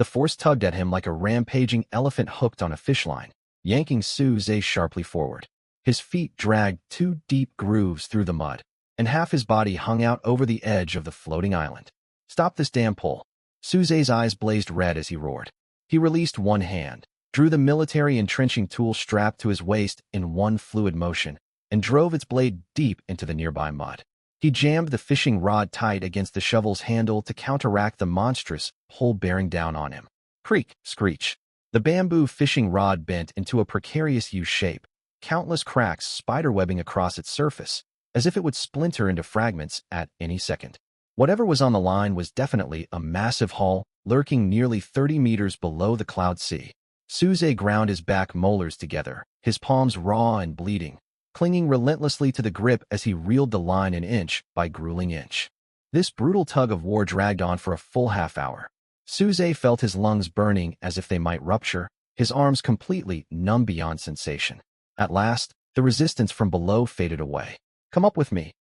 The force tugged at him like a rampaging elephant hooked on a fish line, yanking Suze sharply forward. His feet dragged two deep grooves through the mud, and half his body hung out over the edge of the floating island. "Stop this damn pull." Suze's eyes blazed red as he roared. He released one hand, drew the military entrenching tool strapped to his waist in one fluid motion, and drove its blade deep into the nearby mud. He jammed the fishing rod tight against the shovel's handle to counteract the monstrous pull bearing down on him. Creak, screech. The bamboo fishing rod bent into a precarious U-shape, countless cracks spiderwebbing across its surface, as if it would splinter into fragments at any second. Whatever was on the line was definitely a massive hull, lurking nearly 30 meters below the cloud sea. Suze ground his back molars together, his palms raw and bleeding, clinging relentlessly to the grip as he reeled the line an inch by grueling inch. This brutal tug of war dragged on for a full half hour. Suze felt his lungs burning as if they might rupture, his arms completely numb beyond sensation. At last, the resistance from below faded away. "Come up with me."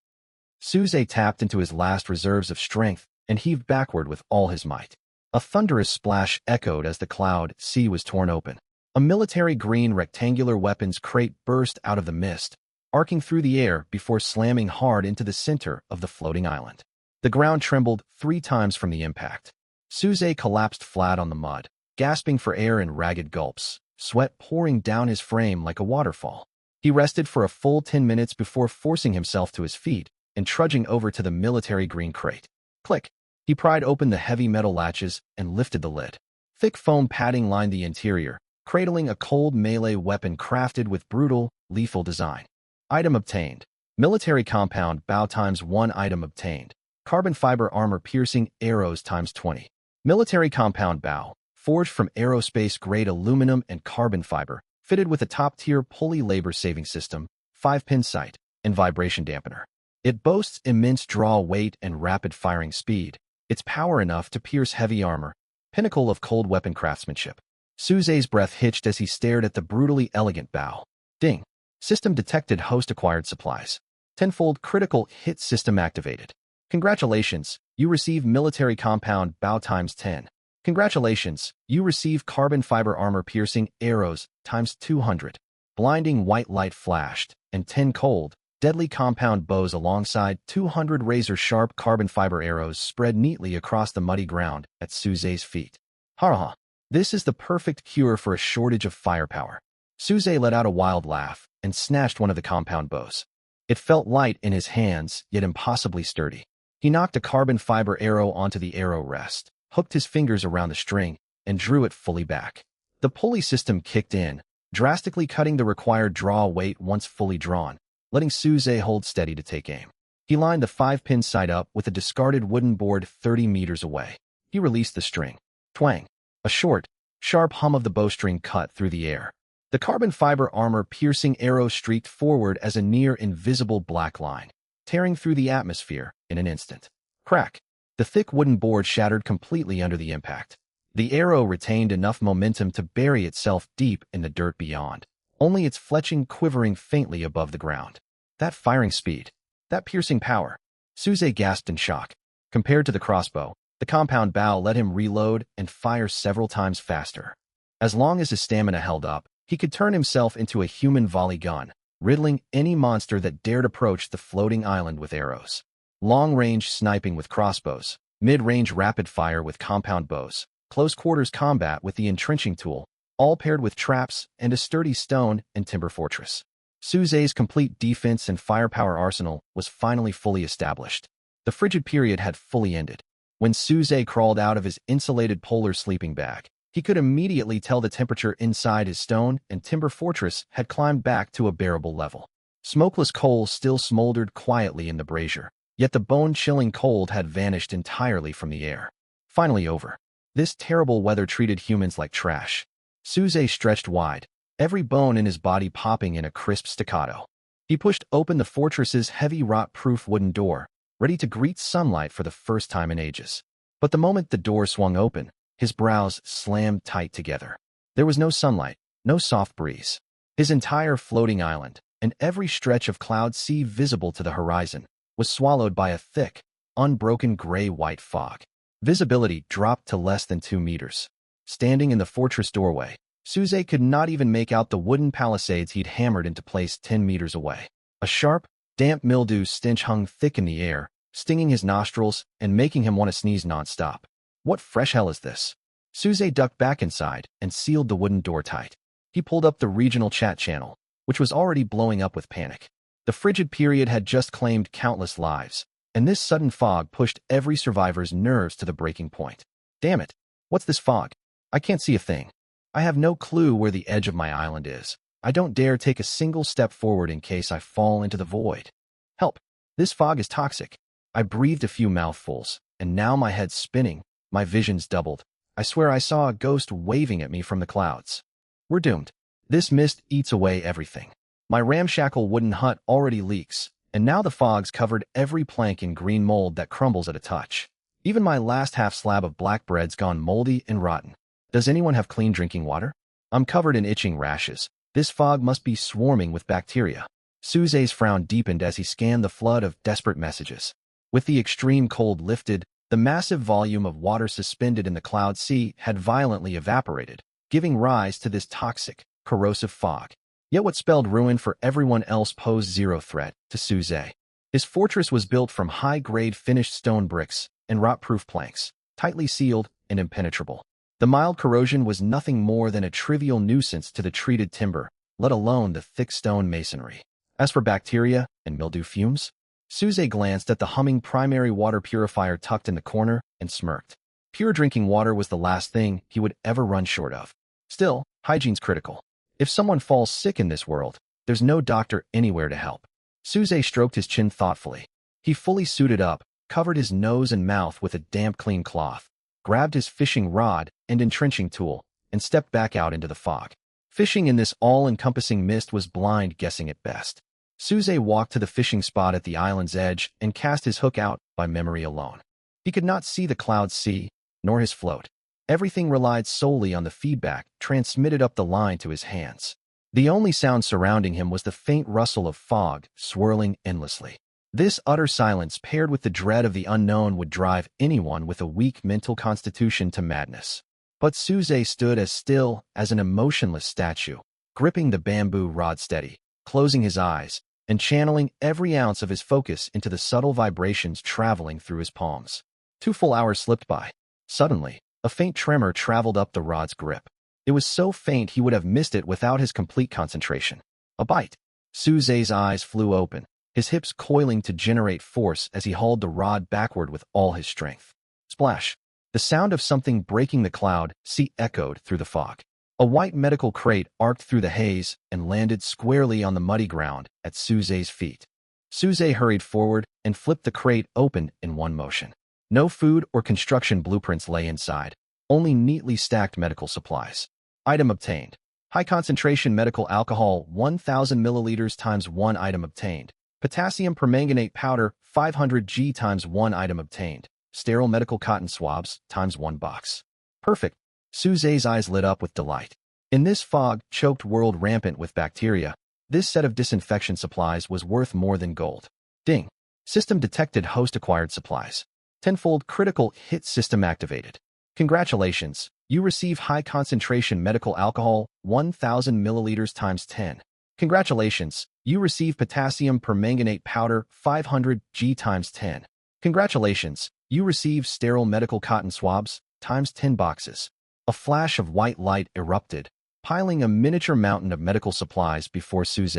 Suze tapped into his last reserves of strength and heaved backward with all his might. A thunderous splash echoed as the cloud sea was torn open. A military green rectangular weapons crate burst out of the mist, arcing through the air before slamming hard into the center of the floating island. The ground trembled 3 times from the impact. Suze collapsed flat on the mud, gasping for air in ragged gulps, sweat pouring down his frame like a waterfall. He rested for a full 10 minutes before forcing himself to his feet and trudging over to the military green crate. Click! He pried open the heavy metal latches and lifted the lid. Thick foam padding lined the interior, cradling a cold melee weapon crafted with brutal, lethal design. Item obtained. Military compound bow ×1 item obtained. Carbon fiber armor-piercing arrows ×20. Military compound bow, forged from aerospace-grade aluminum and carbon fiber, fitted with a top-tier pulley labor-saving system, 5-pin sight, and vibration dampener. It boasts immense draw weight and rapid firing speed, its power enough to pierce heavy armor, pinnacle of cold weapon craftsmanship. Suze's breath hitched as he stared at the brutally elegant bow. Ding. System detected host acquired supplies. Tenfold critical hit system activated. Congratulations, you receive military compound bow ×10. Congratulations, you receive carbon fiber armor piercing arrows ×200. Blinding white light flashed, and 10 cold, deadly compound bows alongside 200 razor-sharp carbon fiber arrows spread neatly across the muddy ground at Suze's feet. Ha! This is the perfect cure for a shortage of firepower. Suze let out a wild laugh and snatched one of the compound bows. It felt light in his hands, yet impossibly sturdy. He knocked a carbon fiber arrow onto the arrow rest, hooked his fingers around the string, and drew it fully back. The pulley system kicked in, drastically cutting the required draw weight once fully drawn, letting Suze hold steady to take aim. He lined the 5-pin sight up with a discarded wooden board 30 meters away. He released the string. Twang! A short, sharp hum of the bowstring cut through the air. The carbon fiber armor-piercing arrow streaked forward as a near-invisible black line, tearing through the atmosphere in an instant. Crack! The thick wooden board shattered completely under the impact. The arrow retained enough momentum to bury itself deep in the dirt beyond, only its fletching quivering faintly above the ground. That firing speed, that piercing power. Suze gasped in shock. Compared to the crossbow, the compound bow let him reload and fire several times faster. As long as his stamina held up, he could turn himself into a human volley gun, riddling any monster that dared approach the floating island with arrows. Long-range sniping with crossbows, mid-range rapid fire with compound bows, close-quarters combat with the entrenching tool, all paired with traps and a sturdy stone and timber fortress. Suze's complete defense and firepower arsenal was finally fully established. The frigid period had fully ended. When Suze crawled out of his insulated polar sleeping bag, he could immediately tell the temperature inside his stone and timber fortress had climbed back to a bearable level. Smokeless coals still smoldered quietly in the brazier, yet the bone-chilling cold had vanished entirely from the air. Finally over. This terrible weather treated humans like trash. Suze stretched wide, every bone in his body popping in a crisp staccato. He pushed open the fortress's heavy rot-proof wooden door, ready to greet sunlight for the first time in ages. But the moment the door swung open, his brows slammed tight together. There was no sunlight, no soft breeze. His entire floating island, and every stretch of cloud sea visible to the horizon, was swallowed by a thick, unbroken gray-white fog. Visibility dropped to less than 2 meters. standing in the fortress doorway. Suze could not even make out the wooden palisades he'd hammered into place 10 meters away. A sharp, damp mildew stench hung thick in the air, stinging his nostrils and making him want to sneeze nonstop. What fresh hell is this? Suze ducked back inside and sealed the wooden door tight. He pulled up the regional chat channel, which was already blowing up with panic. The frigid period had just claimed countless lives, and this sudden fog pushed every survivor's nerves to the breaking point. Damn it! What's this fog? I can't see a thing. I have no clue where the edge of my island is. I don't dare take a single step forward in case I fall into the void. Help! This fog is toxic. I breathed a few mouthfuls, and now my head's spinning, my vision's doubled. I swear I saw a ghost waving at me from the clouds. We're doomed. This mist eats away everything. My ramshackle wooden hut already leaks, and now the fog's covered every plank in green mold that crumbles at a touch. Even my last half slab of black bread's gone moldy and rotten. Does anyone have clean drinking water? I'm covered in itching rashes. This fog must be swarming with bacteria. Suze's frown deepened as he scanned the flood of desperate messages. With the extreme cold lifted, the massive volume of water suspended in the cloud sea had violently evaporated, giving rise to this toxic, corrosive fog. Yet what spelled ruin for everyone else posed zero threat to Suze. His fortress was built from high-grade finished stone bricks and rot-proof planks, tightly sealed and impenetrable. The mild corrosion was nothing more than a trivial nuisance to the treated timber, let alone the thick stone masonry. As for bacteria and mildew fumes, Suze glanced at the humming primary water purifier tucked in the corner and smirked. Pure drinking water was the last thing he would ever run short of. Still, hygiene's critical. If someone falls sick in this world, there's no doctor anywhere to help. Suze stroked his chin thoughtfully. He fully suited up, covered his nose and mouth with a damp clean cloth, grabbed his fishing rod and entrenching tool, and stepped back out into the fog. Fishing in this all-encompassing mist was blind guessing at best. Suze walked to the fishing spot at the island's edge and cast his hook out by memory alone. He could not see the clouds sea, nor his float. Everything relied solely on the feedback transmitted up the line to his hands. The only sound surrounding him was the faint rustle of fog swirling endlessly. This utter silence paired with the dread of the unknown would drive anyone with a weak mental constitution to madness. But Suze stood as still as an emotionless statue, gripping the bamboo rod steady, closing his eyes, and channeling every ounce of his focus into the subtle vibrations traveling through his palms. 2 full hours slipped by. Suddenly, a faint tremor traveled up the rod's grip. It was so faint he would have missed it without his complete concentration. A bite. Suze's eyes flew open, his hips coiling to generate force as he hauled the rod backward with all his strength. Splash. The sound of something breaking the cloud sea echoed through the fog. A white medical crate arced through the haze and landed squarely on the muddy ground at Suze's feet. Suze hurried forward and flipped the crate open in one motion. No food or construction blueprints lay inside, only neatly stacked medical supplies. Item obtained. High concentration medical alcohol 1,000 milliliters times 1 item obtained. Potassium permanganate powder 500 g times 1 item obtained. Sterile medical cotton swabs times 1 box. Perfect. Suze's eyes lit up with delight. In this fog-choked world rampant with bacteria, this set of disinfection supplies was worth more than gold. Ding. System detected host acquired supplies. Tenfold critical hit system activated. Congratulations, you receive high concentration medical alcohol 1,000 milliliters times 10. Congratulations, you receive potassium permanganate powder 500 g times 10. Congratulations, you receive sterile medical cotton swabs times 10 boxes. A flash of white light erupted, piling a miniature mountain of medical supplies before Suze.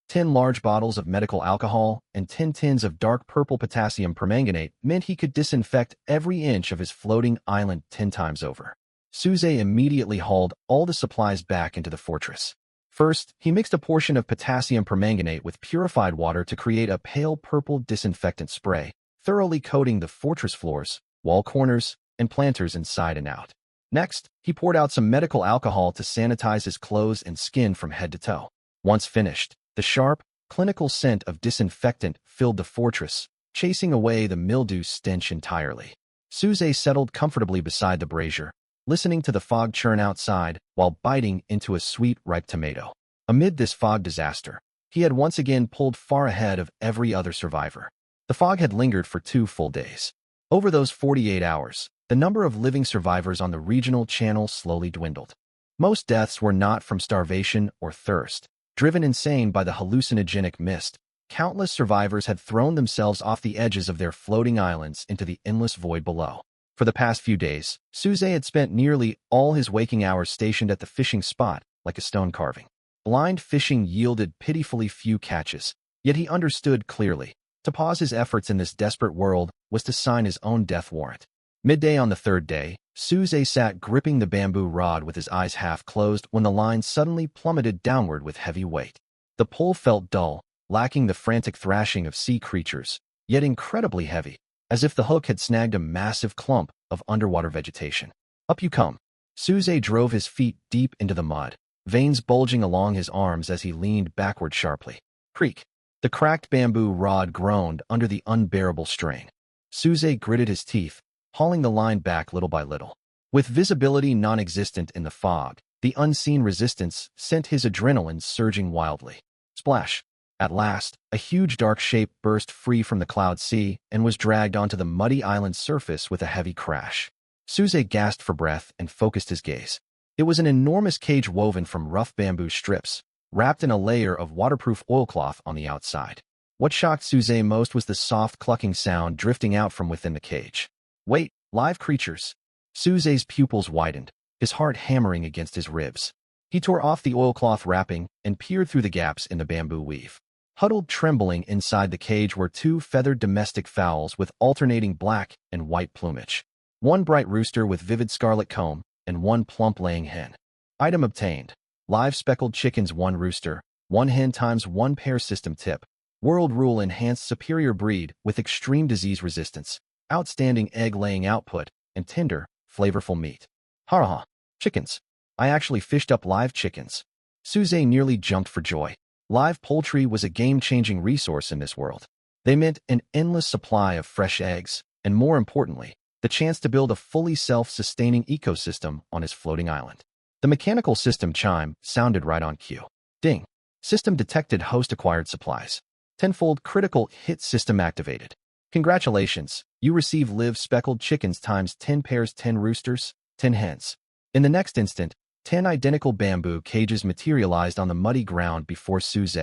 10 large bottles of medical alcohol and 10 tins of dark purple potassium permanganate meant he could disinfect every inch of his floating island 10 times over. Suze immediately hauled all the supplies back into the fortress. First, he mixed a portion of potassium permanganate with purified water to create a pale purple disinfectant spray, thoroughly coating the fortress floors, wall corners, and planters inside and out. Next, he poured out some medical alcohol to sanitize his clothes and skin from head to toe. Once finished, the sharp, clinical scent of disinfectant filled the fortress, chasing away the mildew stench entirely. Suze settled comfortably beside the brazier, listening to the fog churn outside while biting into a sweet, ripe tomato. Amid this fog disaster, he had once again pulled far ahead of every other survivor. The fog had lingered for 2 full days. Over those 48 hours, The number of living survivors on the regional channel slowly dwindled. Most deaths were not from starvation or thirst. Driven insane by the hallucinogenic mist, countless survivors had thrown themselves off the edges of their floating islands into the endless void below. For the past few days, Suze had spent nearly all his waking hours stationed at the fishing spot, like a stone carving. Blind fishing yielded pitifully few catches, yet he understood clearly. To pause his efforts in this desperate world was to sign his own death warrant. Midday on the third day, Suze sat gripping the bamboo rod with his eyes half closed when the line suddenly plummeted downward with heavy weight. The pull felt dull, lacking the frantic thrashing of sea creatures, yet incredibly heavy, as if the hook had snagged a massive clump of underwater vegetation. Up you come. Suze drove his feet deep into the mud, veins bulging along his arms as he leaned backward sharply. Creak. The cracked bamboo rod groaned under the unbearable strain. Suze gritted his teeth, hauling the line back little by little. With visibility non-existent in the fog, the unseen resistance sent his adrenaline surging wildly. Splash! At last, a huge dark shape burst free from the cloud sea and was dragged onto the muddy island surface with a heavy crash. Suze gasped for breath and focused his gaze. It was an enormous cage woven from rough bamboo strips, wrapped in a layer of waterproof oilcloth on the outside. What shocked Suze most was the soft clucking sound drifting out from within the cage. Wait, live creatures! Suze's pupils widened, his heart hammering against his ribs. He tore off the oilcloth wrapping and peered through the gaps in the bamboo weave. Huddled trembling inside the cage were two feathered domestic fowls with alternating black and white plumage. One bright rooster with vivid scarlet comb, and one plump laying hen. Item obtained. Live speckled chickens 1 rooster, 1 hen times 1 pair system tip. World rule enhanced superior breed with extreme disease resistance, outstanding egg-laying output, and tender, flavorful meat. Ha! Chickens. I actually fished up live chickens. Suze nearly jumped for joy. Live poultry was a game-changing resource in this world. They meant an endless supply of fresh eggs, and more importantly, the chance to build a fully self-sustaining ecosystem on his floating island. The mechanical system chime sounded right on cue. Ding. System detected host acquired supplies. Tenfold critical hit system activated. Congratulations, you receive live speckled chickens times 10 pairs 10 roosters, 10 hens. In the next instant, 10 identical bamboo cages materialized on the muddy ground before Suze.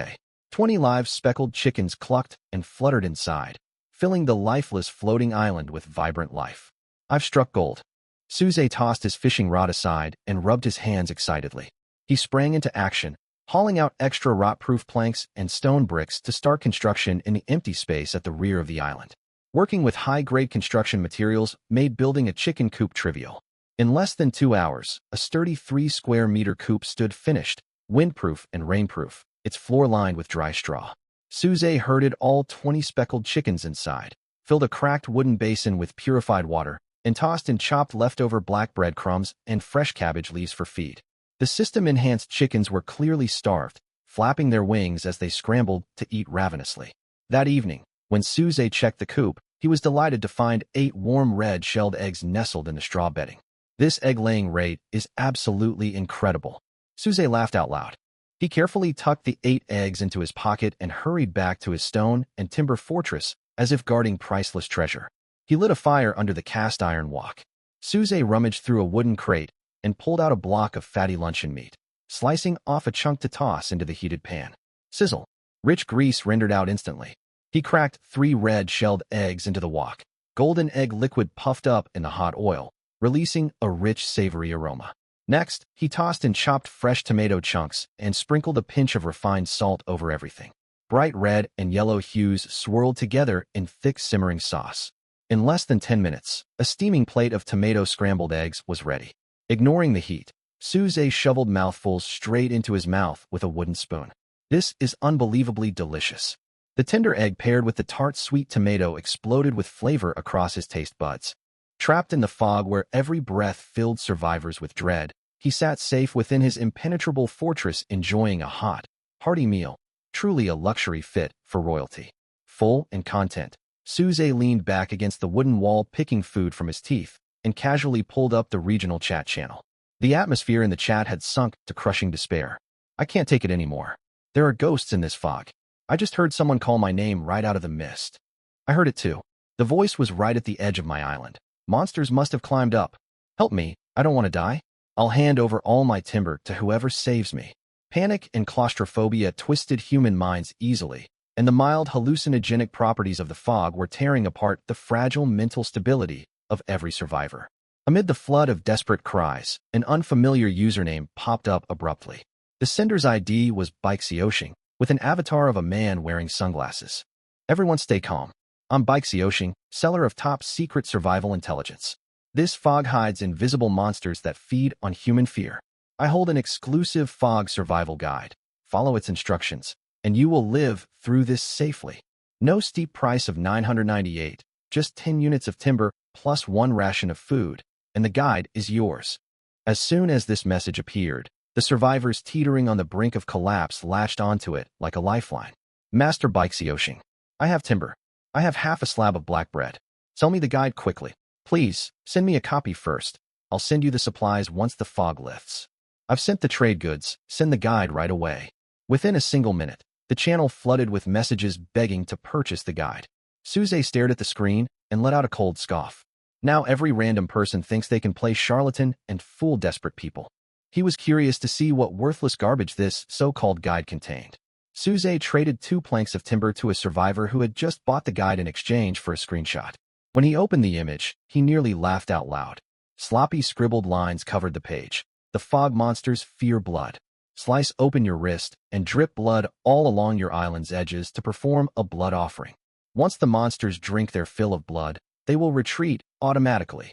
20 live speckled chickens clucked and fluttered inside, filling the lifeless floating island with vibrant life. I've struck gold. Suze tossed his fishing rod aside and rubbed his hands excitedly. He sprang into action, hauling out extra rot-proof planks and stone bricks to start construction in the empty space at the rear of the island. Working with high-grade construction materials made building a chicken coop trivial. In less than 2 hours, a sturdy 3-square-meter coop stood finished, windproof and rainproof, its floor lined with dry straw. Suze herded all 20 speckled chickens inside, filled a cracked wooden basin with purified water, and tossed in chopped leftover black breadcrumbs and fresh cabbage leaves for feed. The system-enhanced chickens were clearly starved, flapping their wings as they scrambled to eat ravenously. That evening, when Suze checked the coop, he was delighted to find 8 warm red-shelled eggs nestled in the straw bedding. This egg-laying rate is absolutely incredible. Suze laughed out loud. He carefully tucked the 8 eggs into his pocket and hurried back to his stone and timber fortress as if guarding priceless treasure. He lit a fire under the cast-iron wok. Suze rummaged through a wooden crate and pulled out a block of fatty luncheon meat, slicing off a chunk to toss into the heated pan. Sizzle. Rich grease rendered out instantly. He cracked 3 red-shelled eggs into the wok. Golden egg liquid puffed up in the hot oil, releasing a rich, savory aroma. Next, he tossed in chopped fresh tomato chunks and sprinkled a pinch of refined salt over everything. Bright red and yellow hues swirled together in thick simmering sauce. In less than 10 minutes, a steaming plate of tomato scrambled eggs was ready. Ignoring the heat, Suze shoveled mouthfuls straight into his mouth with a wooden spoon. This is unbelievably delicious. The tender egg paired with the tart sweet tomato exploded with flavor across his taste buds. Trapped in the fog where every breath filled survivors with dread, he sat safe within his impenetrable fortress enjoying a hot, hearty meal, truly a luxury fit for royalty. Full and content, Suze leaned back against the wooden wall picking food from his teeth and casually pulled up the regional chat channel. The atmosphere in the chat had sunk to crushing despair. I can't take it anymore. There are ghosts in this fog. I just heard someone call my name right out of the mist. I heard it too. The voice was right at the edge of my island. Monsters must have climbed up. Help me, I don't want to die. I'll hand over all my timber to whoever saves me. Panic and claustrophobia twisted human minds easily, and the mild hallucinogenic properties of the fog were tearing apart the fragile mental stability of every survivor. Amid the flood of desperate cries, an unfamiliar username popped up abruptly. The sender's ID was Bikesioshing, with an avatar of a man wearing sunglasses. Everyone stay calm. I'm Bikesioshing, seller of top-secret survival intelligence. This fog hides invisible monsters that feed on human fear. I hold an exclusive fog survival guide. Follow its instructions, and you will live through this safely. No steep price of $998, just 10 units of timber plus 1 ration of food, and the guide is yours. As soon as this message appeared, the survivors teetering on the brink of collapse latched onto it like a lifeline. Master Bikesioshing, I have timber. I have half a slab of black bread. Sell me the guide quickly. Please, send me a copy first. I'll send you the supplies once the fog lifts. I've sent the trade goods, send the guide right away. Within a single minute, the channel flooded with messages begging to purchase the guide. Suze stared at the screen and let out a cold scoff. Now every random person thinks they can play charlatan and fool desperate people. He was curious to see what worthless garbage this so-called guide contained. Suze traded 2 planks of timber to a survivor who had just bought the guide in exchange for a screenshot. When he opened the image, he nearly laughed out loud. Sloppy scribbled lines covered the page. The fog monsters fear blood. Slice open your wrist and drip blood all along your island's edges to perform a blood offering. Once the monsters drink their fill of blood, they will retreat automatically.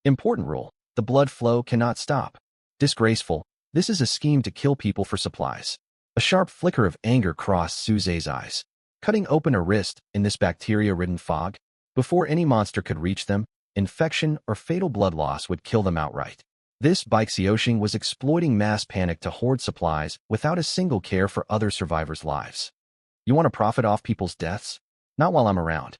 Important rule: the blood flow cannot stop. Disgraceful, this is a scheme to kill people for supplies. A sharp flicker of anger crossed Suze's eyes. Cutting open a wrist in this bacteria-ridden fog? Before any monster could reach them, infection or fatal blood loss would kill them outright. This Bikesioshing was exploiting mass panic to hoard supplies without a single care for other survivors' lives. You want to profit off people's deaths? Not while I'm around.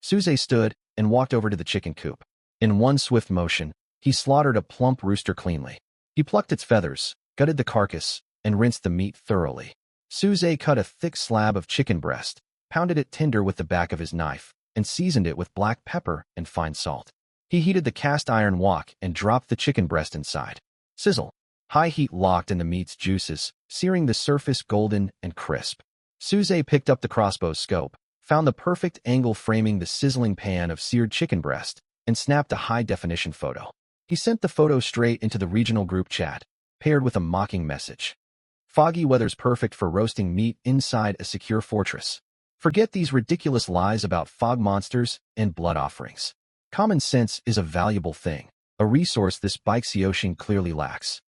Suze stood and walked over to the chicken coop. In one swift motion, he slaughtered a plump rooster cleanly. He plucked its feathers, gutted the carcass, and rinsed the meat thoroughly. Suze cut a thick slab of chicken breast, pounded it tender with the back of his knife, and seasoned it with black pepper and fine salt. He heated the cast iron wok and dropped the chicken breast inside. Sizzle. High heat locked in the meat's juices, searing the surface golden and crisp. Suze picked up the crossbow's scope, found the perfect angle framing the sizzling pan of seared chicken breast, and snapped a high-definition photo. He sent the photo straight into the regional group chat, paired with a mocking message. Foggy weather's perfect for roasting meat inside a secure fortress. Forget these ridiculous lies about fog monsters and blood offerings. Common sense is a valuable thing, a resource this Bikesioshing clearly lacks.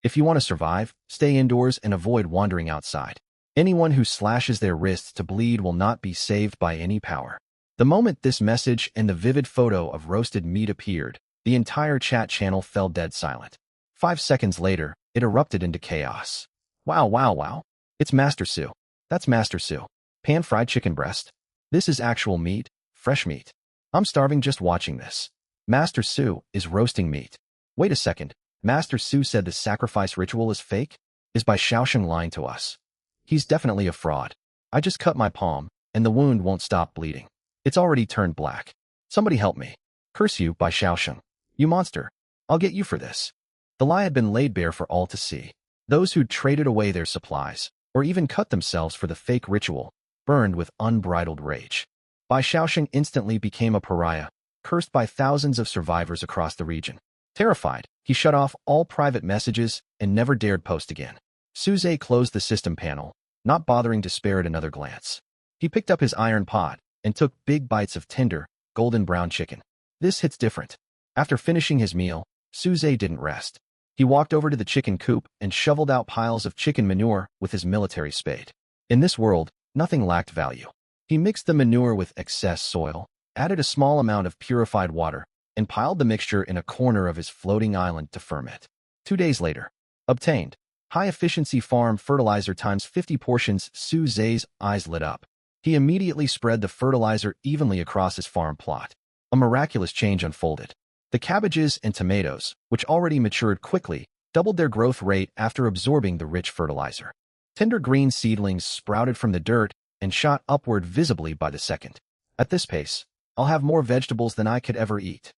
If you want to survive, stay indoors and avoid wandering outside. Anyone who slashes their wrists to bleed will not be saved by any power. The moment this message and the vivid photo of roasted meat appeared, the entire chat channel fell dead silent. 5 seconds later, it erupted into chaos. Wow, wow, wow. It's Master Sue. That's Master Sue. Pan-fried chicken breast. This is actual meat, fresh meat. I'm starving just watching this. Master Sue is roasting meat. Wait a second. Master Sue said the sacrifice ritual is fake? Is Bikesioshing lying to us? He's definitely a fraud. I just cut my palm, and the wound won't stop bleeding. It's already turned black. Somebody help me. Curse you, Bikesioshing. You monster. I'll get you for this. The lie had been laid bare for all to see. Those who'd traded away their supplies, or even cut themselves for the fake ritual, burned with unbridled rage. Bikesioshing instantly became a pariah, cursed by thousands of survivors across the region. Terrified, he shut off all private messages and never dared post again. Suze closed the system panel, not bothering to spare it another glance. He picked up his iron pot and took big bites of tender, golden brown chicken. This hits different. After finishing his meal, Suze didn't rest. He walked over to the chicken coop and shoveled out piles of chicken manure with his military spade. In this world, nothing lacked value. He mixed the manure with excess soil, added a small amount of purified water, and piled the mixture in a corner of his floating island to ferment. 2 days later, obtained. High-efficiency farm fertilizer times 50 portions. Suze's eyes lit up. He immediately spread the fertilizer evenly across his farm plot. A miraculous change unfolded. The cabbages and tomatoes, which already matured quickly, doubled their growth rate after absorbing the rich fertilizer. Tender green seedlings sprouted from the dirt and shot upward visibly by the second. At this pace, I'll have more vegetables than I could ever eat.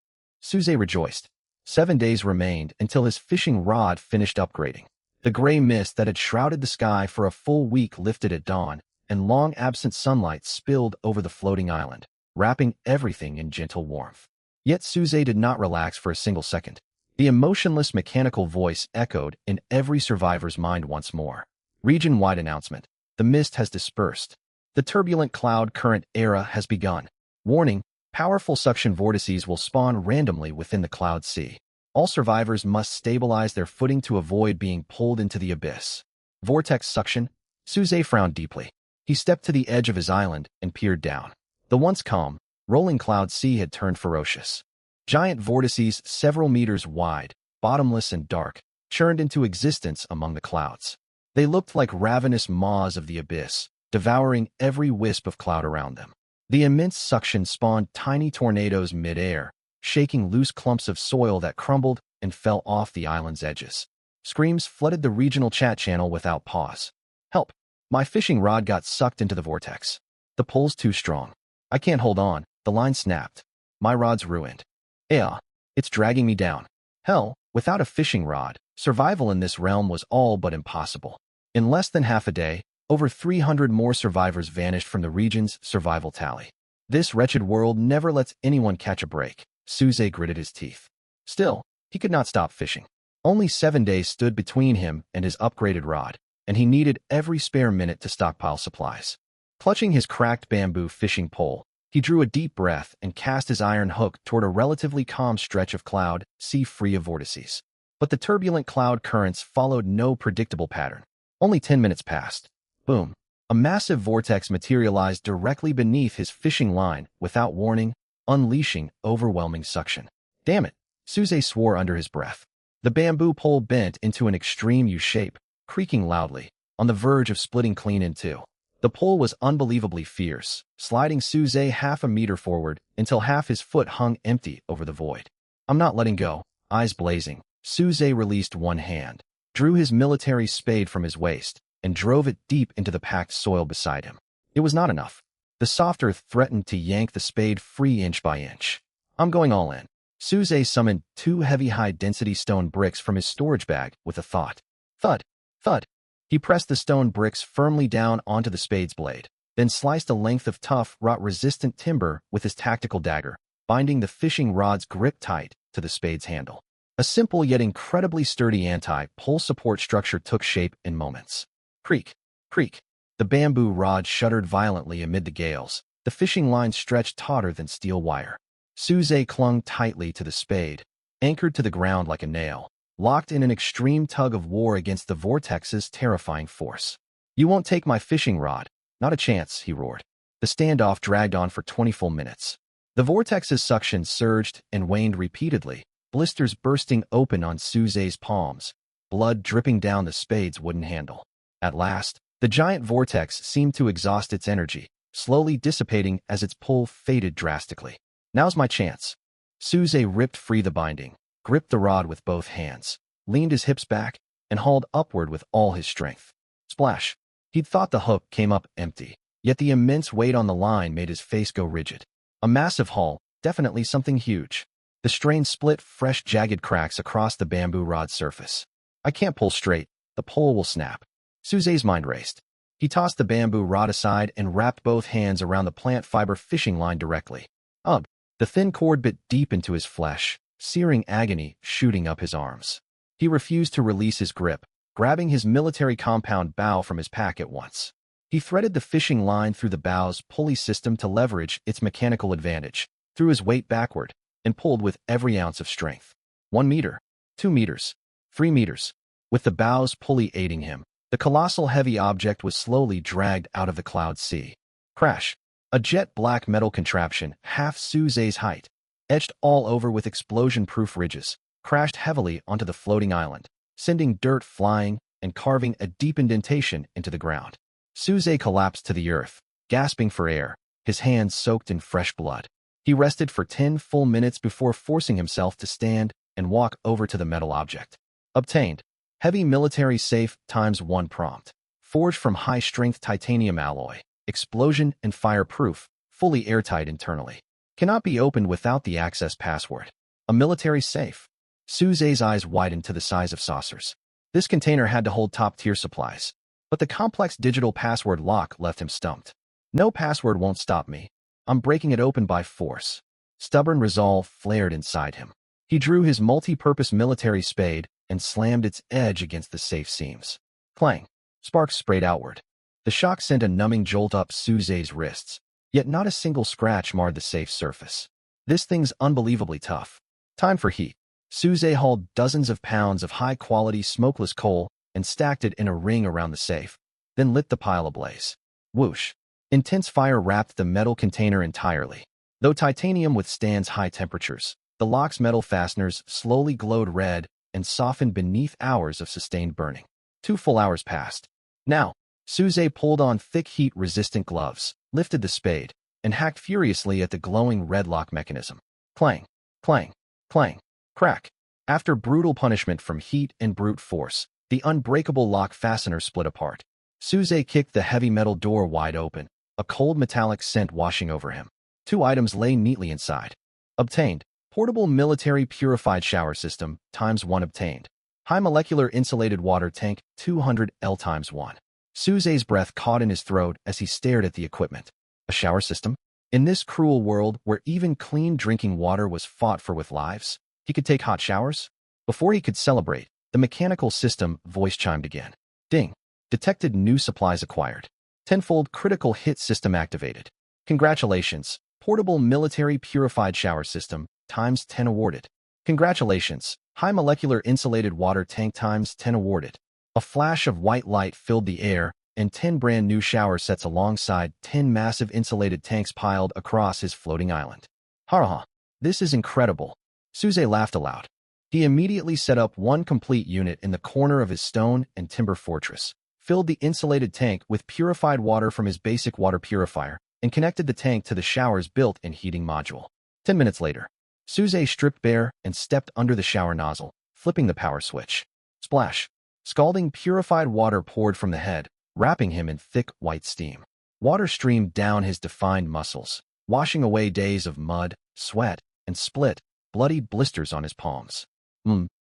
Suze rejoiced. 7 days remained until his fishing rod finished upgrading. The gray mist that had shrouded the sky for a full week lifted at dawn, and long-absent sunlight spilled over the floating island, wrapping everything in gentle warmth. Yet Suze did not relax for a single second. The emotionless mechanical voice echoed in every survivor's mind once more. Region-wide announcement. The mist has dispersed. The turbulent cloud current era has begun. Warning, powerful suction vortices will spawn randomly within the cloud sea. All survivors must stabilize their footing to avoid being pulled into the abyss. Vortex suction? Suze frowned deeply. He stepped to the edge of his island and peered down. The once calm, rolling cloud sea had turned ferocious. Giant vortices several meters wide, bottomless and dark, churned into existence among the clouds. They looked like ravenous maws of the abyss, devouring every wisp of cloud around them. The immense suction spawned tiny tornadoes mid-air, shaking loose clumps of soil that crumbled and fell off the island's edges. Screams flooded the regional chat channel without pause. Help! My fishing rod got sucked into the vortex. The pull's too strong. I can't hold on. The line snapped. My rod's ruined. It's dragging me down. Hell, without a fishing rod, survival in this realm was all but impossible. In less than half a day, over 300 more survivors vanished from the region's survival tally. This wretched world never lets anyone catch a break. Suze gritted his teeth. Still, he could not stop fishing. Only 7 days stood between him and his upgraded rod, and he needed every spare minute to stockpile supplies. Clutching his cracked bamboo fishing pole, he drew a deep breath and cast his iron hook toward a relatively calm stretch of cloud, sea free of vortices. But the turbulent cloud currents followed no predictable pattern. Only 10 minutes passed. Boom. A massive vortex materialized directly beneath his fishing line without warning, unleashing overwhelming suction. Damn it, Suze swore under his breath. The bamboo pole bent into an extreme U-shape, creaking loudly, on the verge of splitting clean in two. The pole was unbelievably fierce, sliding Suze half a meter forward until half his foot hung empty over the void. I'm not letting go. Eyes blazing, Suze released one hand, drew his military spade from his waist, and drove it deep into the packed soil beside him. It was not enough. The soft earth threatened to yank the spade free inch by inch. I'm going all in. Suze summoned 2 heavy high-density stone bricks from his storage bag with a thought. Thud, thud. He pressed the stone bricks firmly down onto the spade's blade, then sliced a length of tough, rot-resistant timber with his tactical dagger, binding the fishing rod's grip tight to the spade's handle. A simple yet incredibly sturdy anti-pull support structure took shape in moments. Creak, creak. The bamboo rod shuddered violently amid the gales. The fishing line stretched tauter than steel wire. Suze clung tightly to the spade, anchored to the ground like a nail, locked in an extreme tug of war against the vortex's terrifying force. You won't take my fishing rod. Not a chance, he roared. The standoff dragged on for 20 full minutes. The vortex's suction surged and waned repeatedly, blisters bursting open on Suze's palms, blood dripping down the spade's wooden handle. At last, the giant vortex seemed to exhaust its energy, slowly dissipating as its pull faded drastically. Now's my chance. Suze ripped free the binding, gripped the rod with both hands, leaned his hips back, and hauled upward with all his strength. Splash! He'd thought the hook came up empty, yet the immense weight on the line made his face go rigid. A massive haul, definitely something huge. The strain split fresh jagged cracks across the bamboo rod's surface. I can't pull straight. The pole will snap. Suze's mind raced. He tossed the bamboo rod aside and wrapped both hands around the plant fiber fishing line directly. Ugh! The thin cord bit deep into his flesh, searing agony shooting up his arms. He refused to release his grip, grabbing his military compound bow from his pack at once. He threaded the fishing line through the bow's pulley system to leverage its mechanical advantage, threw his weight backward, and pulled with every ounce of strength. 1 meter, 2 meters, 3 meters. With the bow's pulley aiding him, the colossal heavy object was slowly dragged out of the cloud sea. Crash! A jet-black metal contraption, half Suze's height, etched all over with explosion-proof ridges, crashed heavily onto the floating island, sending dirt flying and carving a deep indentation into the ground. Suze collapsed to the earth, gasping for air, his hands soaked in fresh blood. He rested for 10 full minutes before forcing himself to stand and walk over to the metal object. Obtained. Heavy military safe ×1 prompt. Forged from high-strength titanium alloy. Explosion and fireproof, fully airtight internally. Cannot be opened without the access password. A military safe. Suze's eyes widened to the size of saucers. This container had to hold top-tier supplies, but the complex digital password lock left him stumped. No password won't stop me. I'm breaking it open by force. Stubborn resolve flared inside him. He drew his multi-purpose military spade and slammed its edge against the safe seams. Clang. Sparks sprayed outward. The shock sent a numbing jolt up Suze's wrists, yet not a single scratch marred the safe's surface. This thing's unbelievably tough. Time for heat. Suze hauled dozens of pounds of high-quality smokeless coal and stacked it in a ring around the safe, then lit the pile ablaze. Whoosh. Intense fire wrapped the metal container entirely. Though titanium withstands high temperatures, the lock's metal fasteners slowly glowed red and softened beneath hours of sustained burning. 2 full hours passed. Now, Suze pulled on thick heat-resistant gloves, lifted the spade, and hacked furiously at the glowing red lock mechanism. Clang, clang, clang, crack. After brutal punishment from heat and brute force, the unbreakable lock fastener split apart. Suze kicked the heavy metal door wide open, a cold metallic scent washing over him. 2 items lay neatly inside. Obtained. Portable military purified shower system, ×1 obtained. High molecular insulated water tank, 200 L ×1. Suze's breath caught in his throat as he stared at the equipment. A shower system? In this cruel world where even clean drinking water was fought for with lives, he could take hot showers? Before he could celebrate, the mechanical system voice chimed again. Ding. Detected new supplies acquired. Tenfold critical hit system activated. Congratulations. Portable military purified shower system, ×10 awarded. Congratulations. High molecular insulated water tank ×10 awarded. A flash of white light filled the air, and 10 brand new shower sets alongside 10 massive insulated tanks piled across his floating island. Ha! This is incredible. Suze laughed aloud. He immediately set up one complete unit in the corner of his stone and timber fortress, filled the insulated tank with purified water from his basic water purifier, and connected the tank to the shower's built-in heating module. 10 minutes later, Suze stripped bare and stepped under the shower nozzle, flipping the power switch. Splash! Scalding purified water poured from the head, wrapping him in thick white steam. Water streamed down his defined muscles, washing away days of mud, sweat, and split, bloody blisters on his palms.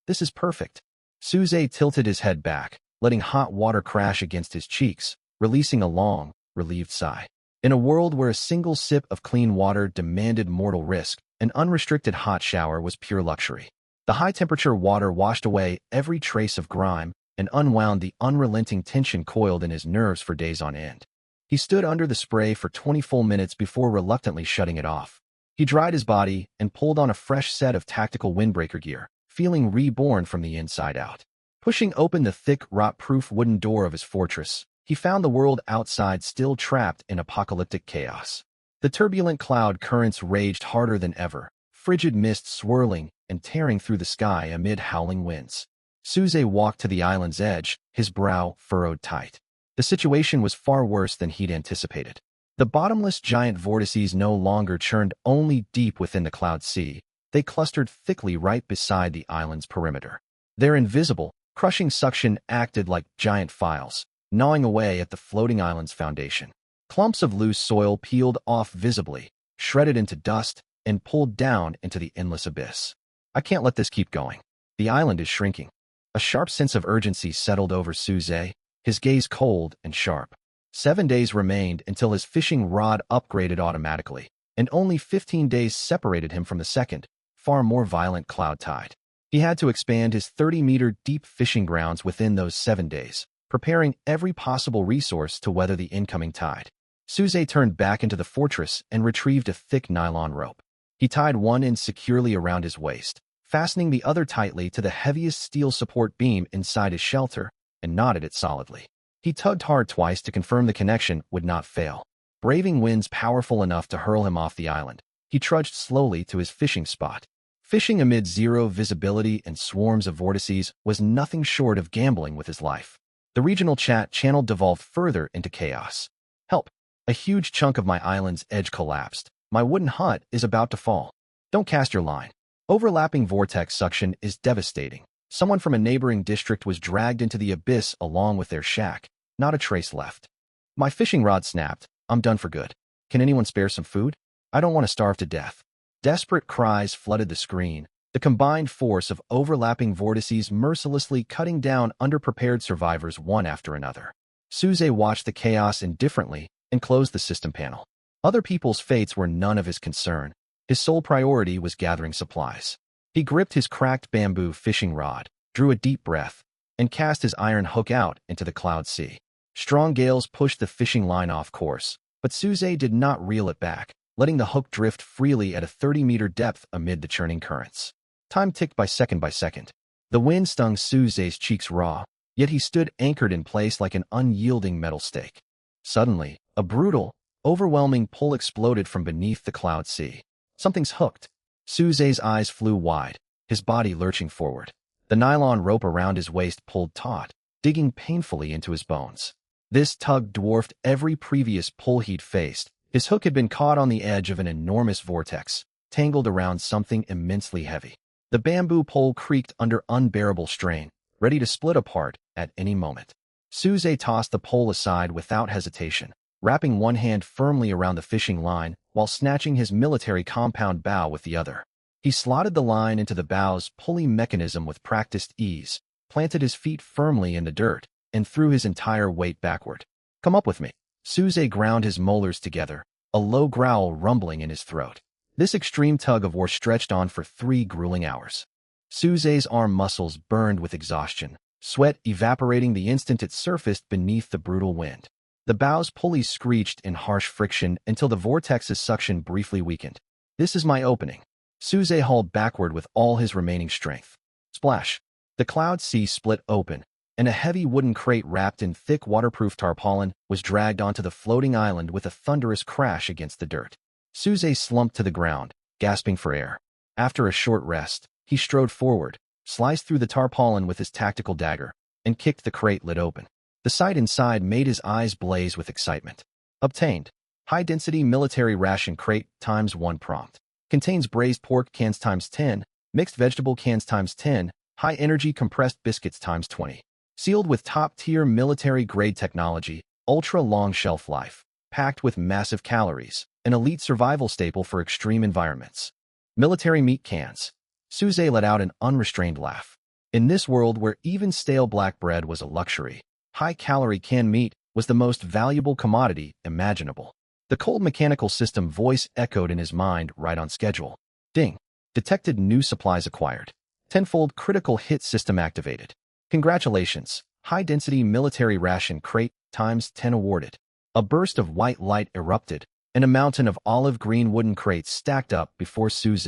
This is perfect. Suze tilted his head back, letting hot water crash against his cheeks, releasing a long, relieved sigh. In a world where a single sip of clean water demanded mortal risk, an unrestricted hot shower was pure luxury. The high-temperature water washed away every trace of grime and unwound the unrelenting tension coiled in his nerves for days on end. He stood under the spray for 20 full minutes before reluctantly shutting it off. He dried his body and pulled on a fresh set of tactical windbreaker gear, feeling reborn from the inside out. Pushing open the thick, rot-proof wooden door of his fortress, he found the world outside still trapped in apocalyptic chaos. The turbulent cloud currents raged harder than ever, frigid mist swirling and tearing through the sky amid howling winds. Suze walked to the island's edge, his brow furrowed tight. The situation was far worse than he'd anticipated. The bottomless giant vortices no longer churned only deep within the cloud sea. They clustered thickly right beside the island's perimeter. Their invisible, crushing suction acted like giant files, gnawing away at the floating island's foundation. Clumps of loose soil peeled off visibly, shredded into dust, and pulled down into the endless abyss. I can't let this keep going. The island is shrinking. A sharp sense of urgency settled over Suze, his gaze cold and sharp. 7 days remained until his fishing rod upgraded automatically, and only 15 days separated him from the second, far more violent cloud tide. He had to expand his 30-meter deep fishing grounds within those 7 days, preparing every possible resource to weather the incoming tide. Suze turned back into the fortress and retrieved a thick nylon rope. He tied one end securely around his waist, fastening the other tightly to the heaviest steel support beam inside his shelter, and knotted it solidly. He tugged hard twice to confirm the connection would not fail. Braving winds powerful enough to hurl him off the island, he trudged slowly to his fishing spot. Fishing amid zero visibility and swarms of vortices was nothing short of gambling with his life. The regional chat channel devolved further into chaos. Help! A huge chunk of my island's edge collapsed. My wooden hut is about to fall. Don't cast your line. Overlapping vortex suction is devastating. Someone from a neighboring district was dragged into the abyss along with their shack. Not a trace left. My fishing rod snapped. I'm done for good. Can anyone spare some food? I don't want to starve to death. Desperate cries flooded the screen, the combined force of overlapping vortices mercilessly cutting down underprepared survivors one after another. Suze watched the chaos indifferently and closed the system panel. Other people's fates were none of his concern. His sole priority was gathering supplies. He gripped his cracked bamboo fishing rod, drew a deep breath, and cast his iron hook out into the cloud sea. Strong gales pushed the fishing line off course, but Suze did not reel it back, letting the hook drift freely at a 30-meter depth amid the churning currents. Time ticked by second by second. The wind stung Suze's cheeks raw, yet he stood anchored in place like an unyielding metal stake. Suddenly, a brutal, overwhelming pull exploded from beneath the cloud sea. Something's hooked. Suze's eyes flew wide, his body lurching forward. The nylon rope around his waist pulled taut, digging painfully into his bones. This tug dwarfed every previous pull he'd faced. His hook had been caught on the edge of an enormous vortex, tangled around something immensely heavy. The bamboo pole creaked under unbearable strain, ready to split apart at any moment. Suze tossed the pole aside without hesitation, wrapping one hand firmly around the fishing line while snatching his military compound bow with the other. He slotted the line into the bow's pulley mechanism with practiced ease, planted his feet firmly in the dirt, and threw his entire weight backward. "Come up with me." Suze ground his molars together, a low growl rumbling in his throat. This extreme tug-of-war stretched on for 3 grueling hours. Suze's arm muscles burned with exhaustion, sweat evaporating the instant it surfaced beneath the brutal wind. The bow's pulleys screeched in harsh friction until the vortex's suction briefly weakened. "This is my opening." Suze hauled backward with all his remaining strength. Splash! The cloud sea split open, and a heavy wooden crate wrapped in thick waterproof tarpaulin was dragged onto the floating island with a thunderous crash against the dirt. Suze slumped to the ground, gasping for air. After a short rest, he strode forward, sliced through the tarpaulin with his tactical dagger, and kicked the crate lid open. The sight inside made his eyes blaze with excitement. Obtained. High-density military ration crate ×1 prompt. Contains braised pork cans ×10, mixed vegetable cans ×10, high-energy compressed biscuits ×20. Sealed with top-tier military-grade technology, ultra-long shelf life, packed with massive calories, an elite survival staple for extreme environments. Military meat cans. Suze let out an unrestrained laugh. In this world where even stale black bread was a luxury, high-calorie canned meat was the most valuable commodity imaginable. The cold mechanical system voice echoed in his mind right on schedule. Ding. Detected new supplies acquired. Tenfold critical hit system activated. Congratulations. High-density military ration crate ×10 awarded. A burst of white light erupted, and a mountain of olive green wooden crates stacked up before Suze.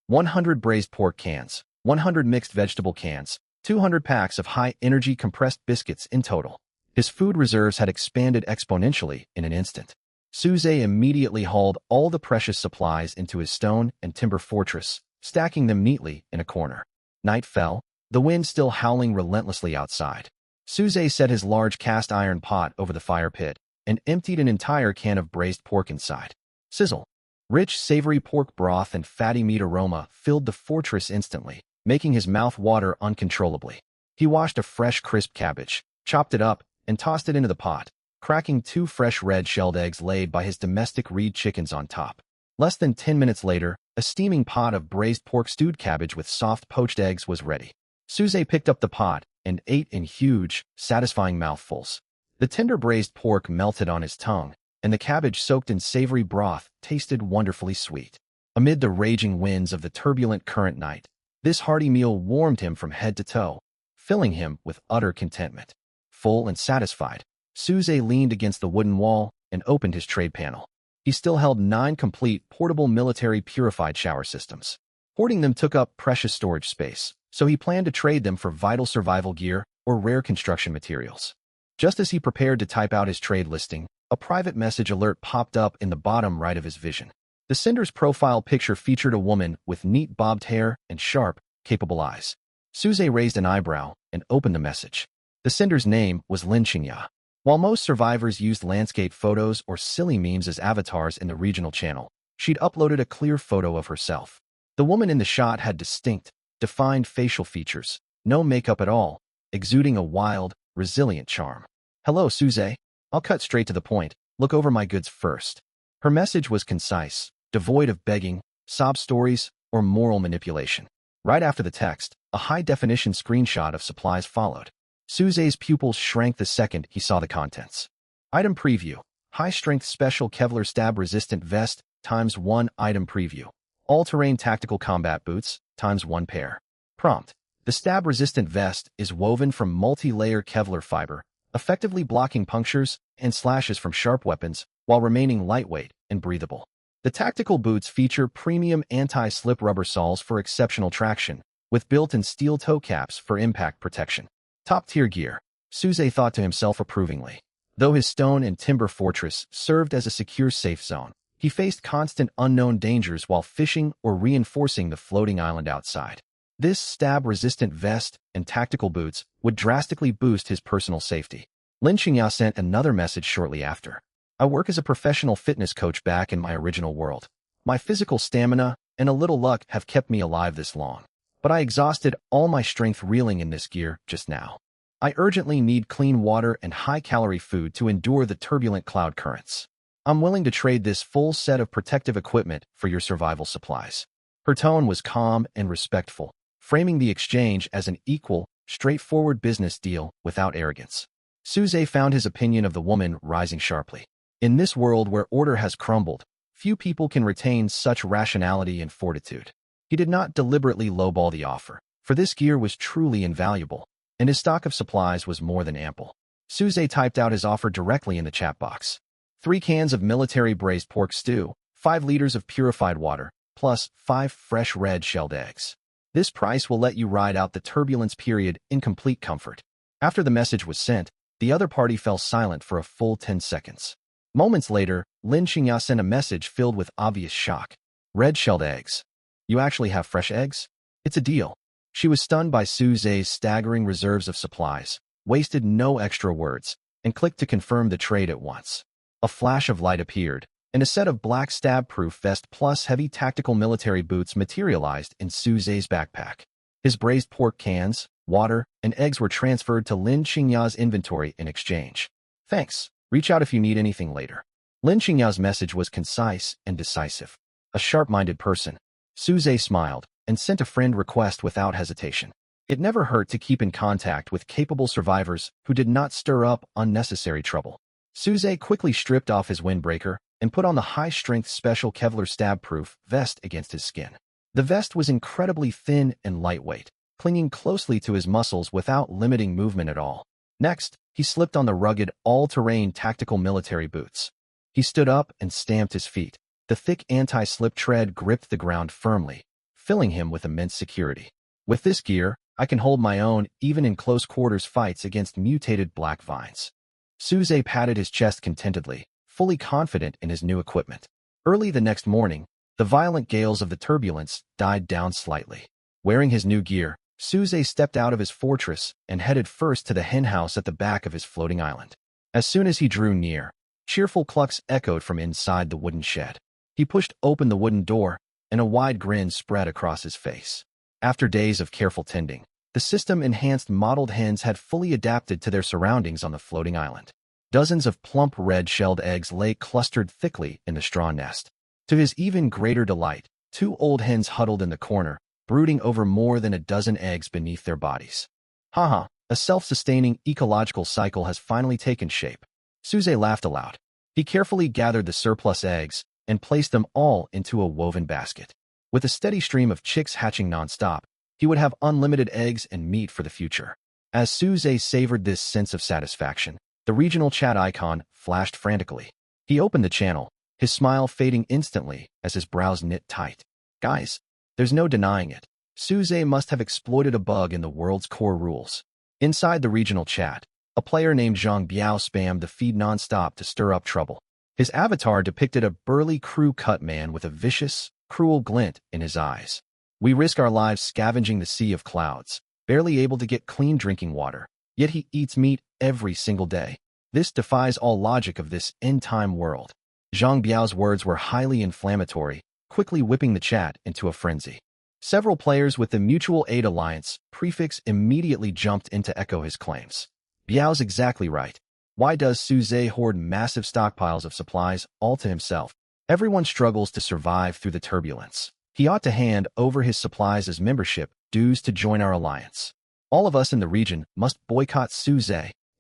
100 braised pork cans, 100 mixed vegetable cans, 200 packs of high-energy compressed biscuits in total. His food reserves had expanded exponentially in an instant. Suze immediately hauled all the precious supplies into his stone and timber fortress, stacking them neatly in a corner. Night fell, the wind still howling relentlessly outside. Suze set his large cast iron pot over the fire pit and emptied an entire can of braised pork inside. Sizzle. Rich, savory pork broth and fatty meat aroma filled the fortress instantly, making his mouth water uncontrollably. He washed a fresh, crisp cabbage, chopped it up, and tossed it into the pot, cracking 2 fresh red-shelled eggs laid by his domestic reed chickens on top. Less than 10 minutes later, a steaming pot of braised pork stewed cabbage with soft poached eggs was ready. Suze picked up the pot and ate in huge, satisfying mouthfuls. The tender braised pork melted on his tongue, and the cabbage soaked in savory broth tasted wonderfully sweet. Amid the raging winds of the turbulent current night, this hearty meal warmed him from head to toe, filling him with utter contentment. Full and satisfied, Suze leaned against the wooden wall and opened his trade panel. He still held 9 complete portable military purified shower systems. Hoarding them took up precious storage space, so he planned to trade them for vital survival gear or rare construction materials. Just as he prepared to type out his trade listing, a private message alert popped up in the bottom right of his vision. The sender's profile picture featured a woman with neat bobbed hair and sharp, capable eyes. Suze raised an eyebrow and opened the message. The sender's name was Lin Qingya. While most survivors used landscape photos or silly memes as avatars in the regional channel, she'd uploaded a clear photo of herself. The woman in the shot had distinct, defined facial features, no makeup at all, exuding a wild, resilient charm. "Hello, Suze. I'll cut straight to the point. Look over my goods first." Her message was concise, devoid of begging, sob stories, or moral manipulation. Right after the text, a high-definition screenshot of supplies followed. Suze's pupils shrank the second he saw the contents. Item preview. High-strength special Kevlar stab-resistant vest ×1 item preview. All-terrain tactical combat boots ×1 pair. Prompt. The stab-resistant vest is woven from multi-layer Kevlar fiber, effectively blocking punctures and slashes from sharp weapons while remaining lightweight and breathable. The tactical boots feature premium anti-slip rubber soles for exceptional traction, with built-in steel toe caps for impact protection. Top-tier gear, Suze thought to himself approvingly. Though his stone and timber fortress served as a secure safe zone, he faced constant unknown dangers while fishing or reinforcing the floating island outside. This stab-resistant vest and tactical boots would drastically boost his personal safety. Lin Qingyao sent another message shortly after. I work as a professional fitness coach back in my original world. My physical stamina and a little luck have kept me alive this long. But I exhausted all my strength reeling in this gear just now. I urgently need clean water and high-calorie food to endure the turbulent cloud currents. I'm willing to trade this full set of protective equipment for your survival supplies. Her tone was calm and respectful, framing the exchange as an equal, straightforward business deal without arrogance. Suze found his opinion of the woman rising sharply. In this world where order has crumbled, few people can retain such rationality and fortitude. He did not deliberately lowball the offer, for this gear was truly invaluable, and his stock of supplies was more than ample. Suze typed out his offer directly in the chat box. 3 cans of military braised pork stew, 5 liters of purified water, plus 5 fresh red-shelled eggs. This price will let you ride out the turbulence period in complete comfort. After the message was sent, the other party fell silent for a full 10 seconds. Moments later, Lin Qingyao sent a message filled with obvious shock. Red-shelled eggs. You actually have fresh eggs? It's a deal. She was stunned by Suze's staggering reserves of supplies, wasted no extra words, and clicked to confirm the trade at once. A flash of light appeared, and a set of black stab-proof vest plus heavy tactical military boots materialized in Suze's backpack. His braised pork cans, water, and eggs were transferred to Lin Qingyao's inventory in exchange. Thanks. Reach out if you need anything later. Lin Qingyao's message was concise and decisive. A sharp-minded person. Suze smiled and sent a friend request without hesitation. It never hurt to keep in contact with capable survivors who did not stir up unnecessary trouble. Suze quickly stripped off his windbreaker and put on the high-strength special Kevlar stab-proof vest against his skin. The vest was incredibly thin and lightweight, clinging closely to his muscles without limiting movement at all. Next, he slipped on the rugged, all-terrain tactical military boots. He stood up and stamped his feet. The thick anti-slip tread gripped the ground firmly, filling him with immense security. With this gear, I can hold my own even in close-quarters fights against mutated black vines. Suze patted his chest contentedly, fully confident in his new equipment. Early the next morning, the violent gales of the turbulence died down slightly. Wearing his new gear, Suze stepped out of his fortress and headed first to the henhouse at the back of his floating island. As soon as he drew near, cheerful clucks echoed from inside the wooden shed. He pushed open the wooden door, and a wide grin spread across his face. After days of careful tending, the system-enhanced mottled hens had fully adapted to their surroundings on the floating island. Dozens of plump red-shelled eggs lay clustered thickly in the straw nest. To his even greater delight, 2 old hens huddled in the corner, brooding over more than a dozen eggs beneath their bodies. Haha, a self-sustaining ecological cycle has finally taken shape. Suze laughed aloud. He carefully gathered the surplus eggs and placed them all into a woven basket. With a steady stream of chicks hatching nonstop, he would have unlimited eggs and meat for the future. As Suze savored this sense of satisfaction, the regional chat icon flashed frantically. He opened the channel, his smile fading instantly as his brows knit tight. Guys, there's no denying it. Suze must have exploited a bug in the world's core rules. Inside the regional chat, a player named Zhang Biao spammed the feed nonstop to stir up trouble. His avatar depicted a burly crew-cut man with a vicious, cruel glint in his eyes. We risk our lives scavenging the sea of clouds, barely able to get clean drinking water, yet he eats meat every single day. This defies all logic of this end-time world. Zhang Biao's words were highly inflammatory, quickly whipping the chat into a frenzy. Several players with the Mutual Aid Alliance prefix immediately jumped in to echo his claims. Biao's exactly right. Why does Suze hoard massive stockpiles of supplies all to himself? Everyone struggles to survive through the turbulence. He ought to hand over his supplies as membership dues to join our alliance. All of us in the region must boycott Suze.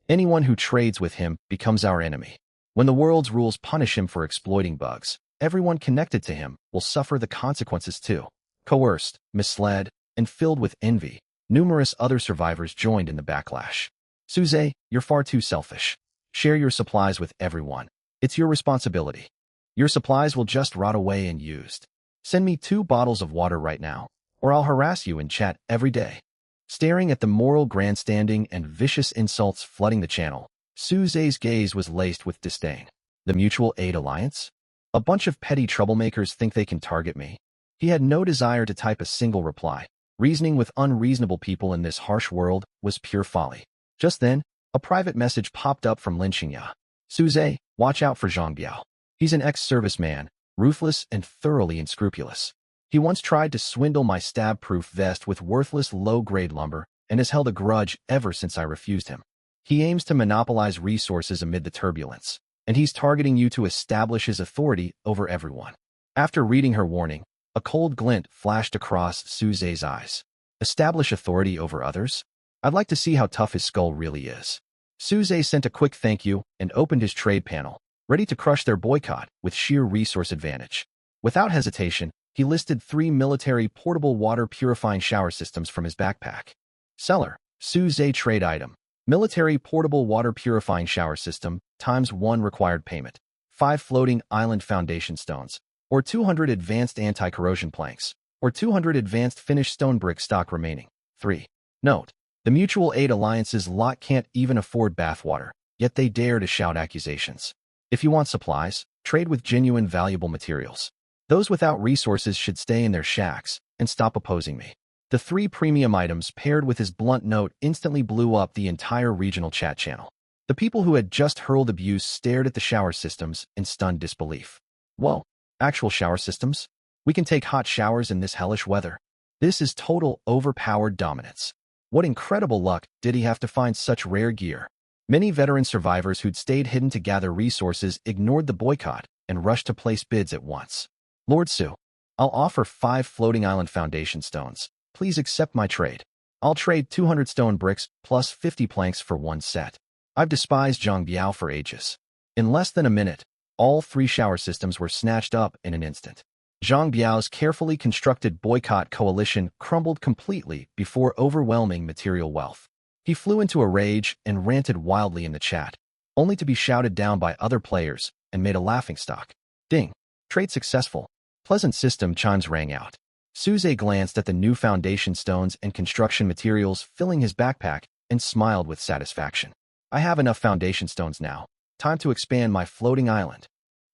Anyone who trades with him becomes our enemy. When the world's rules punish him for exploiting bugs, everyone connected to him will suffer the consequences too. Coerced, misled, and filled with envy, numerous other survivors joined in the backlash. Suze, you're far too selfish. Share your supplies with everyone. It's your responsibility. Your supplies will just rot away and used. Send me 2 bottles of water right now, or I'll harass you in chat every day. Staring at the moral grandstanding and vicious insults flooding the channel, Suze's gaze was laced with disdain. The Mutual Aid Alliance? A bunch of petty troublemakers think they can target me. He had no desire to type a single reply. Reasoning with unreasonable people in this harsh world was pure folly. Just then, a private message popped up from Lin Xingya. Suze, watch out for Zhang Biao. He's an ex-serviceman, ruthless and thoroughly unscrupulous. He once tried to swindle my stab-proof vest with worthless low-grade lumber and has held a grudge ever since I refused him. He aims to monopolize resources amid the turbulence, and he's targeting you to establish his authority over everyone. After reading her warning, a cold glint flashed across Suze's eyes. Establish authority over others? I'd like to see how tough his skull really is. Suze sent a quick thank you and opened his trade panel, ready to crush their boycott with sheer resource advantage. Without hesitation, he listed 3 military portable water purifying shower systems from his backpack. Seller, Suze trade item. Military portable water purifying shower system times 1 required payment. 5 floating island foundation stones, or 200 advanced anti-corrosion planks, or 200 advanced finished stone brick stock remaining. 3. Note: the Mutual Aid Alliance's lot can't even afford bathwater, yet they dare to shout accusations. If you want supplies, trade with genuine valuable materials. Those without resources should stay in their shacks and stop opposing me. The 3 premium items paired with his blunt note instantly blew up the entire regional chat channel. The people who had just hurled abuse stared at the shower systems in stunned disbelief. Whoa, actual shower systems? We can take hot showers in this hellish weather. This is total overpowered dominance. What incredible luck did he have to find such rare gear? Many veteran survivors who'd stayed hidden to gather resources ignored the boycott and rushed to place bids at once. Lord Su, I'll offer 5 floating island foundation stones. Please accept my trade. I'll trade 200 stone bricks plus 50 planks for 1 set. I've despised Zhang Biao for ages. In less than a minute, all 3 shower systems were snatched up in an instant. Zhang Biao's carefully constructed boycott coalition crumbled completely before overwhelming material wealth. He flew into a rage and ranted wildly in the chat, only to be shouted down by other players and made a laughingstock. Ding! Trade successful. Pleasant system chimes rang out. Suze glanced at the new foundation stones and construction materials filling his backpack and smiled with satisfaction. I have enough foundation stones now. Time to expand my floating island.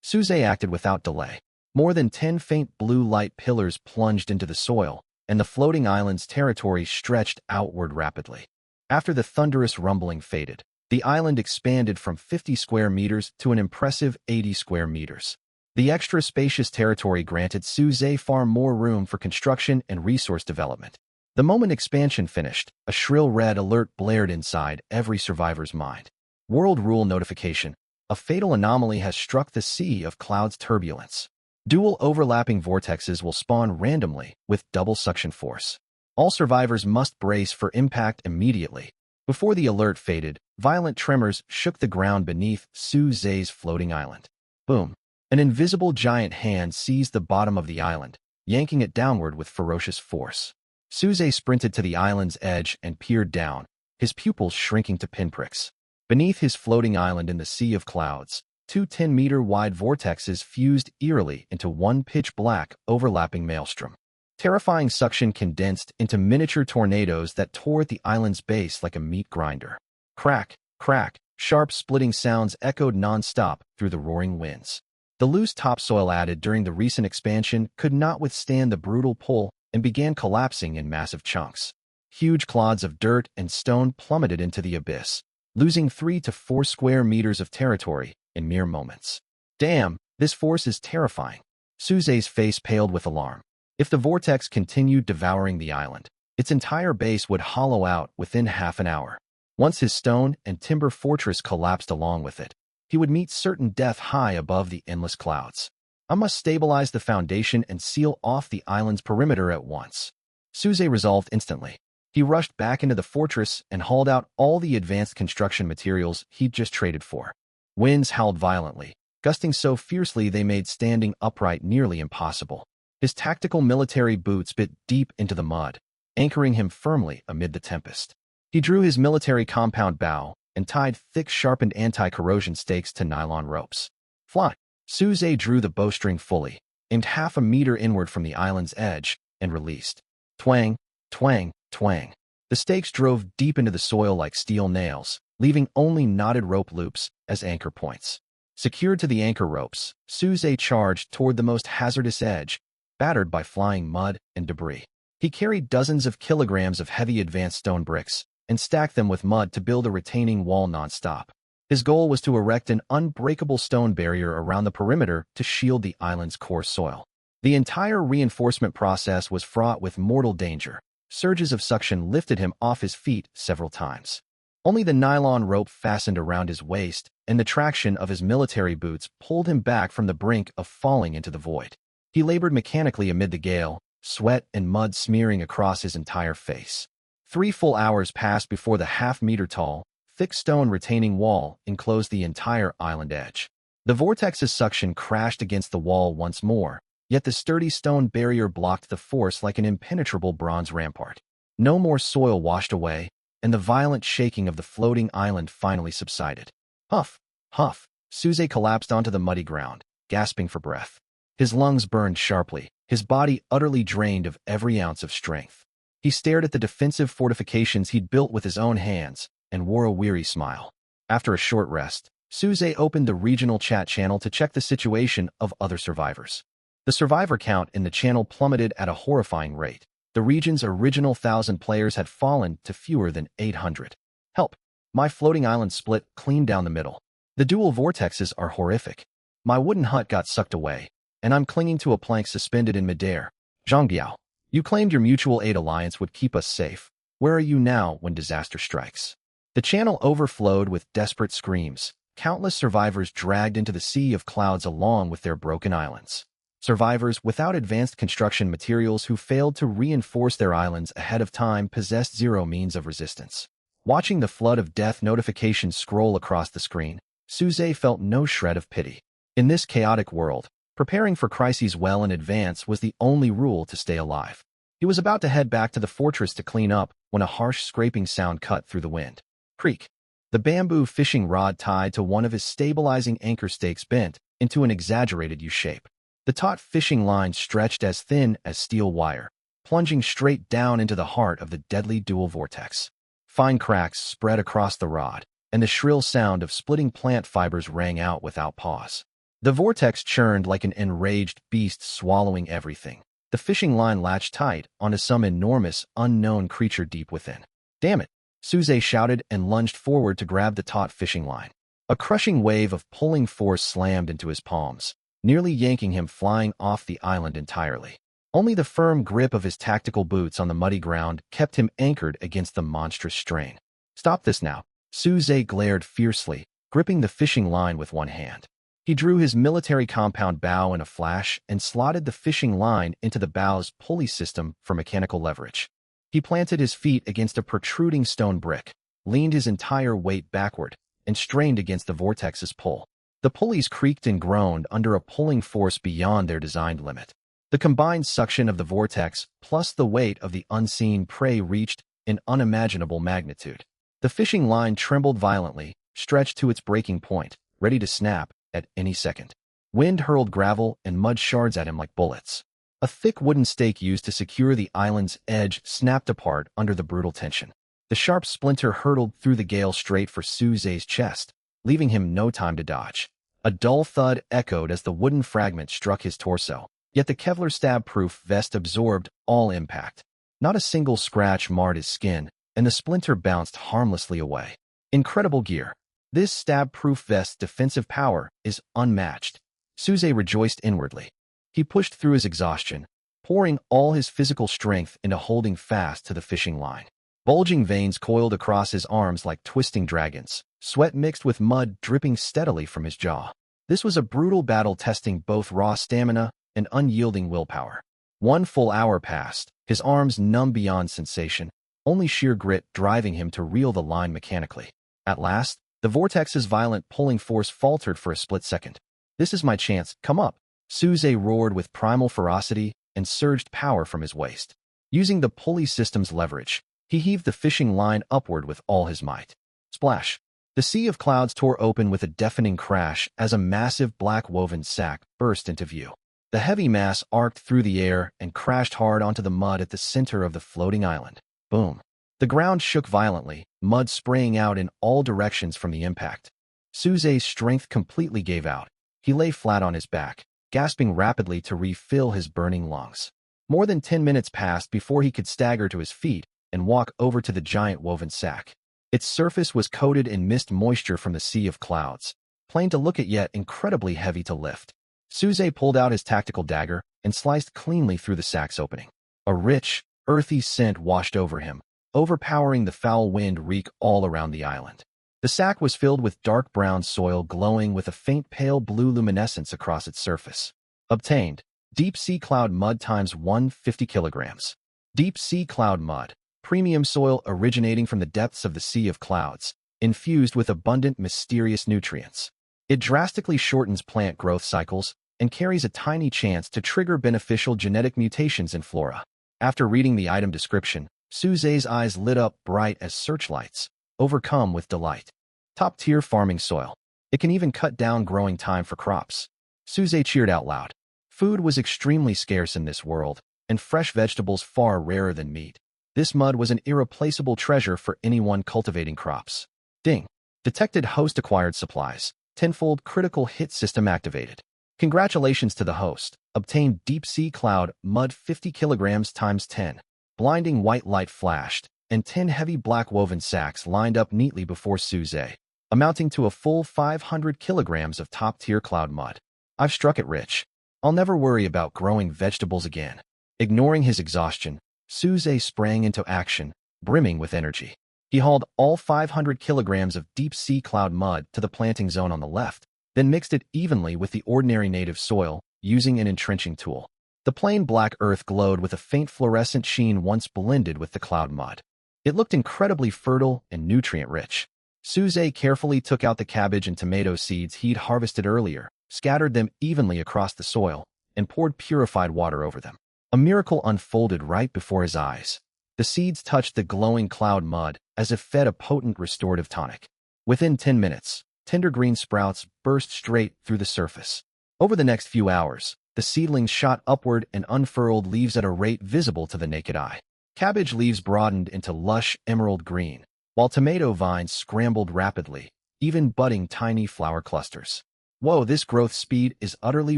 Suze acted without delay. More than 10 faint blue light pillars plunged into the soil, and the floating island's territory stretched outward rapidly. After the thunderous rumbling faded, the island expanded from 50 square meters to an impressive 80 square meters. The extra spacious territory granted Suze far more room for construction and resource development. The moment expansion finished, a shrill red alert blared inside every survivor's mind. World Rule Notification. A fatal anomaly has struck the Sea of Clouds turbulence. Dual overlapping vortexes will spawn randomly with double suction force. All survivors must brace for impact immediately. Before the alert faded, violent tremors shook the ground beneath Suze's floating island. Boom. An invisible giant hand seized the bottom of the island, yanking it downward with ferocious force. Suze sprinted to the island's edge and peered down, his pupils shrinking to pinpricks. Beneath his floating island in the Sea of Clouds, 2 10-meter-wide vortexes fused eerily into one pitch-black, overlapping maelstrom. Terrifying suction condensed into miniature tornadoes that tore at the island's base like a meat grinder. Crack, crack, sharp splitting sounds echoed non-stop through the roaring winds. The loose topsoil added during the recent expansion could not withstand the brutal pull and began collapsing in massive chunks. Huge clods of dirt and stone plummeted into the abyss, losing 3 to 4 square meters of territory in mere moments. Damn, this force is terrifying. Suze's face paled with alarm. If the vortex continued devouring the island, its entire base would hollow out within half an hour. Once his stone and timber fortress collapsed along with it, he would meet certain death high above the endless clouds. I must stabilize the foundation and seal off the island's perimeter at once. Suze resolved instantly. He rushed back into the fortress and hauled out all the advanced construction materials he'd just traded for. Winds howled violently, gusting so fiercely they made standing upright nearly impossible. His tactical military boots bit deep into the mud, anchoring him firmly amid the tempest. He drew his military compound bow and tied thick, sharpened anti-corrosion stakes to nylon ropes. Fly! Suze drew the bowstring fully, aimed half a meter inward from the island's edge, and released. Twang, twang, twang. The stakes drove deep into the soil like steel nails, leaving only knotted rope loops as anchor points. Secured to the anchor ropes, Suze charged toward the most hazardous edge, battered by flying mud and debris. He carried dozens of kilograms of heavy advanced stone bricks and stacked them with mud to build a retaining wall nonstop. His goal was to erect an unbreakable stone barrier around the perimeter to shield the island's coarse soil. The entire reinforcement process was fraught with mortal danger. Surges of suction lifted him off his feet several times. Only the nylon rope fastened around his waist and the traction of his military boots pulled him back from the brink of falling into the void. He labored mechanically amid the gale, sweat and mud smearing across his entire face. 3 full hours passed before the half-meter-tall, thick stone retaining wall enclosed the entire island edge. The vortex's suction crashed against the wall once more, yet the sturdy stone barrier blocked the force like an impenetrable bronze rampart. No more soil washed away, and the violent shaking of the floating island finally subsided. Huff, huff, Suze collapsed onto the muddy ground, gasping for breath. His lungs burned sharply, his body utterly drained of every ounce of strength. He stared at the defensive fortifications he'd built with his own hands and wore a weary smile. After a short rest, Suze opened the regional chat channel to check the situation of other survivors. The survivor count in the channel plummeted at a horrifying rate. The region's original 1,000 players had fallen to fewer than 800. Help! My floating island split clean down the middle. The dual vortexes are horrific. My wooden hut got sucked away, and I'm clinging to a plank suspended in midair. Zhangbiao, you claimed your mutual aid alliance would keep us safe. Where are you now when disaster strikes? The channel overflowed with desperate screams, countless survivors dragged into the sea of clouds along with their broken islands. Survivors without advanced construction materials who failed to reinforce their islands ahead of time possessed zero means of resistance. Watching the flood of death notifications scroll across the screen, Suze felt no shred of pity. In this chaotic world, preparing for crises well in advance was the only rule to stay alive. He was about to head back to the fortress to clean up when a harsh scraping sound cut through the wind. Creak. The bamboo fishing rod tied to one of his stabilizing anchor stakes bent into an exaggerated U-shape. The taut fishing line stretched as thin as steel wire, plunging straight down into the heart of the deadly dual vortex. Fine cracks spread across the rod, and the shrill sound of splitting plant fibers rang out without pause. The vortex churned like an enraged beast swallowing everything. The fishing line latched tight onto some enormous, unknown creature deep within. Damn it! Suze shouted and lunged forward to grab the taut fishing line. A crushing wave of pulling force slammed into his palms, nearly yanking him flying off the island entirely. Only the firm grip of his tactical boots on the muddy ground kept him anchored against the monstrous strain. Stop this now! Suze glared fiercely, gripping the fishing line with one hand. He drew his military compound bow in a flash and slotted the fishing line into the bow's pulley system for mechanical leverage. He planted his feet against a protruding stone brick, leaned his entire weight backward, and strained against the vortex's pull. The pulleys creaked and groaned under a pulling force beyond their designed limit. The combined suction of the vortex plus the weight of the unseen prey reached an unimaginable magnitude. The fishing line trembled violently, stretched to its breaking point, ready to snap at any second. Wind hurled gravel and mud shards at him like bullets. A thick wooden stake used to secure the island's edge snapped apart under the brutal tension. The sharp splinter hurtled through the gale straight for Suze's chest, leaving him no time to dodge. A dull thud echoed as the wooden fragment struck his torso, yet the Kevlar stab-proof vest absorbed all impact. Not a single scratch marred his skin, and the splinter bounced harmlessly away. Incredible gear. This stab-proof vest's defensive power is unmatched. Suze rejoiced inwardly. He pushed through his exhaustion, pouring all his physical strength into holding fast to the fishing line. Bulging veins coiled across his arms like twisting dragons, sweat mixed with mud dripping steadily from his jaw. This was a brutal battle testing both raw stamina and unyielding willpower. 1 full hour passed, his arms numb beyond sensation, only sheer grit driving him to reel the line mechanically. At last, the vortex's violent pulling force faltered for a split second. "This is my chance, come up!" Suze roared with primal ferocity and surged power from his waist. Using the pulley system's leverage, he heaved the fishing line upward with all his might. Splash! The sea of clouds tore open with a deafening crash as a massive black woven sack burst into view. The heavy mass arced through the air and crashed hard onto the mud at the center of the floating island. Boom! The ground shook violently, mud spraying out in all directions from the impact. Suze's strength completely gave out. He lay flat on his back, gasping rapidly to refill his burning lungs. More than 10 minutes passed before he could stagger to his feet and walk over to the giant woven sack. Its surface was coated in mist moisture from the sea of clouds, plain to look at yet incredibly heavy to lift. Suze pulled out his tactical dagger and sliced cleanly through the sack's opening. A rich, earthy scent washed over him, overpowering the foul wind reek all around the island. The sack was filled with dark brown soil glowing with a faint pale blue luminescence across its surface. Obtained, deep sea cloud mud times 150 kilograms. Deep sea cloud mud, premium soil originating from the depths of the sea of clouds, infused with abundant mysterious nutrients. It drastically shortens plant growth cycles and carries a tiny chance to trigger beneficial genetic mutations in flora. After reading the item description, Suze's eyes lit up bright as searchlights, overcome with delight. Top-tier farming soil. It can even cut down growing time for crops. Suze cheered out loud. Food was extremely scarce in this world, and fresh vegetables far rarer than meat. This mud was an irreplaceable treasure for anyone cultivating crops. Ding! Detected host acquired supplies. Tenfold critical hit system activated. Congratulations to the host. Obtained deep sea cloud mud 50 kilograms times 10. Blinding white light flashed, and 10 heavy black woven sacks lined up neatly before Suze, amounting to a full 500 kilograms of top-tier cloud mud. I've struck it rich. I'll never worry about growing vegetables again. Ignoring his exhaustion, Suze sprang into action, brimming with energy. He hauled all 500 kilograms of deep-sea cloud mud to the planting zone on the left, then mixed it evenly with the ordinary native soil, using an entrenching tool. The plain black earth glowed with a faint fluorescent sheen once blended with the cloud mud. It looked incredibly fertile and nutrient-rich. Suze carefully took out the cabbage and tomato seeds he'd harvested earlier, scattered them evenly across the soil, and poured purified water over them. A miracle unfolded right before his eyes. The seeds touched the glowing cloud mud as if fed a potent restorative tonic. Within 10 minutes, tender green sprouts burst straight through the surface. Over the next few hours, the seedlings shot upward and unfurled leaves at a rate visible to the naked eye. Cabbage leaves broadened into lush emerald green, while tomato vines scrambled rapidly, even budding tiny flower clusters. Whoa, this growth speed is utterly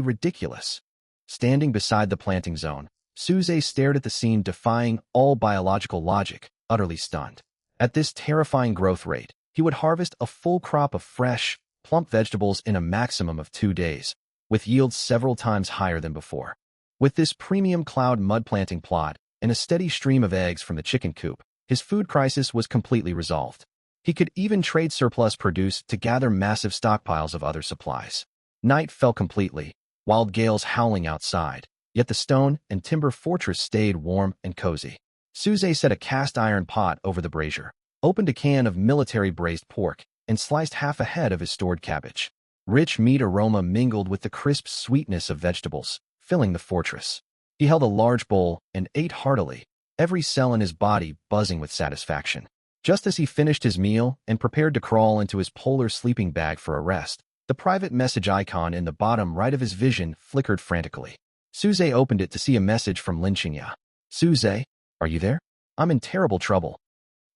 ridiculous. Standing beside the planting zone, Suze stared at the scene defying all biological logic, utterly stunned. At this terrifying growth rate, he would harvest a full crop of fresh, plump vegetables in a maximum of 2 days, with yields several times higher than before. With this premium cloud mud planting plot and a steady stream of eggs from the chicken coop, his food crisis was completely resolved. He could even trade surplus produce to gather massive stockpiles of other supplies. Night fell completely, wild gales howling outside, yet the stone and timber fortress stayed warm and cozy. Suze set a cast-iron pot over the brazier, opened a can of military braised pork, and sliced half a head of his stored cabbage. Rich meat aroma mingled with the crisp sweetness of vegetables, filling the fortress. He held a large bowl and ate heartily, every cell in his body buzzing with satisfaction. Just as he finished his meal and prepared to crawl into his polar sleeping bag for a rest, the private message icon in the bottom right of his vision flickered frantically. Suze opened it to see a message from Lin Qingya. "Suze, are you there? I'm in terrible trouble."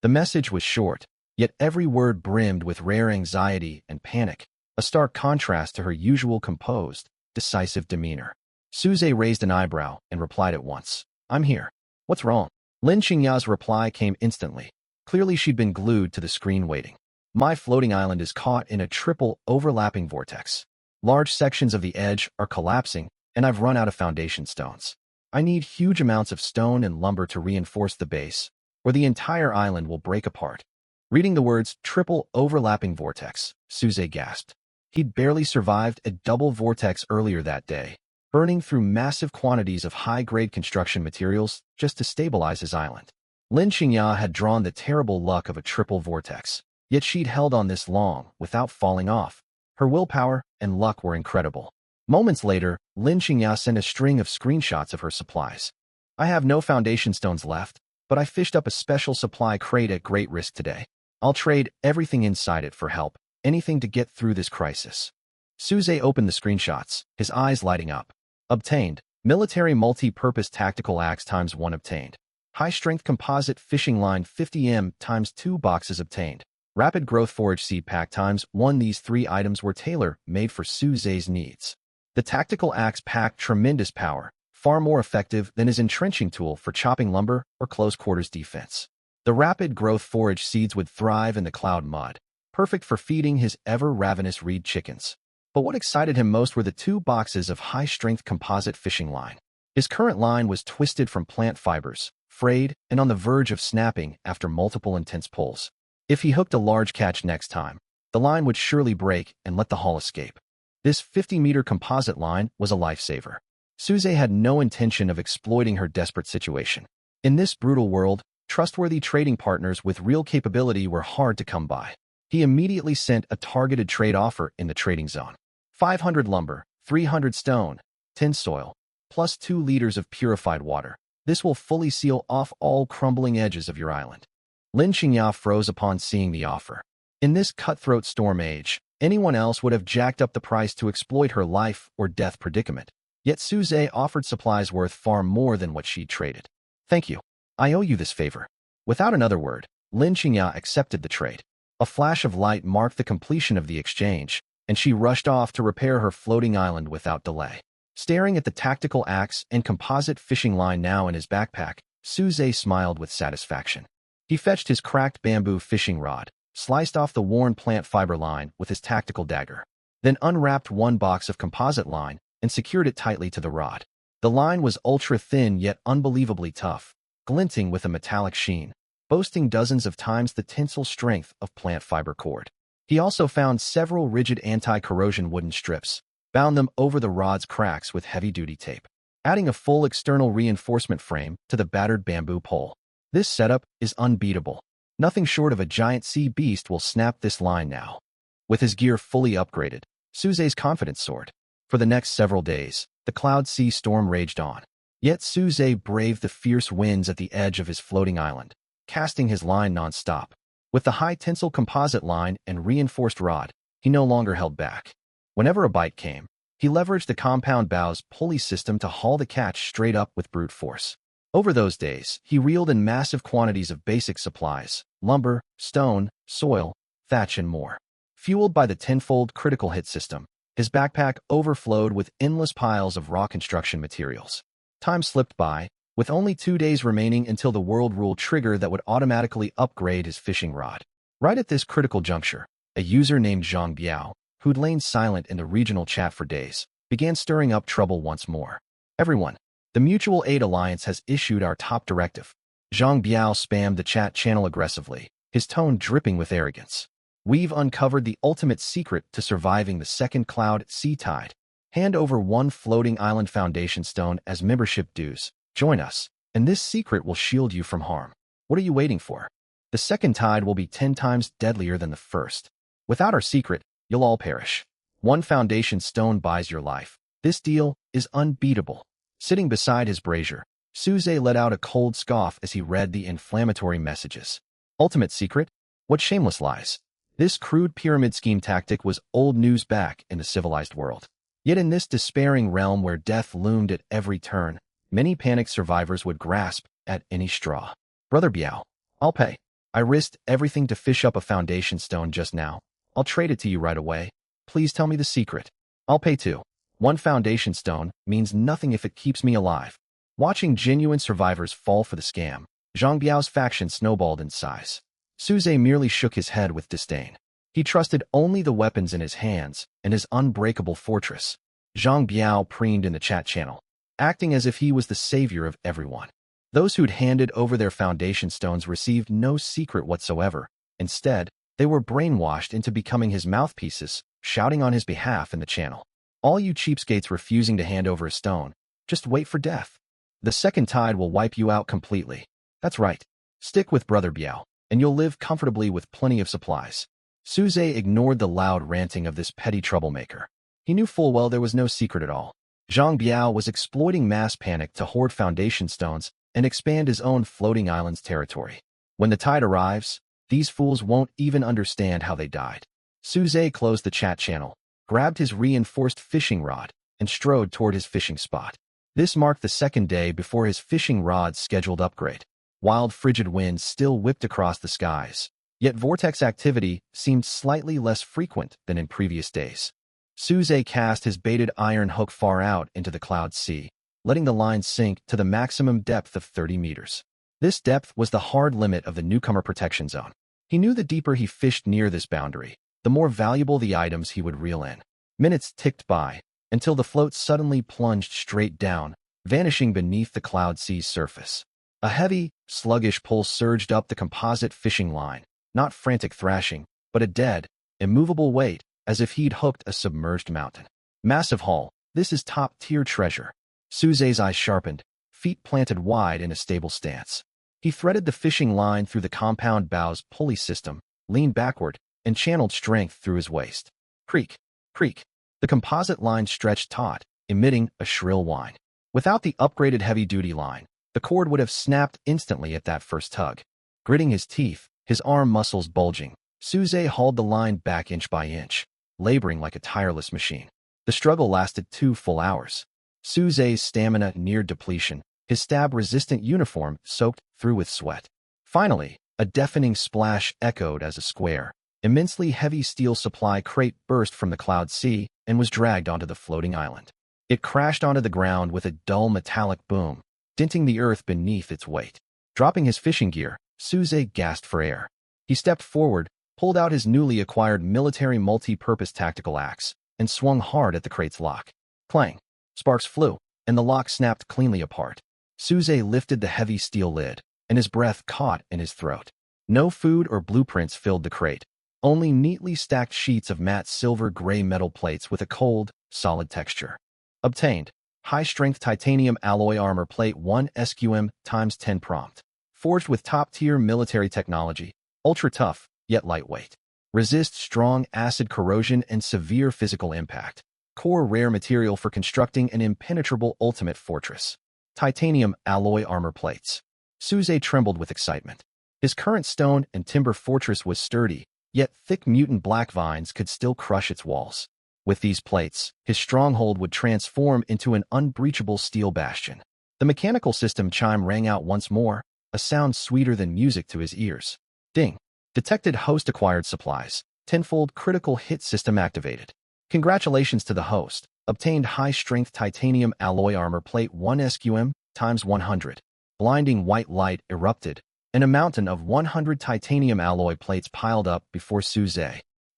The message was short, yet every word brimmed with rare anxiety and panic, a stark contrast to her usual composed, decisive demeanor. Suze raised an eyebrow and replied at once. "I'm here. What's wrong?" Lin Qingya's reply came instantly. Clearly she'd been glued to the screen waiting. "My floating island is caught in a triple overlapping vortex. Large sections of the edge are collapsing, and I've run out of foundation stones. I need huge amounts of stone and lumber to reinforce the base, or the entire island will break apart." Reading the words triple overlapping vortex, Suze gasped. He'd barely survived a double vortex earlier that day, burning through massive quantities of high-grade construction materials just to stabilize his island. Lin Qingya had drawn the terrible luck of a triple vortex, yet she'd held on this long without falling off. Her willpower and luck were incredible. Moments later, Lin Qingya sent a string of screenshots of her supplies. I have no foundation stones left, but I fished up a special supply crate at great risk today. I'll trade everything inside it for help, anything to get through this crisis. Suze opened the screenshots, his eyes lighting up. Obtained. Military multi-purpose tactical axe ×1 obtained. High-strength composite fishing line 50M ×2 boxes obtained. Rapid growth forage seed pack ×1. These 3 items were tailor-made for Suze's needs. The tactical axe packed tremendous power, far more effective than his entrenching tool for chopping lumber or close-quarters defense. The rapid growth forage seeds would thrive in the cloud mud, perfect for feeding his ever-ravenous reed chickens. But what excited him most were the 2 boxes of high-strength composite fishing line. His current line was twisted from plant fibers, frayed, and on the verge of snapping after multiple intense pulls. If he hooked a large catch next time, the line would surely break and let the haul escape. This 50-meter composite line was a lifesaver. Suze had no intention of exploiting her desperate situation. In this brutal world, trustworthy trading partners with real capability were hard to come by. He immediately sent a targeted trade offer in the trading zone. 500 lumber, 300 stone, 10 soil, plus 2 liters of purified water. This will fully seal off all crumbling edges of your island. Lin Qingya froze upon seeing the offer. In this cutthroat storm age, anyone else would have jacked up the price to exploit her life or death predicament. Yet Suze offered supplies worth far more than what she'd traded. Thank you. I owe you this favor. Without another word, Lin Qingya accepted the trade. A flash of light marked the completion of the exchange, and she rushed off to repair her floating island without delay. Staring at the tactical axe and composite fishing line now in his backpack, Suze smiled with satisfaction. He fetched his cracked bamboo fishing rod, sliced off the worn plant fiber line with his tactical dagger, then unwrapped 1 box of composite line and secured it tightly to the rod. The line was ultra-thin yet unbelievably tough, glinting with a metallic sheen, boasting dozens of times the tensile strength of plant fiber cord. He also found several rigid anti-corrosion wooden strips, bound them over the rod's cracks with heavy-duty tape, adding a full external reinforcement frame to the battered bamboo pole. This setup is unbeatable. Nothing short of a giant sea beast will snap this line now. With his gear fully upgraded, Suze's confidence soared. For the next several days, the cloud sea storm raged on. Yet Suze braved the fierce winds at the edge of his floating island, casting his line non-stop. With the high-tensile composite line and reinforced rod, he no longer held back. Whenever a bite came, he leveraged the compound bow's pulley system to haul the catch straight up with brute force. Over those days, he reeled in massive quantities of basic supplies, lumber, stone, soil, thatch, and more. Fueled by the tenfold critical hit system, his backpack overflowed with endless piles of raw construction materials. Time slipped by, with only 2 days remaining until the world rule trigger that would automatically upgrade his fishing rod. Right at this critical juncture, a user named Zhang Biao, who'd lain silent in the regional chat for days, began stirring up trouble once more. Everyone, the Mutual Aid Alliance has issued our top directive. Zhang Biao spammed the chat channel aggressively, his tone dripping with arrogance. We've uncovered the ultimate secret to surviving the second cloud sea tide. Hand over 1 floating island foundation stone as membership dues. Join us, and this secret will shield you from harm. What are you waiting for? The second tide will be 10 times deadlier than the first. Without our secret, you'll all perish. 1 foundation stone buys your life. This deal is unbeatable. Sitting beside his brazier, Suze let out a cold scoff as he read the inflammatory messages. Ultimate secret? What shameless lies. This crude pyramid scheme tactic was old news back in the civilized world. Yet in this despairing realm where death loomed at every turn, many panicked survivors would grasp at any straw. Brother Biao, I'll pay. I risked everything to fish up a foundation stone just now. I'll trade it to you right away. Please tell me the secret. I'll pay too. 1 foundation stone means nothing if it keeps me alive. Watching genuine survivors fall for the scam, Zhang Biao's faction snowballed in size. Suze merely shook his head with disdain. He trusted only the weapons in his hands and his unbreakable fortress. Zhang Biao preened in the chat channel, acting as if he was the savior of everyone. Those who'd handed over their foundation stones received no secret whatsoever. Instead, they were brainwashed into becoming his mouthpieces, shouting on his behalf in the channel. All you cheapskates refusing to hand over a stone, just wait for death. The second tide will wipe you out completely. That's right. Stick with Brother Biao, and you'll live comfortably with plenty of supplies. Suze ignored the loud ranting of this petty troublemaker. He knew full well there was no secret at all. Zhang Biao was exploiting mass panic to hoard foundation stones and expand his own floating island's territory. When the tide arrives, these fools won't even understand how they died. Suze closed the chat channel, grabbed his reinforced fishing rod, and strode toward his fishing spot. This marked the second day before his fishing rod's scheduled upgrade. Wild frigid winds still whipped across the skies, yet vortex activity seemed slightly less frequent than in previous days. Suze cast his baited iron hook far out into the cloud sea, letting the line sink to the maximum depth of 30 meters. This depth was the hard limit of the newcomer protection zone. He knew the deeper he fished near this boundary, the more valuable the items he would reel in. Minutes ticked by, until the float suddenly plunged straight down, vanishing beneath the cloud sea's surface. A heavy, sluggish pull surged up the composite fishing line, not frantic thrashing, but a dead, immovable weight, as if he'd hooked a submerged mountain. Massive haul, this is top-tier treasure. Suze's eyes sharpened, feet planted wide in a stable stance. He threaded the fishing line through the compound bow's pulley system, leaned backward, and channeled strength through his waist. Creak, creak. The composite line stretched taut, emitting a shrill whine. Without the upgraded heavy-duty line, the cord would have snapped instantly at that first tug. Gritting his teeth, his arm muscles bulging, Suze hauled the line back inch by inch, laboring like a tireless machine. The struggle lasted 2 full hours. Suze's stamina neared depletion, his stab-resistant uniform soaked through with sweat. Finally, a deafening splash echoed as a square, immensely heavy steel supply crate burst from the cloud sea and was dragged onto the floating island. It crashed onto the ground with a dull metallic boom, denting the earth beneath its weight. Dropping his fishing gear, Suze gasped for air. He stepped forward, pulled out his newly acquired military multi-purpose tactical axe, and swung hard at the crate's lock. Clang! Sparks flew, and the lock snapped cleanly apart. Suze lifted the heavy steel lid, and his breath caught in his throat. No food or blueprints filled the crate, only neatly stacked sheets of matte silver-gray metal plates with a cold, solid texture. Obtained. High-strength titanium alloy armor plate 1 SQM x 10 prompt. Forged with top-tier military technology, ultra-tough, yet lightweight. Resists strong acid corrosion and severe physical impact. Core rare material for constructing an impenetrable ultimate fortress. Titanium alloy armor plates. Suze trembled with excitement. His current stone and timber fortress was sturdy, yet thick mutant black vines could still crush its walls. With these plates, his stronghold would transform into an unbreachable steel bastion. The mechanical system chime rang out once more, a sound sweeter than music to his ears. Ding! Detected host acquired supplies. Tenfold critical hit system activated. Congratulations to the host. Obtained high-strength titanium alloy armor plate 1 SQM x 100. Blinding white light erupted, and a mountain of 100 titanium alloy plates piled up before Suze.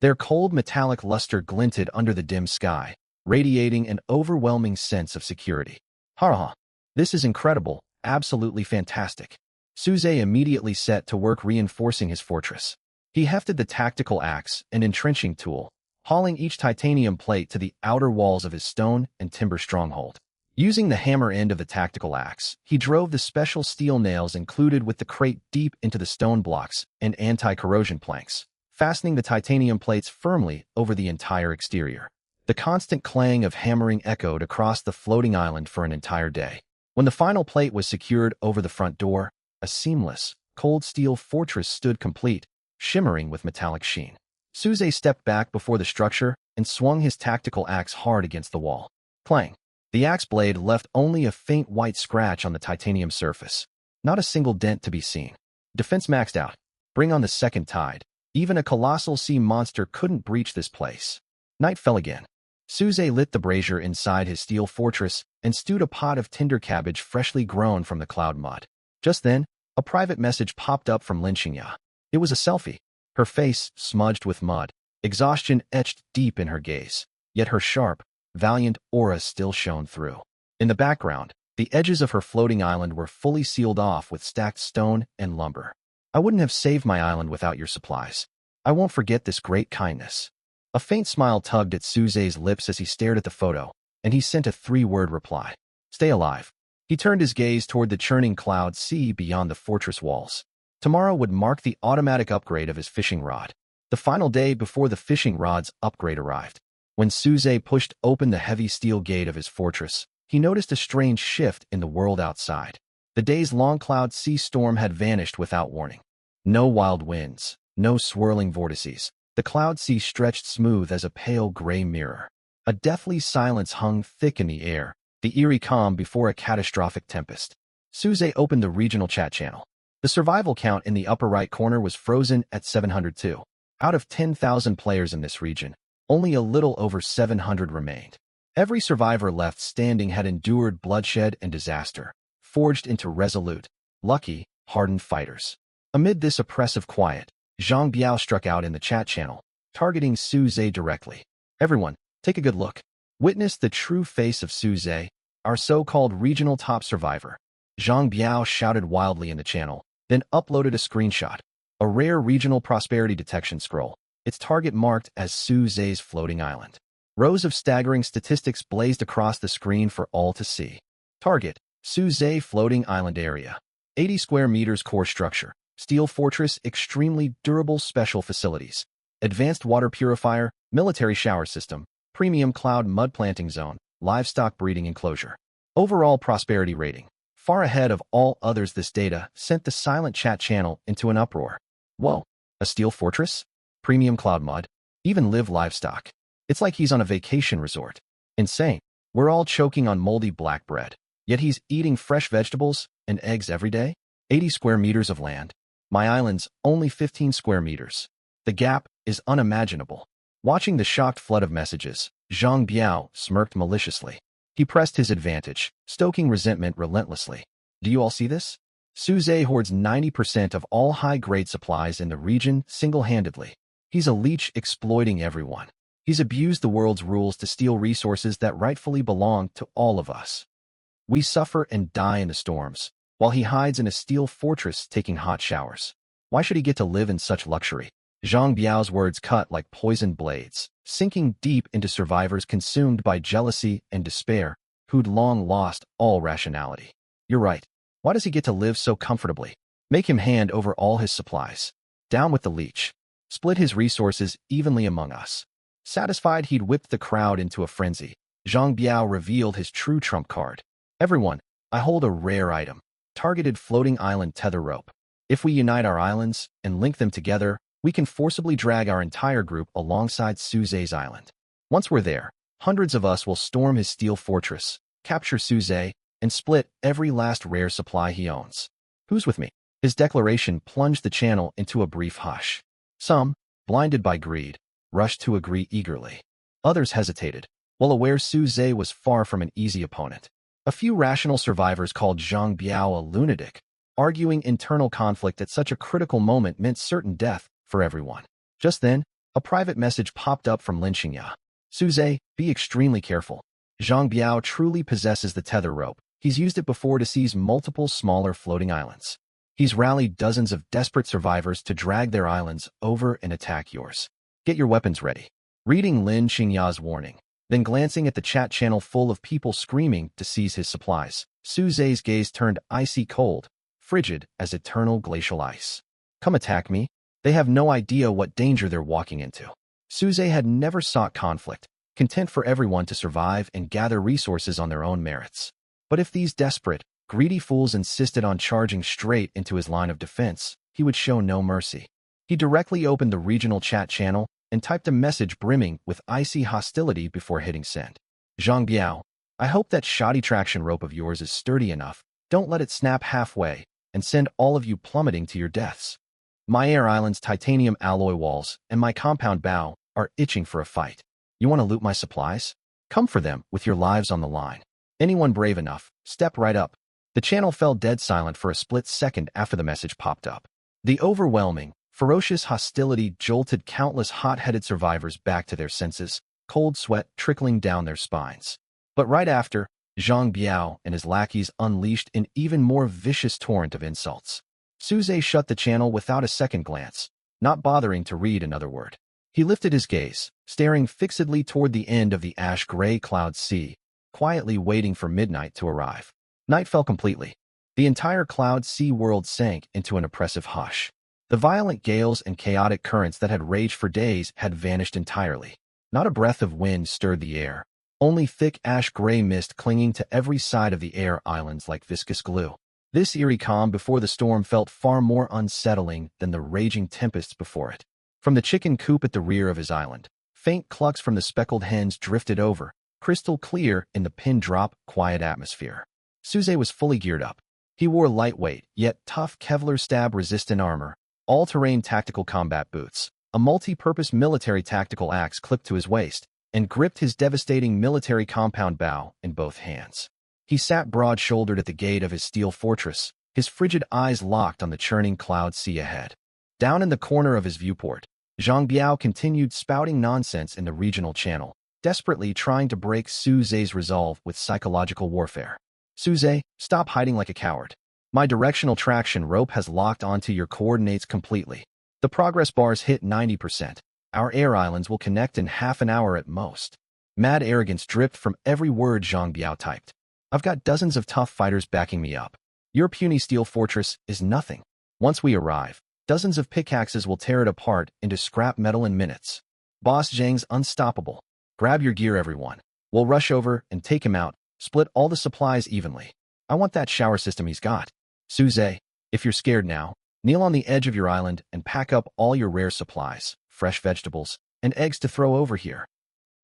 Their cold metallic luster glinted under the dim sky, radiating an overwhelming sense of security. Ha! This is incredible, absolutely fantastic. Suze immediately set to work reinforcing his fortress. He hefted the tactical axe and entrenching tool, hauling each titanium plate to the outer walls of his stone and timber stronghold. Using the hammer end of the tactical axe, he drove the special steel nails included with the crate deep into the stone blocks and anti-corrosion planks, fastening the titanium plates firmly over the entire exterior. The constant clang of hammering echoed across the floating island for an entire day. When the final plate was secured over the front door, a seamless, cold steel fortress stood complete, shimmering with metallic sheen. Suze stepped back before the structure and swung his tactical axe hard against the wall. Clang! The axe blade left only a faint white scratch on the titanium surface. Not a single dent to be seen. Defense maxed out. Bring on the second tide. Even a colossal sea monster couldn't breach this place. Night fell again. Suze lit the brazier inside his steel fortress and stewed a pot of tinder cabbage freshly grown from the cloud mud. Just then, a private message popped up from Lin Xingya. It was a selfie. Her face smudged with mud, exhaustion etched deep in her gaze, yet her sharp, valiant aura still shone through. In the background, the edges of her floating island were fully sealed off with stacked stone and lumber. I wouldn't have saved my island without your supplies. I won't forget this great kindness. A faint smile tugged at Suze's lips as he stared at the photo, and he sent a 3-word reply. Stay alive. He turned his gaze toward the churning cloud sea beyond the fortress walls. Tomorrow would mark the automatic upgrade of his fishing rod. The final day before the fishing rod's upgrade arrived. When Suze pushed open the heavy steel gate of his fortress, he noticed a strange shift in the world outside. The days-long cloud sea storm had vanished without warning. No wild winds, no swirling vortices. The cloud sea stretched smooth as a pale gray mirror. A deathly silence hung thick in the air, the eerie calm before a catastrophic tempest. Suze opened the regional chat channel. The survival count in the upper right corner was frozen at 702. Out of 10,000 players in this region, only a little over 700 remained. Every survivor left standing had endured bloodshed and disaster, forged into resolute, lucky, hardened fighters. Amid this oppressive quiet, Zhang Biao struck out in the chat channel, targeting Suze directly. Everyone, take a good look. Witness the true face of Suze, our so-called regional top survivor. Zhang Biao shouted wildly in the channel, then uploaded a screenshot. A rare regional prosperity detection scroll, its target marked as Suze's floating island. Rows of staggering statistics blazed across the screen for all to see. Target, Suze floating island area. 80 square meters core structure. Steel fortress, extremely durable special facilities. Advanced water purifier, military shower system, premium cloud mud planting zone, livestock breeding enclosure. Overall prosperity rating. Far ahead of all others, this data sent the silent chat channel into an uproar. Whoa, a steel fortress? Premium cloud mud? Even live livestock? It's like he's on a vacation resort. Insane. We're all choking on moldy black bread. Yet he's eating fresh vegetables and eggs every day? 80 square meters of land. My island's only 15 square meters. The gap is unimaginable. Watching the shocked flood of messages, Zhang Biao smirked maliciously. He pressed his advantage, stoking resentment relentlessly. Do you all see this? Suze hoards 90% of all high-grade supplies in the region single-handedly. He's a leech exploiting everyone. He's abused the world's rules to steal resources that rightfully belong to all of us. We suffer and die in the storms, while he hides in a steel fortress taking hot showers. Why should he get to live in such luxury? Zhang Biao's words cut like poisoned blades, sinking deep into survivors consumed by jealousy and despair, who'd long lost all rationality. You're right. Why does he get to live so comfortably? Make him hand over all his supplies. Down with the leech. Split his resources evenly among us. Satisfied he'd whipped the crowd into a frenzy, Zhang Biao revealed his true trump card. Everyone, I hold a rare item. Targeted floating island tether rope. If we unite our islands and link them together, we can forcibly drag our entire group alongside Suze's island. Once we're there, hundreds of us will storm his steel fortress, capture Suze, and split every last rare supply he owns. Who's with me? His declaration plunged the channel into a brief hush. Some, blinded by greed, rushed to agree eagerly. Others hesitated, well aware Suze was far from an easy opponent. A few rational survivors called Zhang Biao a lunatic, arguing internal conflict at such a critical moment meant certain death for everyone. Just then, a private message popped up from Lin Xingya. Suze, be extremely careful. Zhang Biao truly possesses the tether rope. He's used it before to seize multiple smaller floating islands. He's rallied dozens of desperate survivors to drag their islands over and attack yours. Get your weapons ready. Reading Lin Xingya's warning, then glancing at the chat channel full of people screaming to seize his supplies, Suze's gaze turned icy cold, frigid as eternal glacial ice. Come attack me. They have no idea what danger they're walking into. Suze had never sought conflict, content for everyone to survive and gather resources on their own merits. But if these desperate, greedy fools insisted on charging straight into his line of defense, he would show no mercy. He directly opened the regional chat channel and typed a message brimming with icy hostility before hitting send. Zhang Biao, I hope that shoddy traction rope of yours is sturdy enough. Don't let it snap halfway and send all of you plummeting to your deaths. My air island's titanium alloy walls and my compound bow are itching for a fight. You want to loot my supplies? Come for them with your lives on the line. Anyone brave enough, step right up. The channel fell dead silent for a split second after the message popped up. The overwhelming, ferocious hostility jolted countless hot-headed survivors back to their senses, cold sweat trickling down their spines. But right after, Zhang Biao and his lackeys unleashed an even more vicious torrent of insults. Suze shut the channel without a second glance, not bothering to read another word. He lifted his gaze, staring fixedly toward the end of the ash-gray cloud sea, quietly waiting for midnight to arrive. Night fell completely. The entire cloud sea world sank into an oppressive hush. The violent gales and chaotic currents that had raged for days had vanished entirely. Not a breath of wind stirred the air, only thick ash-gray mist clinging to every side of the air islands like viscous glue. This eerie calm before the storm felt far more unsettling than the raging tempests before it. From the chicken coop at the rear of his island, faint clucks from the speckled hens drifted over, crystal clear in the pin-drop, quiet atmosphere. Suze was fully geared up. He wore lightweight, yet tough Kevlar stab-resistant armor, all-terrain tactical combat boots, a multi-purpose military tactical axe clipped to his waist, and gripped his devastating military compound bow in both hands. He sat broad-shouldered at the gate of his steel fortress, his frigid eyes locked on the churning cloud sea ahead. Down in the corner of his viewport, Zhang Biao continued spouting nonsense in the regional channel, desperately trying to break Suze's resolve with psychological warfare. Suze, stop hiding like a coward. My directional traction rope has locked onto your coordinates completely. The progress bars hit 90%. Our air islands will connect in half an hour at most. Mad arrogance dripped from every word Zhang Biao typed. I've got dozens of tough fighters backing me up. Your puny steel fortress is nothing. Once we arrive, dozens of pickaxes will tear it apart into scrap metal in minutes. Boss Zhang's unstoppable. Grab your gear, everyone. We'll rush over and take him out, split all the supplies evenly. I want that shower system he's got. Suze, if you're scared now, kneel on the edge of your island and pack up all your rare supplies, fresh vegetables, and eggs to throw over here.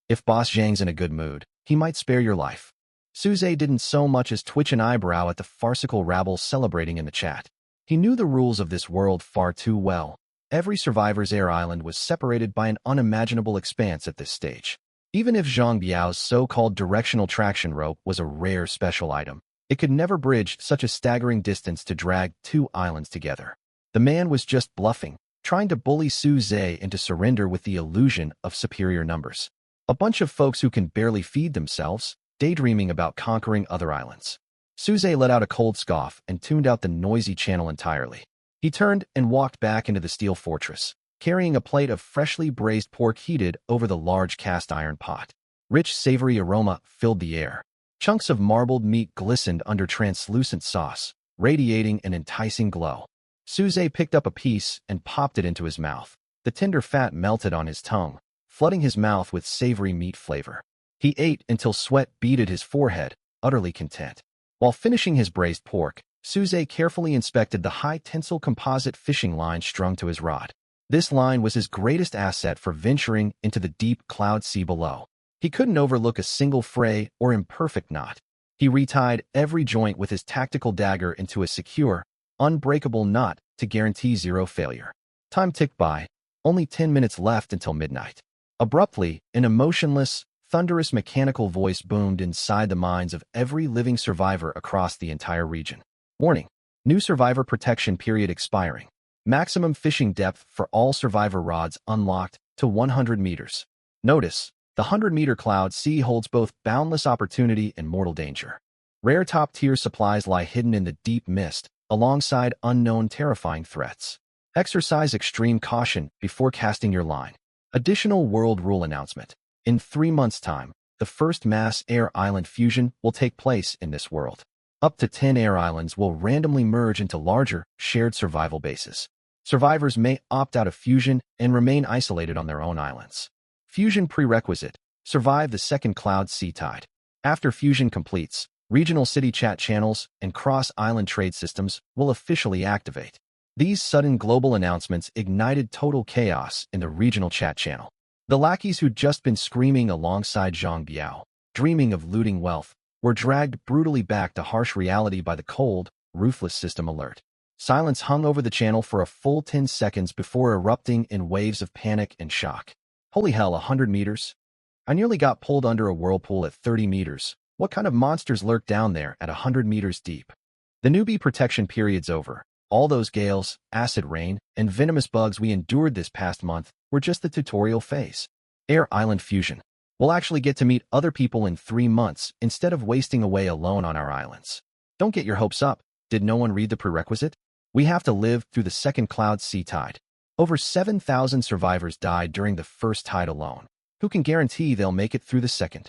If Boss Zhang's in a good mood, he might spare your life. Suze didn't so much as twitch an eyebrow at the farcical rabble celebrating in the chat. He knew the rules of this world far too well. Every survivor's air island was separated by an unimaginable expanse at this stage. Even if Zhang Biao's so-called directional traction rope was a rare special item, it could never bridge such a staggering distance to drag two islands together. The man was just bluffing, trying to bully Suze into surrender with the illusion of superior numbers. A bunch of folks who can barely feed themselves, daydreaming about conquering other islands. Suze let out a cold scoff and tuned out the noisy channel entirely. He turned and walked back into the steel fortress, carrying a plate of freshly braised pork heated over the large cast-iron pot. Rich, savory aroma filled the air. Chunks of marbled meat glistened under translucent sauce, radiating an enticing glow. Suze picked up a piece and popped it into his mouth. The tender fat melted on his tongue, flooding his mouth with savory meat flavor. He ate until sweat beaded his forehead, utterly content. While finishing his braised pork, Suze carefully inspected the high-tensile composite fishing line strung to his rod. This line was his greatest asset for venturing into the deep cloud sea below. He couldn't overlook a single fray or imperfect knot. He retied every joint with his tactical dagger into a secure, unbreakable knot to guarantee zero failure. Time ticked by, only 10 minutes left until midnight. Abruptly, an emotionless, thunderous mechanical voice boomed inside the minds of every living survivor across the entire region. Warning: new survivor protection period expiring. Maximum fishing depth for all survivor rods unlocked to 100 meters. Notice: the 100-meter cloud sea holds both boundless opportunity and mortal danger. Rare top-tier supplies lie hidden in the deep mist, alongside unknown terrifying threats. Exercise extreme caution before casting your line. Additional world rule announcement. In 3 months' time, the first mass air island fusion will take place in this world. Up to 10 air islands will randomly merge into larger, shared survival bases. Survivors may opt out of fusion and remain isolated on their own islands. Fusion prerequisite: survive the second cloud sea tide. After fusion completes, regional city chat channels and cross-island trade systems will officially activate. These sudden global announcements ignited total chaos in the regional chat channel. The lackeys who'd just been screaming alongside Zhang Biao, dreaming of looting wealth, were dragged brutally back to harsh reality by the cold, ruthless system alert. Silence hung over the channel for a full 10 seconds before erupting in waves of panic and shock. Holy hell, 100 meters? I nearly got pulled under a whirlpool at 30 meters. What kind of monsters lurk down there at 100 meters deep? The newbie protection period's over. All those gales, acid rain, and venomous bugs we endured this past month were just the tutorial phase. Air Island Fusion. We'll actually get to meet other people in 3 months instead of wasting away alone on our islands. Don't get your hopes up. Did no one read the prerequisite? We have to live through the second cloud sea tide. Over 7,000 survivors died during the first tide alone. Who can guarantee they'll make it through the second?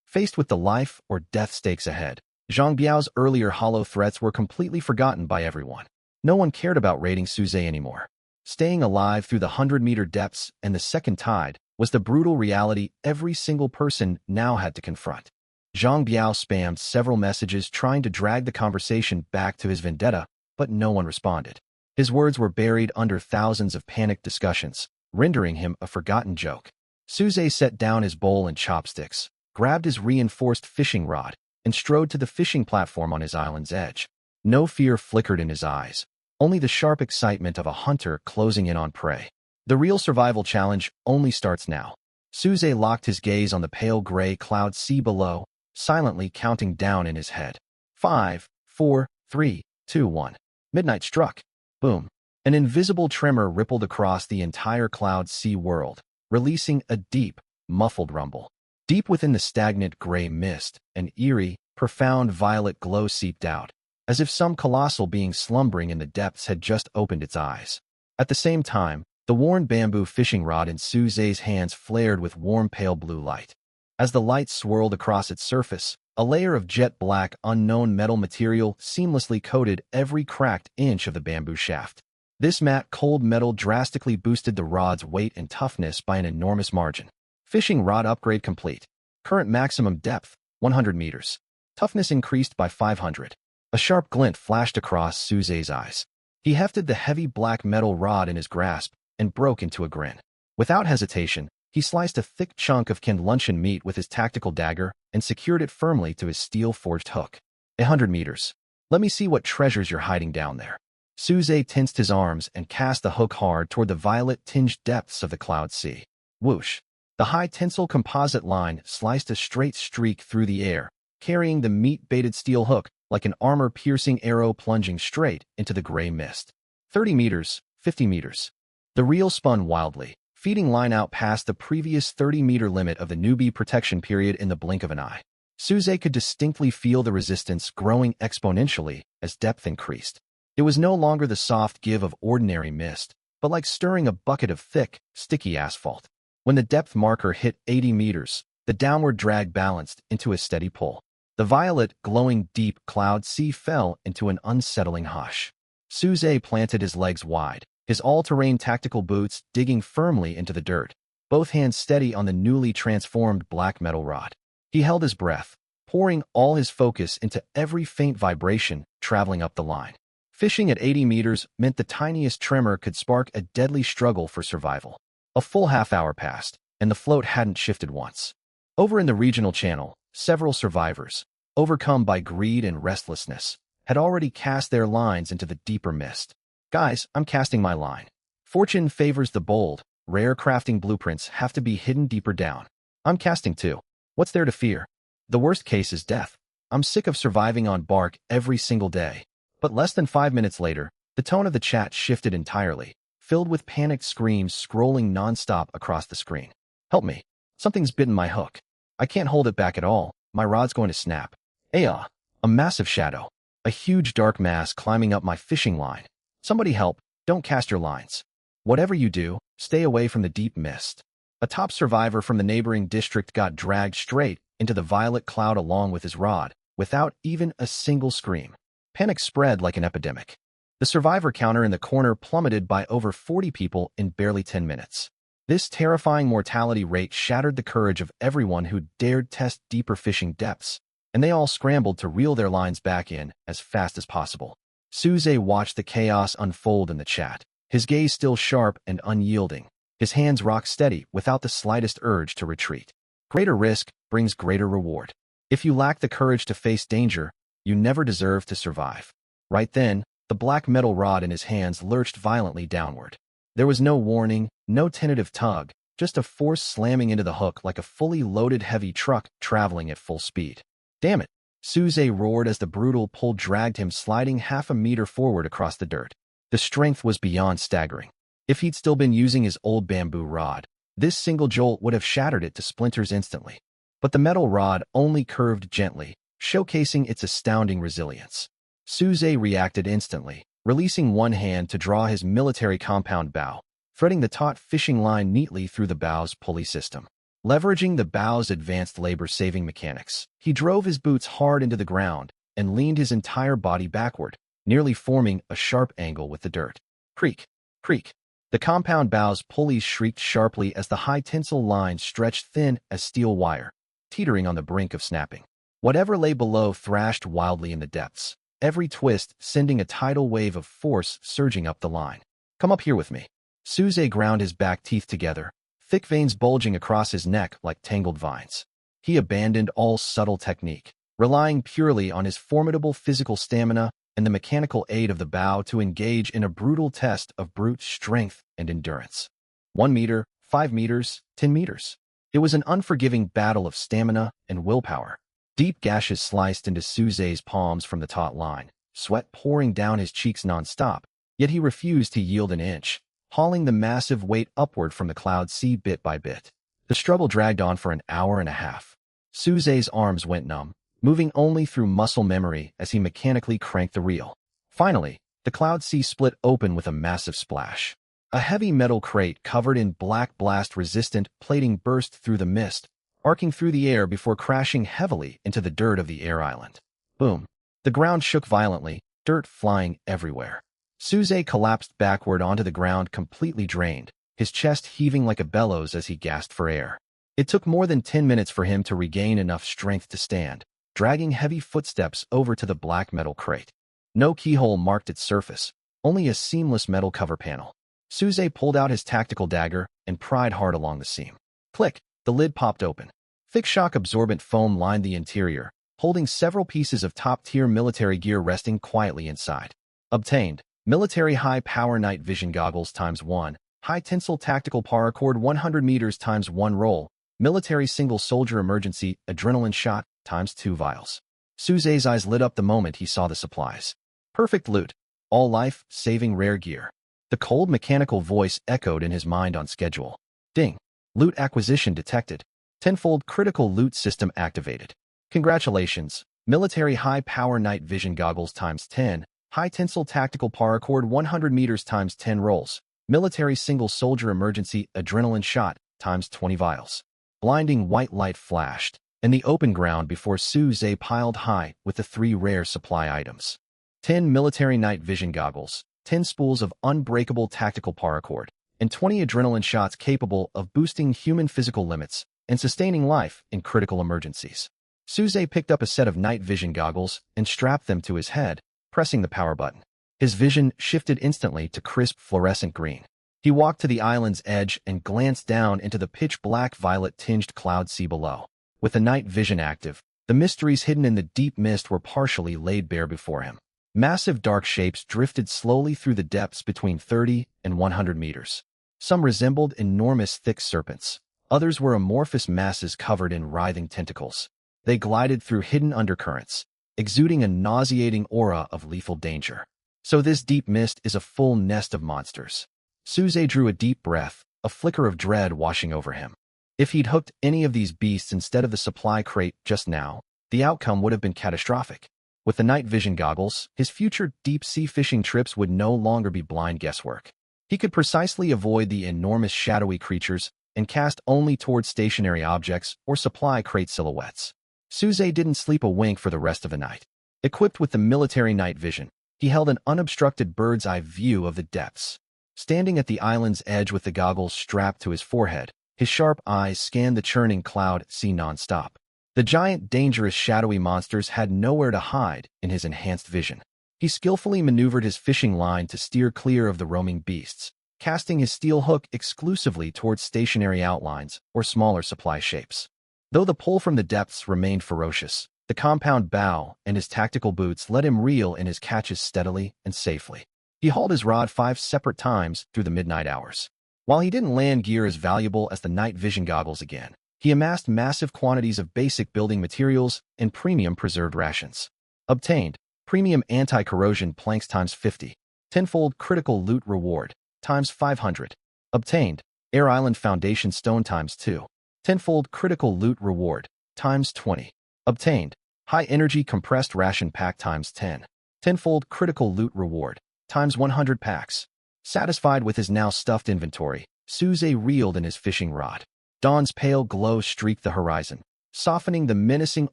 Faced with the life or death stakes ahead, Zhang Biao's earlier hollow threats were completely forgotten by everyone. No one cared about raiding Suzhou anymore. Staying alive through the 100-meter depths and the second tide was the brutal reality every single person now had to confront. Zhang Biao spammed several messages trying to drag the conversation back to his vendetta, but no one responded. His words were buried under thousands of panicked discussions, rendering him a forgotten joke. Suzhou set down his bowl and chopsticks, grabbed his reinforced fishing rod, and strode to the fishing platform on his island's edge. No fear flickered in his eyes, only the sharp excitement of a hunter closing in on prey. The real survival challenge only starts now. Suzhou locked his gaze on the pale gray cloud sea below, silently counting down in his head. 5, 4, 3, 2, 1. Midnight struck. Boom. An invisible tremor rippled across the entire cloud sea world, releasing a deep, muffled rumble. Deep within the stagnant gray mist, an eerie, profound violet glow seeped out, as if some colossal being slumbering in the depths had just opened its eyes. At the same time, the worn bamboo fishing rod in Suzhou's hands flared with warm pale blue light. As the light swirled across its surface, a layer of jet black unknown metal material seamlessly coated every cracked inch of the bamboo shaft. This matte cold metal drastically boosted the rod's weight and toughness by an enormous margin. Fishing rod upgrade complete. Current maximum depth, 100 meters. Toughness increased by 500. A sharp glint flashed across Suzhou's eyes. He hefted the heavy black metal rod in his grasp and broke into a grin. Without hesitation, he sliced a thick chunk of canned luncheon meat with his tactical dagger and secured it firmly to his steel-forged hook. 100 meters. Let me see what treasures you're hiding down there. Suzhou tensed his arms and cast the hook hard toward the violet-tinged depths of the cloud sea. Whoosh! The high-tensile composite line sliced a straight streak through the air, carrying the meat-baited steel hook like an armor-piercing arrow plunging straight into the gray mist. 30 meters, 50 meters. The reel spun wildly, feeding line out past the previous 30-meter limit of the newbie protection period in the blink of an eye. Suzhou could distinctly feel the resistance growing exponentially as depth increased. It was no longer the soft give of ordinary mist, but like stirring a bucket of thick, sticky asphalt. When the depth marker hit 80 meters, the downward drag balanced into a steady pull. The violet, glowing deep cloud sea fell into an unsettling hush. Suzhou planted his legs wide, his all-terrain tactical boots digging firmly into the dirt, both hands steady on the newly transformed black metal rod. He held his breath, pouring all his focus into every faint vibration traveling up the line. Fishing at 80 meters meant the tiniest tremor could spark a deadly struggle for survival. A full half-hour passed, and the float hadn't shifted once. Over in the regional channel, several survivors, overcome by greed and restlessness, had already cast their lines into the deeper mist. Guys, I'm casting my line. Fortune favors the bold. Rare crafting blueprints have to be hidden deeper down. I'm casting too. What's there to fear? The worst case is death. I'm sick of surviving on bark every single day. But less than 5 minutes later, the tone of the chat shifted entirely, filled with panicked screams scrolling nonstop across the screen. Help me. Something's bitten my hook. I can't hold it back at all. My rod's going to snap. Aya! A massive shadow. A huge dark mass climbing up my fishing line. Somebody help. Don't cast your lines. Whatever you do, stay away from the deep mist. A top survivor from the neighboring district got dragged straight into the violet cloud along with his rod, without even a single scream. Panic spread like an epidemic. The survivor counter in the corner plummeted by over 40 people in barely 10 minutes. This terrifying mortality rate shattered the courage of everyone who dared test deeper fishing depths, and they all scrambled to reel their lines back in as fast as possible. Suzhou watched the chaos unfold in the chat, his gaze still sharp and unyielding, his hands rock steady without the slightest urge to retreat. Greater risk brings greater reward. If you lack the courage to face danger, you never deserve to survive. Right then, the black metal rod in his hands lurched violently downward. There was no warning, no tentative tug, just a force slamming into the hook like a fully loaded heavy truck traveling at full speed. Damn it! Suzhou roared as the brutal pull dragged him sliding half a meter forward across the dirt. The strength was beyond staggering. If he'd still been using his old bamboo rod, this single jolt would have shattered it to splinters instantly. But the metal rod only curved gently, showcasing its astounding resilience. Suzhou reacted instantly, releasing one hand to draw his military compound bow. threading the taut fishing line neatly through the bow's pulley system. Leveraging the bow's advanced labor-saving mechanics, he drove his boots hard into the ground and leaned his entire body backward, nearly forming a sharp angle with the dirt. Creak, creak. The compound bow's pulleys shrieked sharply as the high-tensile line stretched thin as steel wire, teetering on the brink of snapping. Whatever lay below thrashed wildly in the depths, every twist sending a tidal wave of force surging up the line. Come up here with me. Suze ground his back teeth together, thick veins bulging across his neck like tangled vines. He abandoned all subtle technique, relying purely on his formidable physical stamina and the mechanical aid of the bow to engage in a brutal test of brute strength and endurance. 1 meter, 5 meters, 10 meters. It was an unforgiving battle of stamina and willpower. Deep gashes sliced into Suze's palms from the taut line, sweat pouring down his cheeks non-stop, yet he refused to yield an inch, hauling the massive weight upward from the cloud sea bit by bit. The struggle dragged on for an hour and a half. Suze's arms went numb, moving only through muscle memory as he mechanically cranked the reel. Finally, the cloud sea split open with a massive splash. A heavy metal crate covered in black blast-resistant plating burst through the mist, arcing through the air before crashing heavily into the dirt of the air island. Boom. The ground shook violently, dirt flying everywhere. Suze collapsed backward onto the ground completely drained, his chest heaving like a bellows as he gasped for air. It took more than 10 minutes for him to regain enough strength to stand, dragging heavy footsteps over to the black metal crate. No keyhole marked its surface, only a seamless metal cover panel. Suze pulled out his tactical dagger and pried hard along the seam. Click! The lid popped open. Thick shock-absorbent foam lined the interior, holding several pieces of top-tier military gear resting quietly inside. Obtained: military high-power night vision goggles ×1, high-tensile tactical paracord 100 meters ×1 roll, military single-soldier emergency adrenaline shot ×2 vials. Suze's eyes lit up the moment he saw the supplies. Perfect loot. All life-saving rare gear. The cold mechanical voice echoed in his mind on schedule. Ding. Loot acquisition detected. Tenfold critical loot system activated. Congratulations. Military high-power night vision goggles ×10, high-tensile tactical paracord 100 meters ×10 rolls, military single-soldier emergency adrenaline shot ×20 vials. Blinding white light flashed, and the open ground before Suze piled high with the 3 rare supply items. 10 military night vision goggles, 10 spools of unbreakable tactical paracord, and 20 adrenaline shots capable of boosting human physical limits and sustaining life in critical emergencies. Suze picked up a set of night vision goggles and strapped them to his head, pressing the power button. His vision shifted instantly to crisp fluorescent green. He walked to the island's edge and glanced down into the pitch-black violet-tinged cloud sea below. With the night vision active, the mysteries hidden in the deep mist were partially laid bare before him. Massive dark shapes drifted slowly through the depths between 30 and 100 meters. Some resembled enormous thick serpents. Others were amorphous masses covered in writhing tentacles. They glided through hidden undercurrents, exuding a nauseating aura of lethal danger. So this deep mist is a full nest of monsters. Suze drew a deep breath, a flicker of dread washing over him. If he'd hooked any of these beasts instead of the supply crate just now, the outcome would have been catastrophic. With the night vision goggles, his future deep-sea fishing trips would no longer be blind guesswork. He could precisely avoid the enormous shadowy creatures and cast only towards stationary objects or supply crate silhouettes. Suze didn't sleep a wink for the rest of the night. Equipped with the military night vision, he held an unobstructed bird's-eye view of the depths. Standing at the island's edge with the goggles strapped to his forehead, his sharp eyes scanned the churning cloud sea non-stop. The giant, dangerous, shadowy monsters had nowhere to hide in his enhanced vision. He skillfully maneuvered his fishing line to steer clear of the roaming beasts, casting his steel hook exclusively towards stationary outlines or smaller supply shapes. Though the pull from the depths remained ferocious, the compound bow and his tactical boots let him reel in his catches steadily and safely. He hauled his rod 5 separate times through the midnight hours. While he didn't land gear as valuable as the night vision goggles again, he amassed massive quantities of basic building materials and premium preserved rations. Obtained: premium anti-corrosion planks ×50, tenfold critical loot reward ×500. Obtained: Air Island Foundation stone ×2, tenfold critical loot reward ×20. Obtained: high energy compressed ration pack ×10, tenfold critical loot reward ×100 packs. Satisfied with his now stuffed inventory, Suze reeled in his fishing rod. Dawn's pale glow streaked the horizon, softening the menacing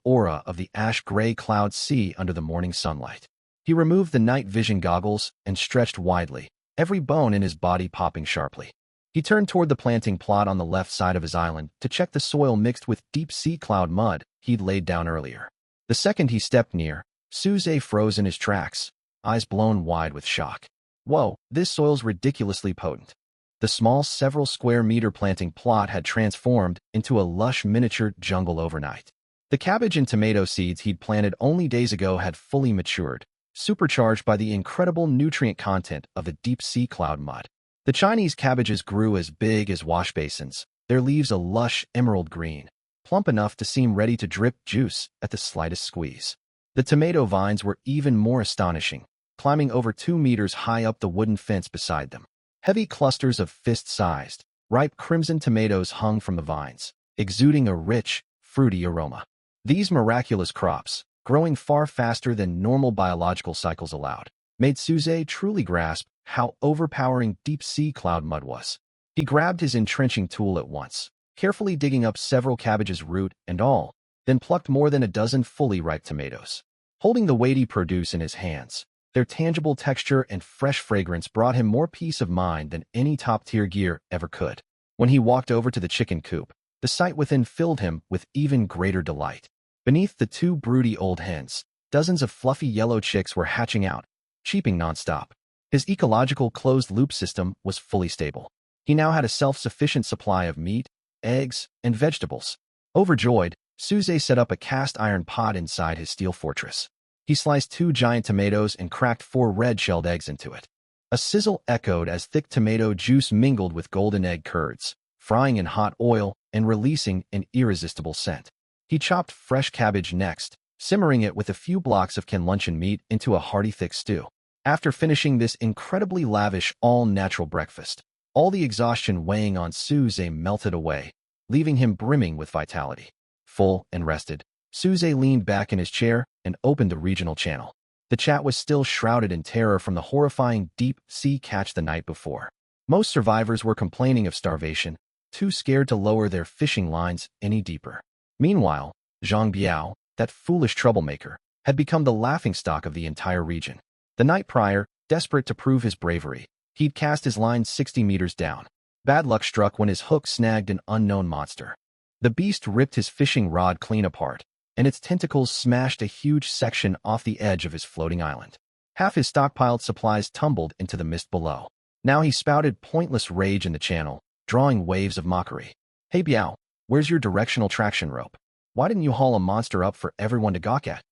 aura of the ash-gray cloud sea under the morning sunlight. He removed the night vision goggles and stretched widely, every bone in his body popping sharply. He turned toward the planting plot on the left side of his island to check the soil mixed with deep-sea cloud mud he'd laid down earlier. The second he stepped near, Suze froze in his tracks, eyes blown wide with shock. Whoa, this soil's ridiculously potent. The small several square meter planting plot had transformed into a lush miniature jungle overnight. The cabbage and tomato seeds he'd planted only days ago had fully matured, supercharged by the incredible nutrient content of the deep-sea cloud mud. The Chinese cabbages grew as big as wash basins, their leaves a lush emerald green, plump enough to seem ready to drip juice at the slightest squeeze. The tomato vines were even more astonishing, climbing over 2 meters high up the wooden fence beside them. Heavy clusters of fist-sized, ripe crimson tomatoes hung from the vines, exuding a rich, fruity aroma. These miraculous crops, growing far faster than normal biological cycles allowed, made Suze truly grasp how overpowering deep-sea cloud mud was. He grabbed his entrenching tool at once, carefully digging up several cabbages root and all, then plucked more than a dozen fully ripe tomatoes. Holding the weighty produce in his hands, their tangible texture and fresh fragrance brought him more peace of mind than any top-tier gear ever could. When he walked over to the chicken coop, the sight within filled him with even greater delight. Beneath the 2 broody old hens, dozens of fluffy yellow chicks were hatching out, cheeping nonstop. His ecological closed-loop system was fully stable. He now had a self-sufficient supply of meat, eggs, and vegetables. Overjoyed, Suze set up a cast-iron pot inside his steel fortress. He sliced 2 giant tomatoes and cracked 4 red-shelled eggs into it. A sizzle echoed as thick tomato juice mingled with golden egg curds, frying in hot oil and releasing an irresistible scent. He chopped fresh cabbage next, simmering it with a few blocks of canned luncheon meat into a hearty thick stew. After finishing this incredibly lavish all-natural breakfast, all the exhaustion weighing on Suze melted away, leaving him brimming with vitality. Full and rested, Suze leaned back in his chair and opened the regional channel. The chat was still shrouded in terror from the horrifying deep-sea catch the night before. Most survivors were complaining of starvation, too scared to lower their fishing lines any deeper. Meanwhile, Zhang Biao, that foolish troublemaker, had become the laughingstock of the entire region. The night prior, desperate to prove his bravery, he'd cast his line 60 meters down. Bad luck struck when his hook snagged an unknown monster. The beast ripped his fishing rod clean apart, and its tentacles smashed a huge section off the edge of his floating island. Half his stockpiled supplies tumbled into the mist below. Now he spouted pointless rage in the channel, drawing waves of mockery. "Hey Biao, where's your directional traction rope? Why didn't you haul a monster up for everyone to gawk at?"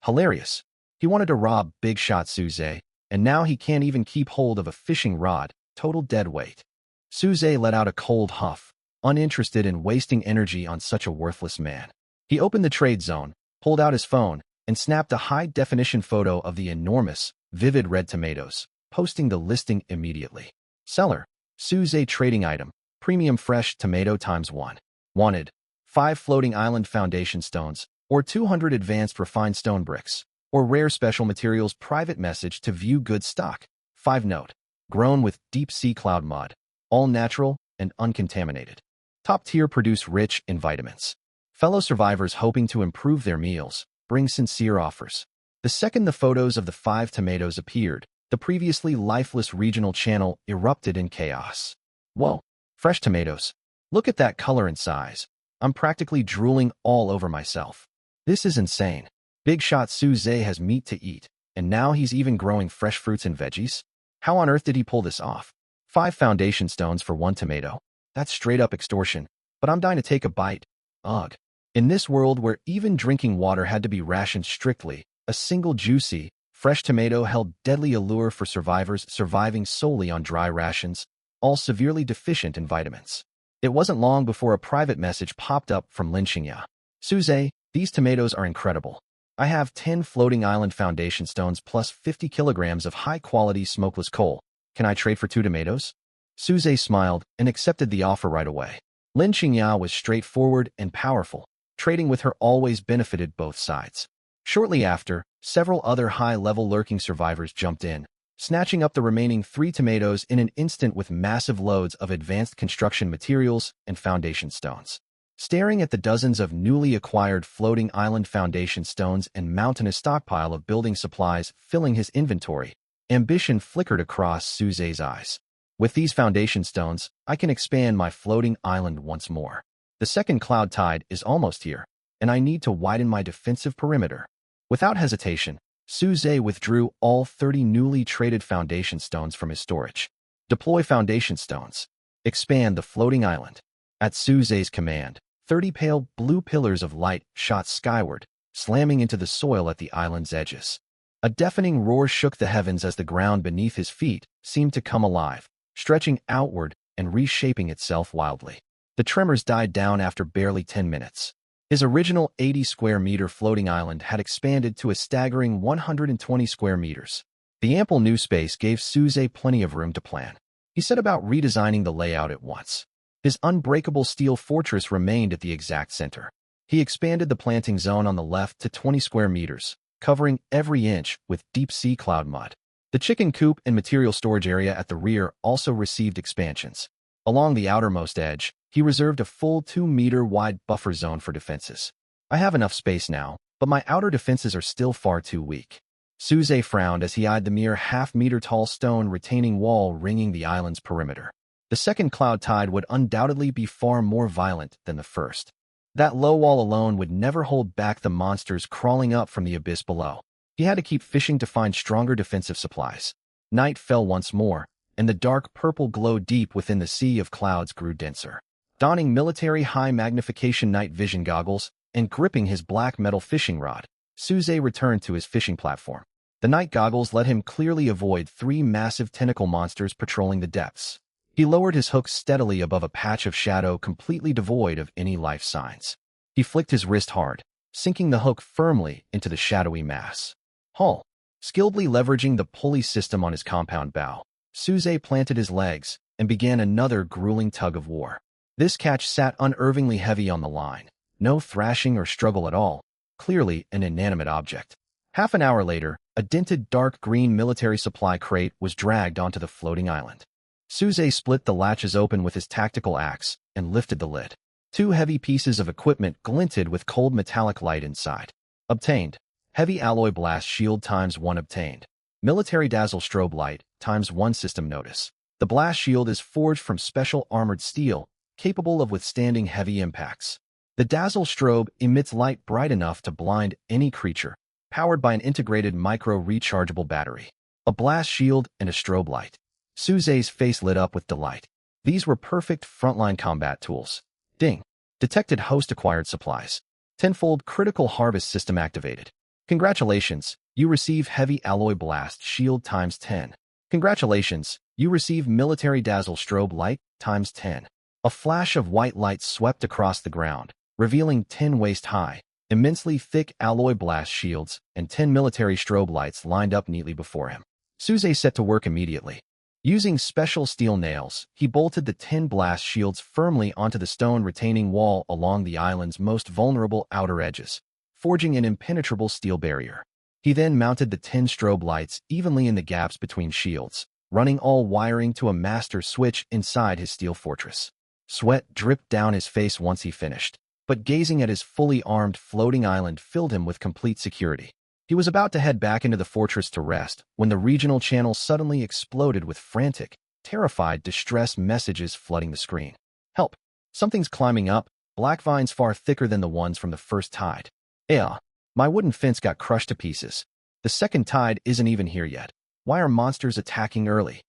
Hilarious. He wanted to rob Big Shot Suze, and now he can't even keep hold of a fishing rod, total dead weight. Suze let out a cold huff, uninterested in wasting energy on such a worthless man. He opened the trade zone, pulled out his phone, and snapped a high-definition photo of the enormous, vivid red tomatoes, posting the listing immediately. Seller, Suze trading item, premium fresh tomato ×1. Wanted, 5 floating island foundation stones, or 200 advanced refined stone bricks, or rare special materials private message to view good stock. 5 note, grown with deep-sea cloud mud, all natural and uncontaminated. Top tier produce rich in vitamins. Fellow survivors hoping to improve their meals bring sincere offers. The second the photos of the 5 tomatoes appeared, the previously lifeless regional channel erupted in chaos. Whoa, fresh tomatoes. Look at that color and size. I'm practically drooling all over myself. This is insane. Big Shot Suze has meat to eat, and now he's even growing fresh fruits and veggies? How on earth did he pull this off? 5 foundation stones for 1 tomato. That's straight up extortion, but I'm dying to take a bite. Ugh. In this world where even drinking water had to be rationed strictly, a single juicy, fresh tomato held deadly allure for survivors surviving solely on dry rations, all severely deficient in vitamins. It wasn't long before a private message popped up from Lin Xingya. "Suze, these tomatoes are incredible. I have 10 floating island foundation stones plus 50 kilograms of high-quality smokeless coal. Can I trade for 2 tomatoes?" Suze smiled and accepted the offer right away. Lin Xingya was straightforward and powerful. Trading with her always benefited both sides. Shortly after, several other high-level lurking survivors jumped in, snatching up the remaining 3 tomatoes in an instant with massive loads of advanced construction materials and foundation stones. Staring at the dozens of newly acquired floating island foundation stones and mountainous stockpile of building supplies filling his inventory, ambition flickered across Suze's eyes. With these foundation stones, I can expand my floating island once more. The second cloud tide is almost here, and I need to widen my defensive perimeter. Without hesitation, Suze withdrew all 30 newly traded foundation stones from his storage. Deploy foundation stones. Expand the floating island. At Suze's command, 30 pale blue pillars of light shot skyward, slamming into the soil at the island's edges. A deafening roar shook the heavens as the ground beneath his feet seemed to come alive, stretching outward and reshaping itself wildly. The tremors died down after barely 10 minutes. His original 80 square meter floating island had expanded to a staggering 120 square meters. The ample new space gave Suze plenty of room to plan. He set about redesigning the layout at once. His unbreakable steel fortress remained at the exact center. He expanded the planting zone on the left to 20 square meters, covering every inch with deep-sea cloud mud. The chicken coop and material storage area at the rear also received expansions. Along the outermost edge, he reserved a full 2-meter-wide buffer zone for defenses. I have enough space now, but my outer defenses are still far too weak. Suze frowned as he eyed the mere half-meter-tall stone retaining wall ringing the island's perimeter. The second cloud tide would undoubtedly be far more violent than the first. That low wall alone would never hold back the monsters crawling up from the abyss below. He had to keep fishing to find stronger defensive supplies. Night fell once more, and the dark purple glow deep within the sea of clouds grew denser. Donning military high-magnification night vision goggles and gripping his black metal fishing rod, Suze returned to his fishing platform. The night goggles let him clearly avoid 3 massive tentacle monsters patrolling the depths. He lowered his hook steadily above a patch of shadow completely devoid of any life signs. He flicked his wrist hard, sinking the hook firmly into the shadowy mass. Hull. Skillfully leveraging the pulley system on his compound bow, Suze planted his legs and began another grueling tug of war. This catch sat unnervingly heavy on the line. No thrashing or struggle at all. Clearly an inanimate object. Half an hour later, a dented dark green military supply crate was dragged onto the floating island. Suze split the latches open with his tactical axe and lifted the lid. 2 heavy pieces of equipment glinted with cold metallic light inside. Obtained. Heavy alloy blast shield ×1 obtained. Military dazzle strobe light ×1 system notice. The blast shield is forged from special armored steel, capable of withstanding heavy impacts. The dazzle strobe emits light bright enough to blind any creature, powered by an integrated micro-rechargeable battery. A blast shield and a strobe light. Suze's face lit up with delight. These were perfect frontline combat tools. Ding. Detected host acquired supplies. Tenfold critical harvest system activated. Congratulations, you receive heavy alloy blast shield ×10. Congratulations, you receive military dazzle strobe light ×10. A flash of white light swept across the ground, revealing 10 waist-high, immensely thick alloy blast shields and 10 military strobe lights lined up neatly before him. Suze set to work immediately. Using special steel nails, he bolted the 10 blast shields firmly onto the stone retaining wall along the island's most vulnerable outer edges, forging an impenetrable steel barrier. He then mounted the 10 strobe lights evenly in the gaps between shields, running all wiring to a master switch inside his steel fortress. Sweat dripped down his face once he finished, but gazing at his fully armed floating island filled him with complete security. He was about to head back into the fortress to rest when the regional channel suddenly exploded with frantic, terrified, distress messages flooding the screen. Help! Something's climbing up, black vines far thicker than the ones from the first tide. My wooden fence got crushed to pieces. The second tide isn't even here yet. Why are monsters attacking early?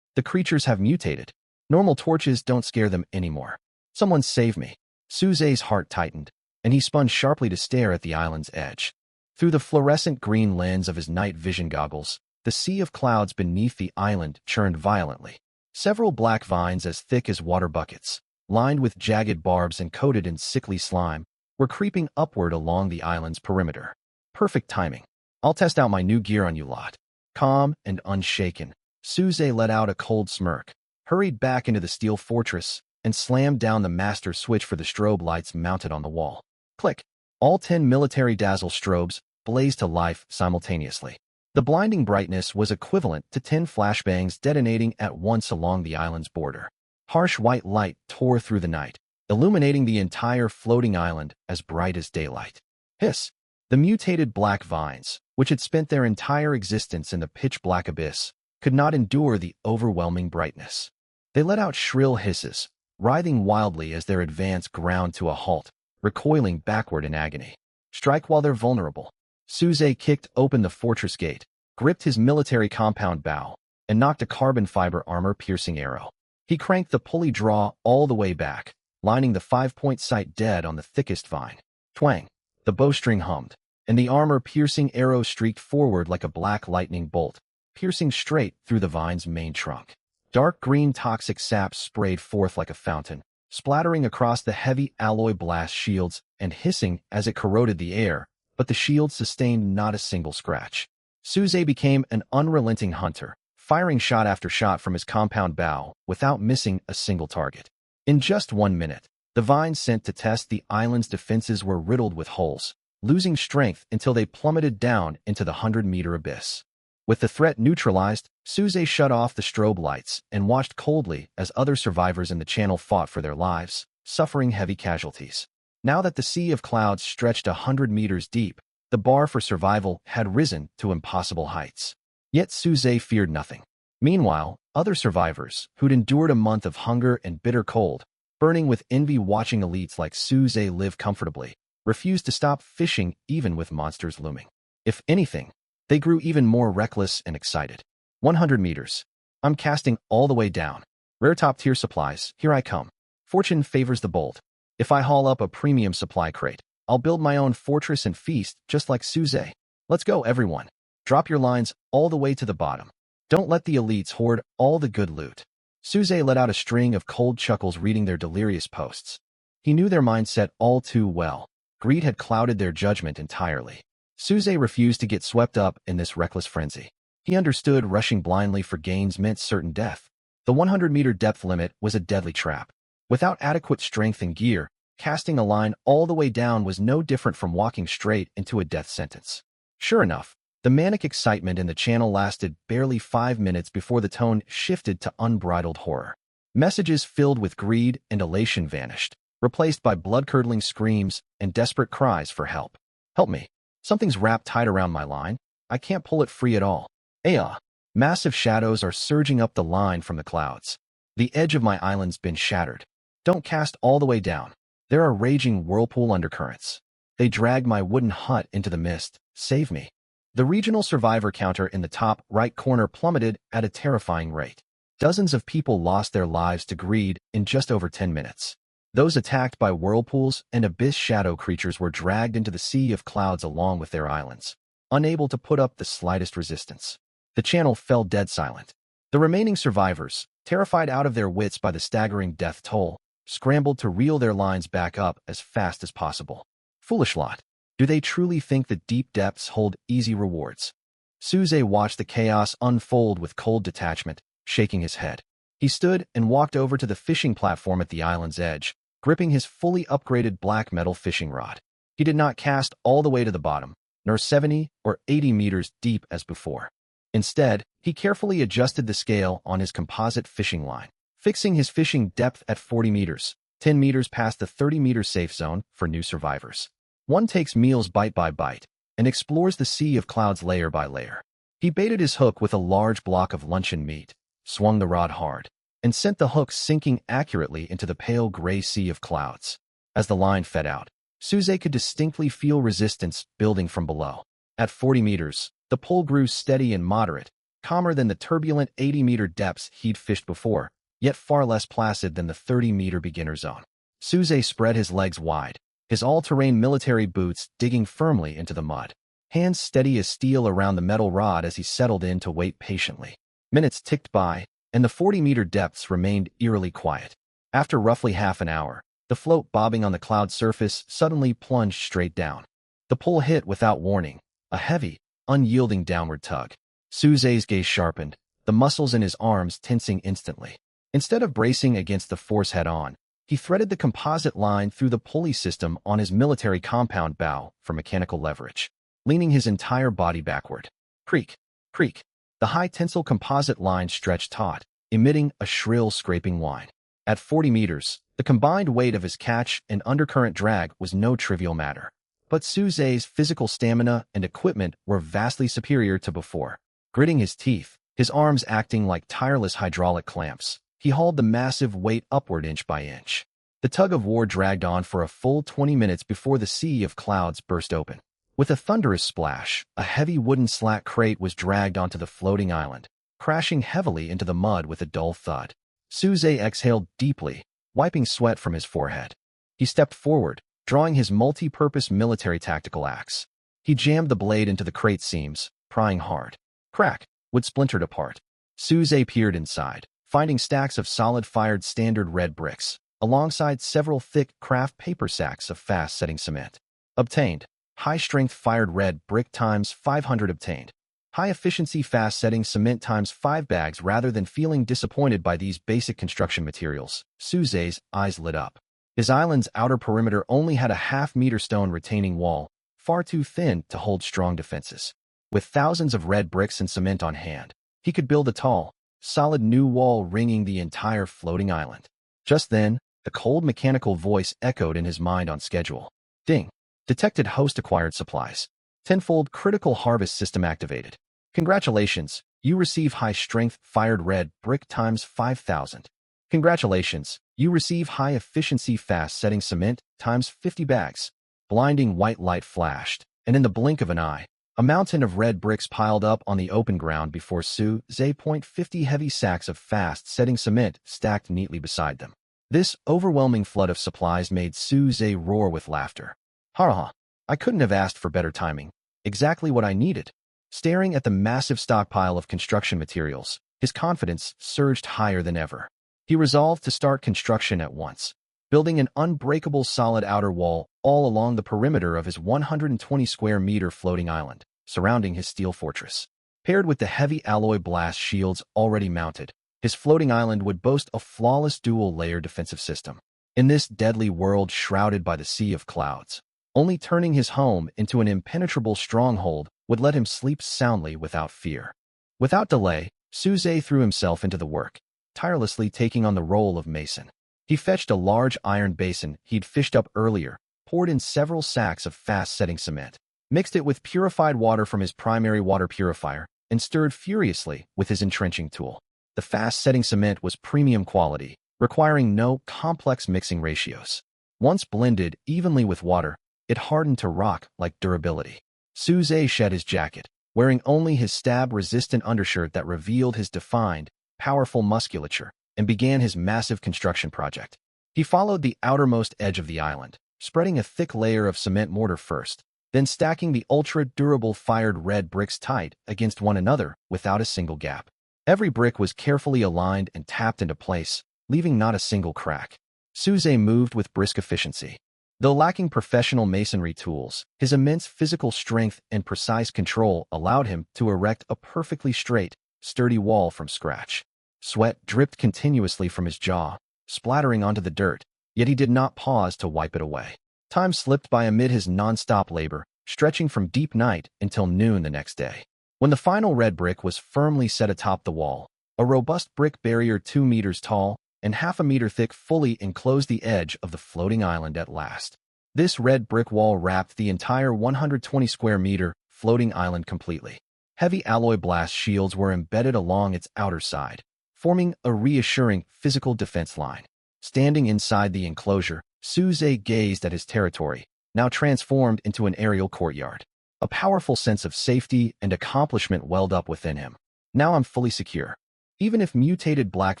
The creatures have mutated. Normal torches don't scare them anymore. Someone save me. Suze's heart tightened, and he spun sharply to stare at the island's edge. Through the fluorescent green lens of his night vision goggles, the sea of clouds beneath the island churned violently. Several black vines as thick as water buckets, lined with jagged barbs and coated in sickly slime, were creeping upward along the island's perimeter. Perfect timing. I'll test out my new gear on you lot. Calm and unshaken, Suze let out a cold smirk, hurried back into the steel fortress, and slammed down the master switch for the strobe lights mounted on the wall. Click. All 10 military dazzle strobes blazed to life simultaneously. The blinding brightness was equivalent to 10 flashbangs detonating at once along the island's border. Harsh white light tore through the night, illuminating the entire floating island as bright as daylight. Hiss! The mutated black vines, which had spent their entire existence in the pitch-black abyss, could not endure the overwhelming brightness. They let out shrill hisses, writhing wildly as their advance ground to a halt, recoiling backward in agony. Strike while they're vulnerable. Suze kicked open the fortress gate, gripped his military compound bow, and knocked a carbon fiber armor-piercing arrow. He cranked the pulley draw all the way back, lining the 5-point sight dead on the thickest vine. Twang! The bowstring hummed, and the armor-piercing arrow streaked forward like a black lightning bolt, piercing straight through the vine's main trunk. Dark green toxic sap sprayed forth like a fountain, splattering across the heavy alloy blast shields and hissing as it corroded the air, but the shields sustained not a single scratch. Suze became an unrelenting hunter, firing shot after shot from his compound bow without missing a single target. In just 1 minute, the vines sent to test the island's defenses were riddled with holes, losing strength until they plummeted down into the 100-meter abyss. With the threat neutralized, Suze shut off the strobe lights and watched coldly as other survivors in the channel fought for their lives, suffering heavy casualties. Now that the sea of clouds stretched 100 meters deep, the bar for survival had risen to impossible heights. Yet Suze feared nothing. Meanwhile, other survivors, who'd endured a month of hunger and bitter cold, burning with envy watching elites like Suze live comfortably, refused to stop fishing even with monsters looming. If anything, they grew even more reckless and excited. 100 meters. I'm casting all the way down. Rare top-tier supplies, here I come. Fortune favors the bold. If I haul up a premium supply crate, I'll build my own fortress and feast just like Suze. Let's go, everyone. Drop your lines all the way to the bottom. Don't let the elites hoard all the good loot. Suze let out a string of cold chuckles reading their delirious posts. He knew their mindset all too well. Greed had clouded their judgment entirely. Suze refused to get swept up in this reckless frenzy. He understood rushing blindly for gains meant certain death. The 100-meter depth limit was a deadly trap. Without adequate strength and gear, casting a line all the way down was no different from walking straight into a death sentence. Sure enough, the manic excitement in the channel lasted barely 5 minutes before the tone shifted to unbridled horror. Messages filled with greed and elation vanished, replaced by blood-curdling screams and desperate cries for help. Help me. Something's wrapped tight around my line. I can't pull it free at all. Aya! Massive shadows are surging up the line from the clouds. The edge of my island's been shattered. Don't cast all the way down. There are raging whirlpool undercurrents. They drag my wooden hut into the mist. Save me. The regional survivor counter in the top right corner plummeted at a terrifying rate. Dozens of people lost their lives to greed in just over 10 minutes. Those attacked by whirlpools and abyss shadow creatures were dragged into the sea of clouds along with their islands, unable to put up the slightest resistance. The channel fell dead silent. The remaining survivors, terrified out of their wits by the staggering death toll, scrambled to reel their lines back up as fast as possible. Foolish lot. Do they truly think the deep depths hold easy rewards? Suze watched the chaos unfold with cold detachment, shaking his head. He stood and walked over to the fishing platform at the island's edge, gripping his fully upgraded black metal fishing rod. He did not cast all the way to the bottom, nor 70 or 80 meters deep as before. Instead, he carefully adjusted the scale on his composite fishing line, fixing his fishing depth at 40 meters, 10 meters past the 30-meter safe zone for new survivors. One takes meals bite by bite and explores the sea of clouds layer by layer. He baited his hook with a large block of luncheon meat, swung the rod hard, and sent the hook sinking accurately into the pale gray sea of clouds. As the line fed out, Suze could distinctly feel resistance building from below. At 40 meters, the pull grew steady and moderate, calmer than the turbulent 80-meter depths he'd fished before, yet far less placid than the 30-meter beginner zone. Suze spread his legs wide, his all-terrain military boots digging firmly into the mud, hands steady as steel around the metal rod as he settled in to wait patiently. Minutes ticked by, and the 40-meter depths remained eerily quiet. After roughly half an hour, the float bobbing on the cloud surface suddenly plunged straight down. The pull hit without warning, a heavy, unyielding downward tug. Suze's gaze sharpened, the muscles in his arms tensing instantly. Instead of bracing against the force head-on, he threaded the composite line through the pulley system on his military compound bow for mechanical leverage, leaning his entire body backward. Creak, creak. The high-tensile composite line stretched taut, emitting a shrill scraping whine. At 40 meters, the combined weight of his catch and undercurrent drag was no trivial matter. But Su Zhe's physical stamina and equipment were vastly superior to before. Gritting his teeth, his arms acting like tireless hydraulic clamps, he hauled the massive weight upward inch by inch. The tug-of-war dragged on for a full 20 minutes before the sea of clouds burst open. With a thunderous splash, a heavy wooden slat crate was dragged onto the floating island, crashing heavily into the mud with a dull thud. Su Zhe exhaled deeply, wiping sweat from his forehead. He stepped forward, drawing his multi-purpose military tactical axe. He jammed the blade into the crate seams, prying hard. Crack! Wood splintered apart. Su Zhe peered inside, finding stacks of solid-fired standard red bricks, alongside several thick craft paper sacks of fast-setting cement. Obtained. High-strength fired red brick times 500 obtained. High-efficiency fast-setting cement times 5 bags. Rather than feeling disappointed by these basic construction materials, Su Zhe's eyes lit up. His island's outer perimeter only had a half-meter stone retaining wall, far too thin to hold strong defenses. With thousands of red bricks and cement on hand, he could build a tall, solid new wall ringing the entire floating island. Just then, the cold mechanical voice echoed in his mind on schedule. Ding! Detected host acquired supplies. Tenfold critical harvest system activated. Congratulations, you receive high-strength fired red brick times 5,000. Congratulations, you receive high-efficiency fast-setting cement times 50 bags. Blinding white light flashed, and in the blink of an eye, a mountain of red bricks piled up on the open ground before Su Zhe. 50 heavy sacks of fast-setting cement stacked neatly beside them. This overwhelming flood of supplies made Su Zhe roar with laughter. Ha ha! I couldn't have asked for better timing. Exactly what I needed. Staring at the massive stockpile of construction materials, his confidence surged higher than ever. He resolved to start construction at once, building an unbreakable solid outer wall all along the perimeter of his 120 square meter floating island, surrounding his steel fortress. Paired with the heavy alloy blast shields already mounted, his floating island would boast a flawless dual-layer defensive system. In this deadly world shrouded by the sea of clouds, only turning his home into an impenetrable stronghold would let him sleep soundly without fear. Without delay, Su Zhe threw himself into the work, tirelessly taking on the role of mason. He fetched a large iron basin he'd fished up earlier, poured in several sacks of fast-setting cement, mixed it with purified water from his primary water purifier, and stirred furiously with his entrenching tool. The fast-setting cement was premium quality, requiring no complex mixing ratios. Once blended evenly with water, it hardened to rock like durability. Su Zhe shed his jacket, wearing only his stab-resistant undershirt that revealed his defined, powerful musculature, and began his massive construction project. He followed the outermost edge of the island, spreading a thick layer of cement mortar first, then stacking the ultra-durable fired red bricks tight against one another without a single gap. Every brick was carefully aligned and tapped into place, leaving not a single crack. Su Zhe moved with brisk efficiency. Though lacking professional masonry tools, his immense physical strength and precise control allowed him to erect a perfectly straight, sturdy wall from scratch. Sweat dripped continuously from his jaw, splattering onto the dirt, yet he did not pause to wipe it away. Time slipped by amid his non-stop labor, stretching from deep night until noon the next day. When the final red brick was firmly set atop the wall, a robust brick barrier 2 meters tall and half a meter thick fully enclosed the edge of the floating island at last. This red brick wall wrapped the entire 120 square meter floating island completely. Heavy alloy blast shields were embedded along its outer side, forming a reassuring physical defense line. Standing inside the enclosure, Su Zhe gazed at his territory, now transformed into an aerial courtyard. A powerful sense of safety and accomplishment welled up within him. Now I'm fully secure. Even if mutated black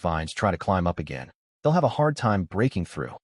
vines try to climb up again, they'll have a hard time breaking through.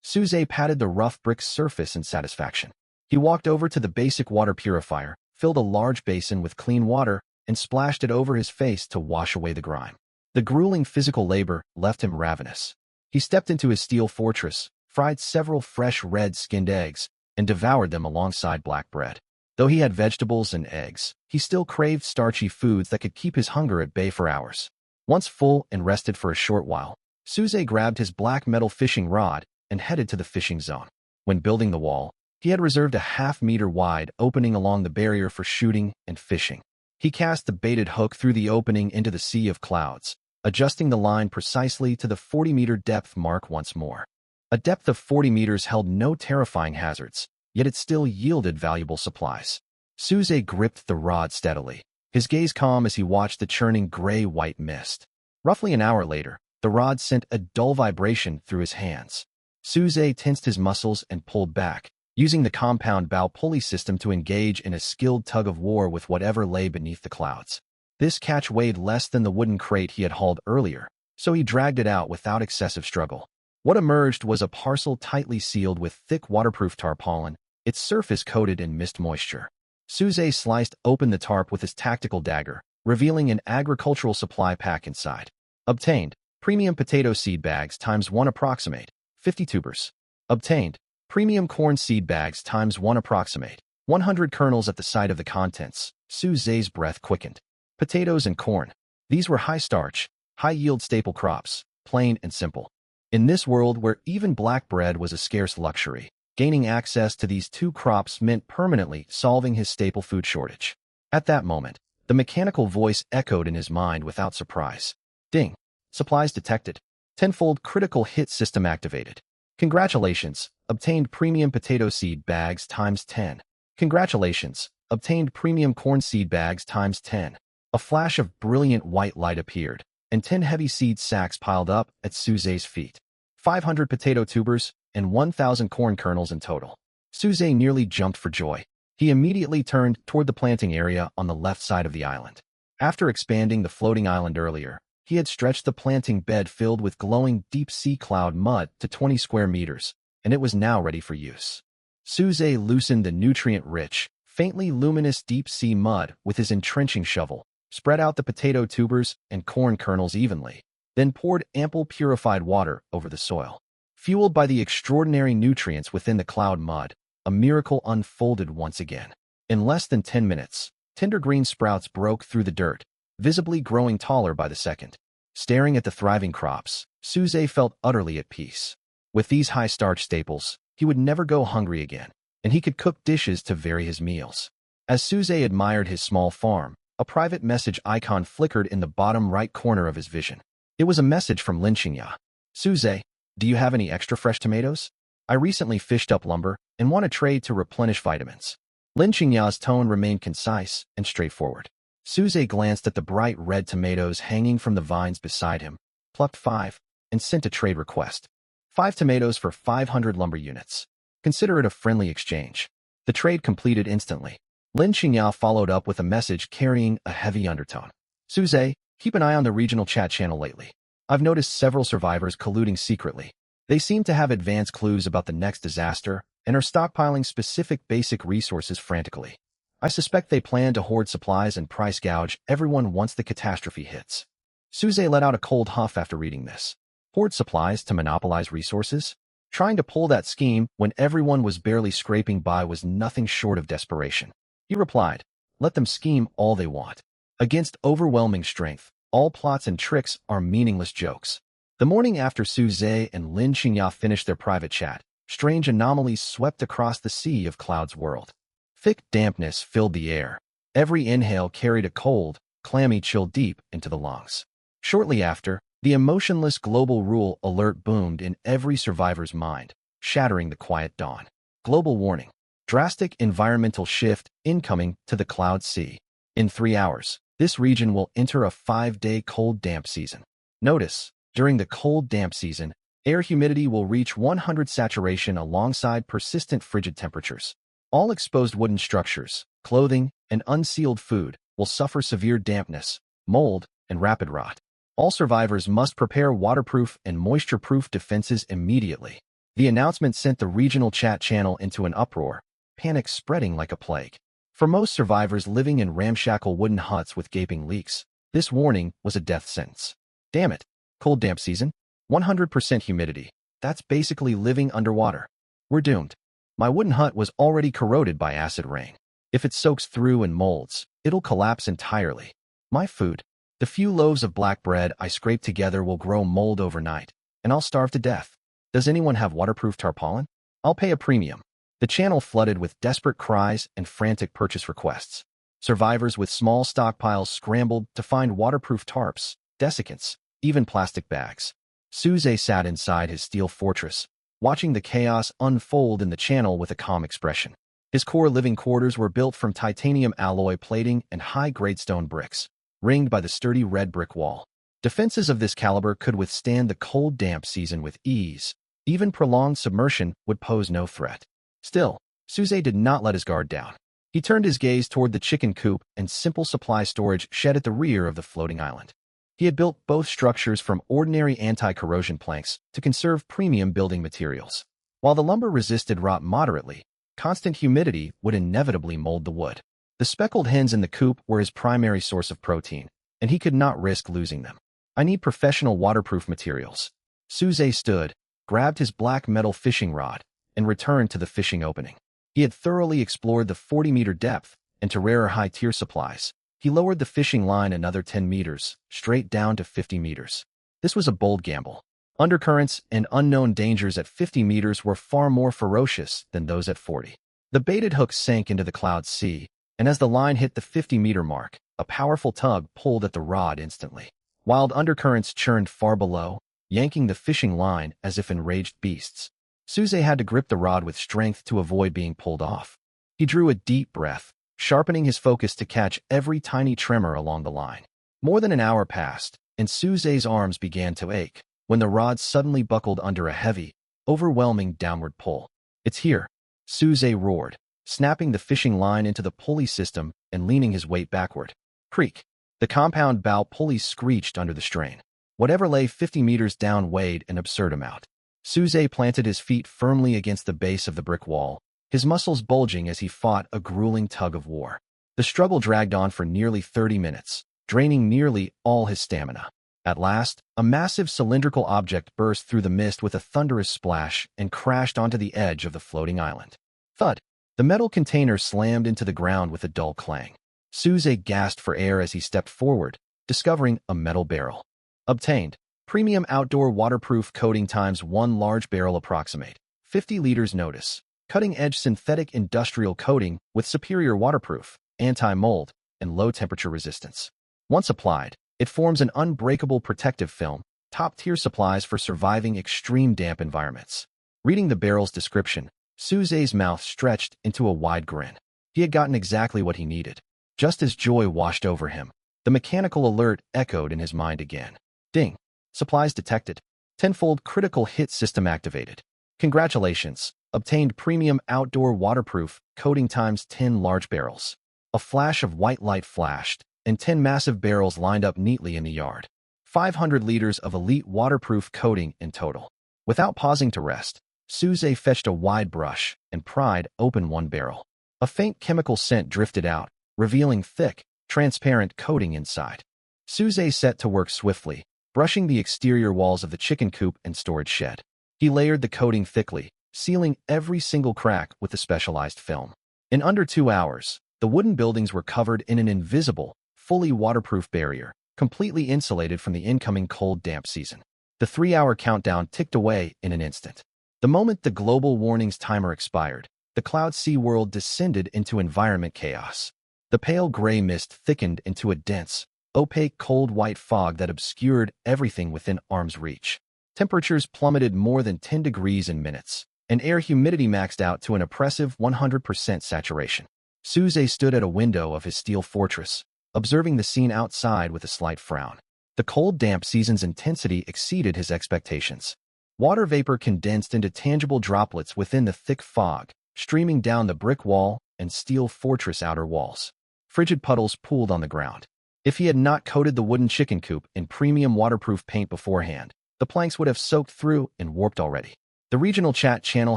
Su Zhe patted the rough brick surface in satisfaction. He walked over to the basic water purifier, filled a large basin with clean water, and splashed it over his face to wash away the grime. The grueling physical labor left him ravenous. He stepped into his steel fortress, fried several fresh red-skinned eggs, and devoured them alongside black bread. Though he had vegetables and eggs, he still craved starchy foods that could keep his hunger at bay for hours. Once full and rested for a short while, Su Zhe grabbed his black metal fishing rod and headed to the fishing zone. When building the wall, he had reserved a half-meter wide opening along the barrier for shooting and fishing. He cast the baited hook through the opening into the sea of clouds, adjusting the line precisely to the 40-meter depth mark once more. A depth of 40 meters held no terrifying hazards, yet it still yielded valuable supplies. Suze gripped the rod steadily, his gaze calm as he watched the churning gray-white mist. Roughly an hour later, the rod sent a dull vibration through his hands. Suze tensed his muscles and pulled back, using the compound bow pulley system to engage in a skilled tug-of-war with whatever lay beneath the clouds. This catch weighed less than the wooden crate he had hauled earlier, so he dragged it out without excessive struggle. What emerged was a parcel tightly sealed with thick waterproof tarpaulin, its surface coated in mist moisture. Suze sliced open the tarp with his tactical dagger, revealing an agricultural supply pack inside. Obtained, premium potato seed bags ×1 approximate, 50 tubers. Obtained, premium corn seed bags ×1 approximate, 100 kernels. At the sight of the contents, Suze's breath quickened. Potatoes and corn. These were high-starch, high-yield staple crops, plain and simple. In this world where even black bread was a scarce luxury, gaining access to these two crops meant permanently solving his staple food shortage. At that moment, the mechanical voice echoed in his mind without surprise. Ding. Supplies detected. Tenfold critical hit system activated. Congratulations, obtained premium potato seed bags ×10. Congratulations, obtained premium corn seed bags ×10. A flash of brilliant white light appeared, and 10 heavy seed sacks piled up at Suze's feet. 500 potato tubers and 1,000 corn kernels in total. Suze nearly jumped for joy. He immediately turned toward the planting area on the left side of the island. After expanding the floating island earlier, he had stretched the planting bed filled with glowing deep-sea cloud mud to 20 square meters, and it was now ready for use. Suze loosened the nutrient-rich, faintly luminous deep-sea mud with his entrenching shovel, spread out the potato tubers and corn kernels evenly, then poured ample purified water over the soil. Fueled by the extraordinary nutrients within the cloud mud, a miracle unfolded once again. In less than 10 minutes, tender green sprouts broke through the dirt, visibly growing taller by the second. Staring at the thriving crops, Suze felt utterly at peace. With these high-starch staples, he would never go hungry again, and he could cook dishes to vary his meals. As Suze admired his small farm, a private message icon flickered in the bottom right corner of his vision. It was a message from Lin Qingya. Suze, do you have any extra fresh tomatoes? I recently fished up lumber and want to trade to replenish vitamins. Lin Qingya's tone remained concise and straightforward. Suze glanced at the bright red tomatoes hanging from the vines beside him, plucked 5, and sent a trade request. 5 tomatoes for 500 lumber units. Consider it a friendly exchange. The trade completed instantly. Lin Qingya followed up with a message carrying a heavy undertone. Suze, keep an eye on the regional chat channel lately. I've noticed several survivors colluding secretly. They seem to have advanced clues about the next disaster and are stockpiling specific basic resources frantically. I suspect they plan to hoard supplies and price gouge everyone once the catastrophe hits. Suze let out a cold huff after reading this. Hoard supplies to monopolize resources? Trying to pull that scheme when everyone was barely scraping by was nothing short of desperation. He replied, let them scheme all they want. Against overwhelming strength, all plots and tricks are meaningless jokes. The morning after Suze and Lin Qingya finished their private chat, strange anomalies swept across the sea of clouds world. Thick dampness filled the air. Every inhale carried a cold, clammy chill deep into the lungs. Shortly after, the emotionless global rule alert boomed in every survivor's mind, shattering the quiet dawn. Global warning. Drastic environmental shift incoming to the cloud sea. In 3 hours, this region will enter a 5-day cold damp season. Notice, during the cold damp season, air humidity will reach 100 saturation alongside persistent frigid temperatures. All exposed wooden structures, clothing, and unsealed food will suffer severe dampness, mold, and rapid rot. All survivors must prepare waterproof and moisture-proof defenses immediately. The announcement sent the regional chat channel into an uproar, panic spreading like a plague. For most survivors living in ramshackle wooden huts with gaping leaks, this warning was a death sentence. Damn it. Cold damp season? 100% humidity. That's basically living underwater. We're doomed. My wooden hut was already corroded by acid rain. If it soaks through and molds, it'll collapse entirely. My food, the few loaves of black bread I scraped together will grow mold overnight, and I'll starve to death. Does anyone have waterproof tarpaulin? I'll pay a premium. The channel flooded with desperate cries and frantic purchase requests. Survivors with small stockpiles scrambled to find waterproof tarps, desiccants, even plastic bags. Suze sat inside his steel fortress, watching the chaos unfold in the channel with a calm expression. His core living quarters were built from titanium alloy plating and high-grade stone bricks, ringed by the sturdy red brick wall. Defenses of this caliber could withstand the cold, damp season with ease. Even prolonged submersion would pose no threat. Still, Suze did not let his guard down. He turned his gaze toward the chicken coop and simple supply storage shed at the rear of the floating island. He had built both structures from ordinary anti-corrosion planks to conserve premium building materials. While the lumber resisted rot moderately, constant humidity would inevitably mold the wood. The speckled hens in the coop were his primary source of protein, and he could not risk losing them. "I need professional waterproof materials." Suze stood, grabbed his black metal fishing rod, and returned to the fishing opening. He had thoroughly explored the 40-meter depth, and to rarer high-tier supplies, he lowered the fishing line another 10 meters, straight down to 50 meters. This was a bold gamble. Undercurrents and unknown dangers at 50 meters were far more ferocious than those at 40. The baited hook sank into the cloud sea, and as the line hit the 50-meter mark, a powerful tug pulled at the rod instantly. Wild undercurrents churned far below, yanking the fishing line as if enraged beasts. Suze had to grip the rod with strength to avoid being pulled off. He drew a deep breath, sharpening his focus to catch every tiny tremor along the line. More than an hour passed, and Suze's arms began to ache when the rod suddenly buckled under a heavy, overwhelming downward pull. "It's here," Suze roared, snapping the fishing line into the pulley system and leaning his weight backward. Creak. The compound bow pulleys screeched under the strain. Whatever lay 50 meters down weighed an absurd amount. Suze planted his feet firmly against the base of the brick wall, his muscles bulging as he fought a grueling tug of war. The struggle dragged on for nearly 30 minutes, draining nearly all his stamina. At last, a massive cylindrical object burst through the mist with a thunderous splash and crashed onto the edge of the floating island. Thud! The metal container slammed into the ground with a dull clang. Suze gasped for air as he stepped forward, discovering a metal barrel. Obtained. Premium outdoor waterproof coating ×1 large barrel approximate. 50 liters notice. Cutting-edge synthetic industrial coating with superior waterproof, anti-mold, and low-temperature resistance. Once applied, it forms an unbreakable protective film, top-tier supplies for surviving extreme damp environments. Reading the barrel's description, Suze's mouth stretched into a wide grin. He had gotten exactly what he needed. Just as joy washed over him, the mechanical alert echoed in his mind again. Ding. Supplies detected. Tenfold critical hit system activated. Congratulations. Obtained premium outdoor waterproof coating ×10 large barrels. A flash of white light flashed, and 10 massive barrels lined up neatly in the yard. 500 liters of elite waterproof coating in total. Without pausing to rest, Suze fetched a wide brush and pried open one barrel. A faint chemical scent drifted out, revealing thick, transparent coating inside. Suze set to work swiftly, brushing the exterior walls of the chicken coop and storage shed. He layered the coating thickly, sealing every single crack with the specialized film. In under 2 hours, the wooden buildings were covered in an invisible, fully waterproof barrier, completely insulated from the incoming cold, damp season. The 3-hour countdown ticked away in an instant. The moment the global warnings timer expired, the Cloud Sea world descended into environment chaos. The pale gray mist thickened into a dense, opaque cold white fog that obscured everything within arm's reach. Temperatures plummeted more than 10 degrees in minutes, and air humidity maxed out to an oppressive 100% saturation. Suze stood at a window of his steel fortress, observing the scene outside with a slight frown. The cold, damp season's intensity exceeded his expectations. Water vapor condensed into tangible droplets within the thick fog, streaming down the brick wall and steel fortress outer walls. Frigid puddles pooled on the ground. If he had not coated the wooden chicken coop in premium waterproof paint beforehand, the planks would have soaked through and warped already. The regional chat channel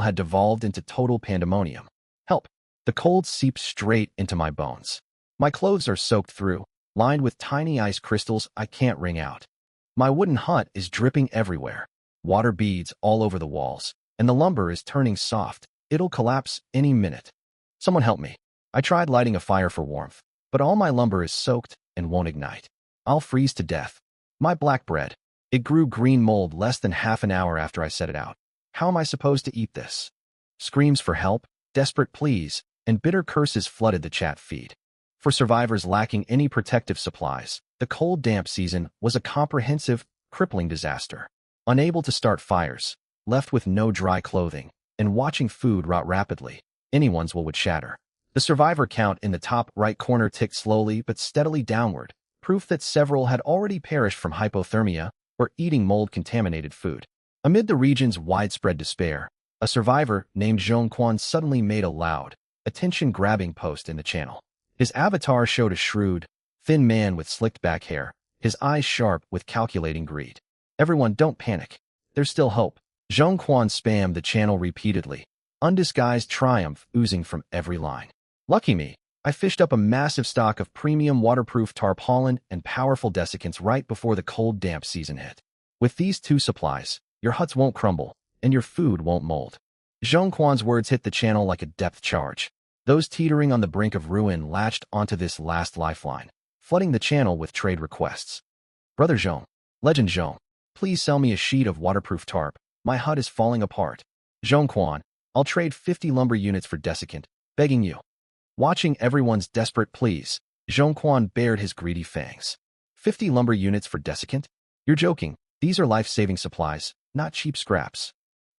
had devolved into total pandemonium. Help! The cold seeps straight into my bones. My clothes are soaked through, lined with tiny ice crystals I can't wring out. My wooden hut is dripping everywhere. Water beads all over the walls, and the lumber is turning soft. It'll collapse any minute. Someone help me. I tried lighting a fire for warmth, but all my lumber is soaked and won't ignite. I'll freeze to death. My black bread. It grew green mold less than half an hour after I set it out. How am I supposed to eat this? Screams for help, desperate pleas, and bitter curses flooded the chat feed. For survivors lacking any protective supplies, the cold damp season was a comprehensive, crippling disaster. Unable to start fires, left with no dry clothing, and watching food rot rapidly, anyone's will would shatter. The survivor count in the top right corner ticked slowly but steadily downward, proof that several had already perished from hypothermia or eating mold-contaminated food. Amid the region's widespread despair, a survivor named Zhong Quan suddenly made a loud, attention-grabbing post in the channel. His avatar showed a shrewd, thin man with slicked-back hair, his eyes sharp with calculating greed. "Everyone, don't panic. There's still hope." Zhong Quan spammed the channel repeatedly, undisguised triumph oozing from every line. "Lucky me, I fished up a massive stock of premium waterproof tarpaulin and powerful desiccants right before the cold damp season hit. With these two supplies, your huts won't crumble, and your food won't mold." Zhong Quan's words hit the channel like a depth charge. Those teetering on the brink of ruin latched onto this last lifeline, flooding the channel with trade requests. "Brother Zhong, Legend Zhong, please sell me a sheet of waterproof tarp. My hut is falling apart." "Zhong Quan, I'll trade 50 lumber units for desiccant, begging you." Watching everyone's desperate pleas, Zhong Quan bared his greedy fangs. 50 lumber units for desiccant? You're joking. These are life-saving supplies, not cheap scraps.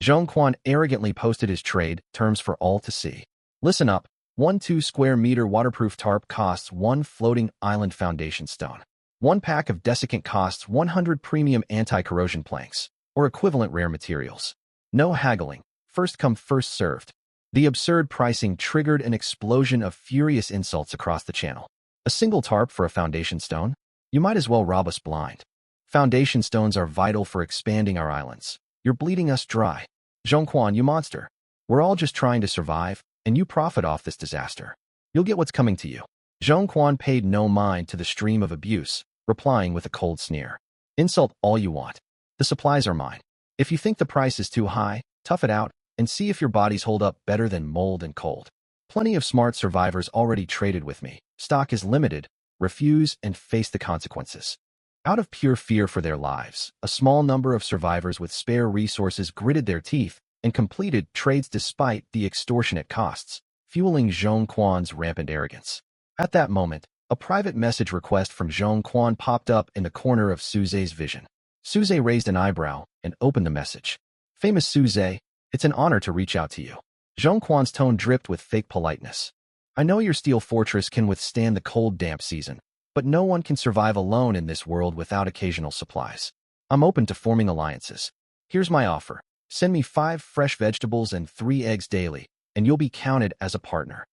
Zhong Quan arrogantly posted his trade terms for all to see. "Listen up. 1 2-square-meter waterproof tarp costs 1 floating island foundation stone. 1 pack of desiccant costs 100 premium anti-corrosion planks, or equivalent rare materials. No haggling. First come, first served." The absurd pricing triggered an explosion of furious insults across the channel. "A single tarp for a foundation stone? You might as well rob us blind. Foundation stones are vital for expanding our islands. You're bleeding us dry. Zhong Quan, you monster. We're all just trying to survive, and you profit off this disaster. You'll get what's coming to you." Zhong Quan paid no mind to the stream of abuse, replying with a cold sneer. "Insult all you want. The supplies are mine. If you think the price is too high, tough it out, and see if your bodies hold up better than mold and cold. Plenty of smart survivors already traded with me. Stock is limited. Refuse and face the consequences." Out of pure fear for their lives, a small number of survivors with spare resources gritted their teeth and completed trades despite the extortionate costs, fueling Zhong Quan's rampant arrogance. At that moment, a private message request from Zhong Quan popped up in the corner of Suze's vision. Suze raised an eyebrow and opened the message. "Famous Suze, it's an honor to reach out to you." Zhong Quan's tone dripped with fake politeness. "I know your steel fortress can withstand the cold, damp season, but no one can survive alone in this world without occasional supplies. I'm open to forming alliances. Here's my offer. Send me 5 fresh vegetables and 3 eggs daily, and you'll be counted as a partner."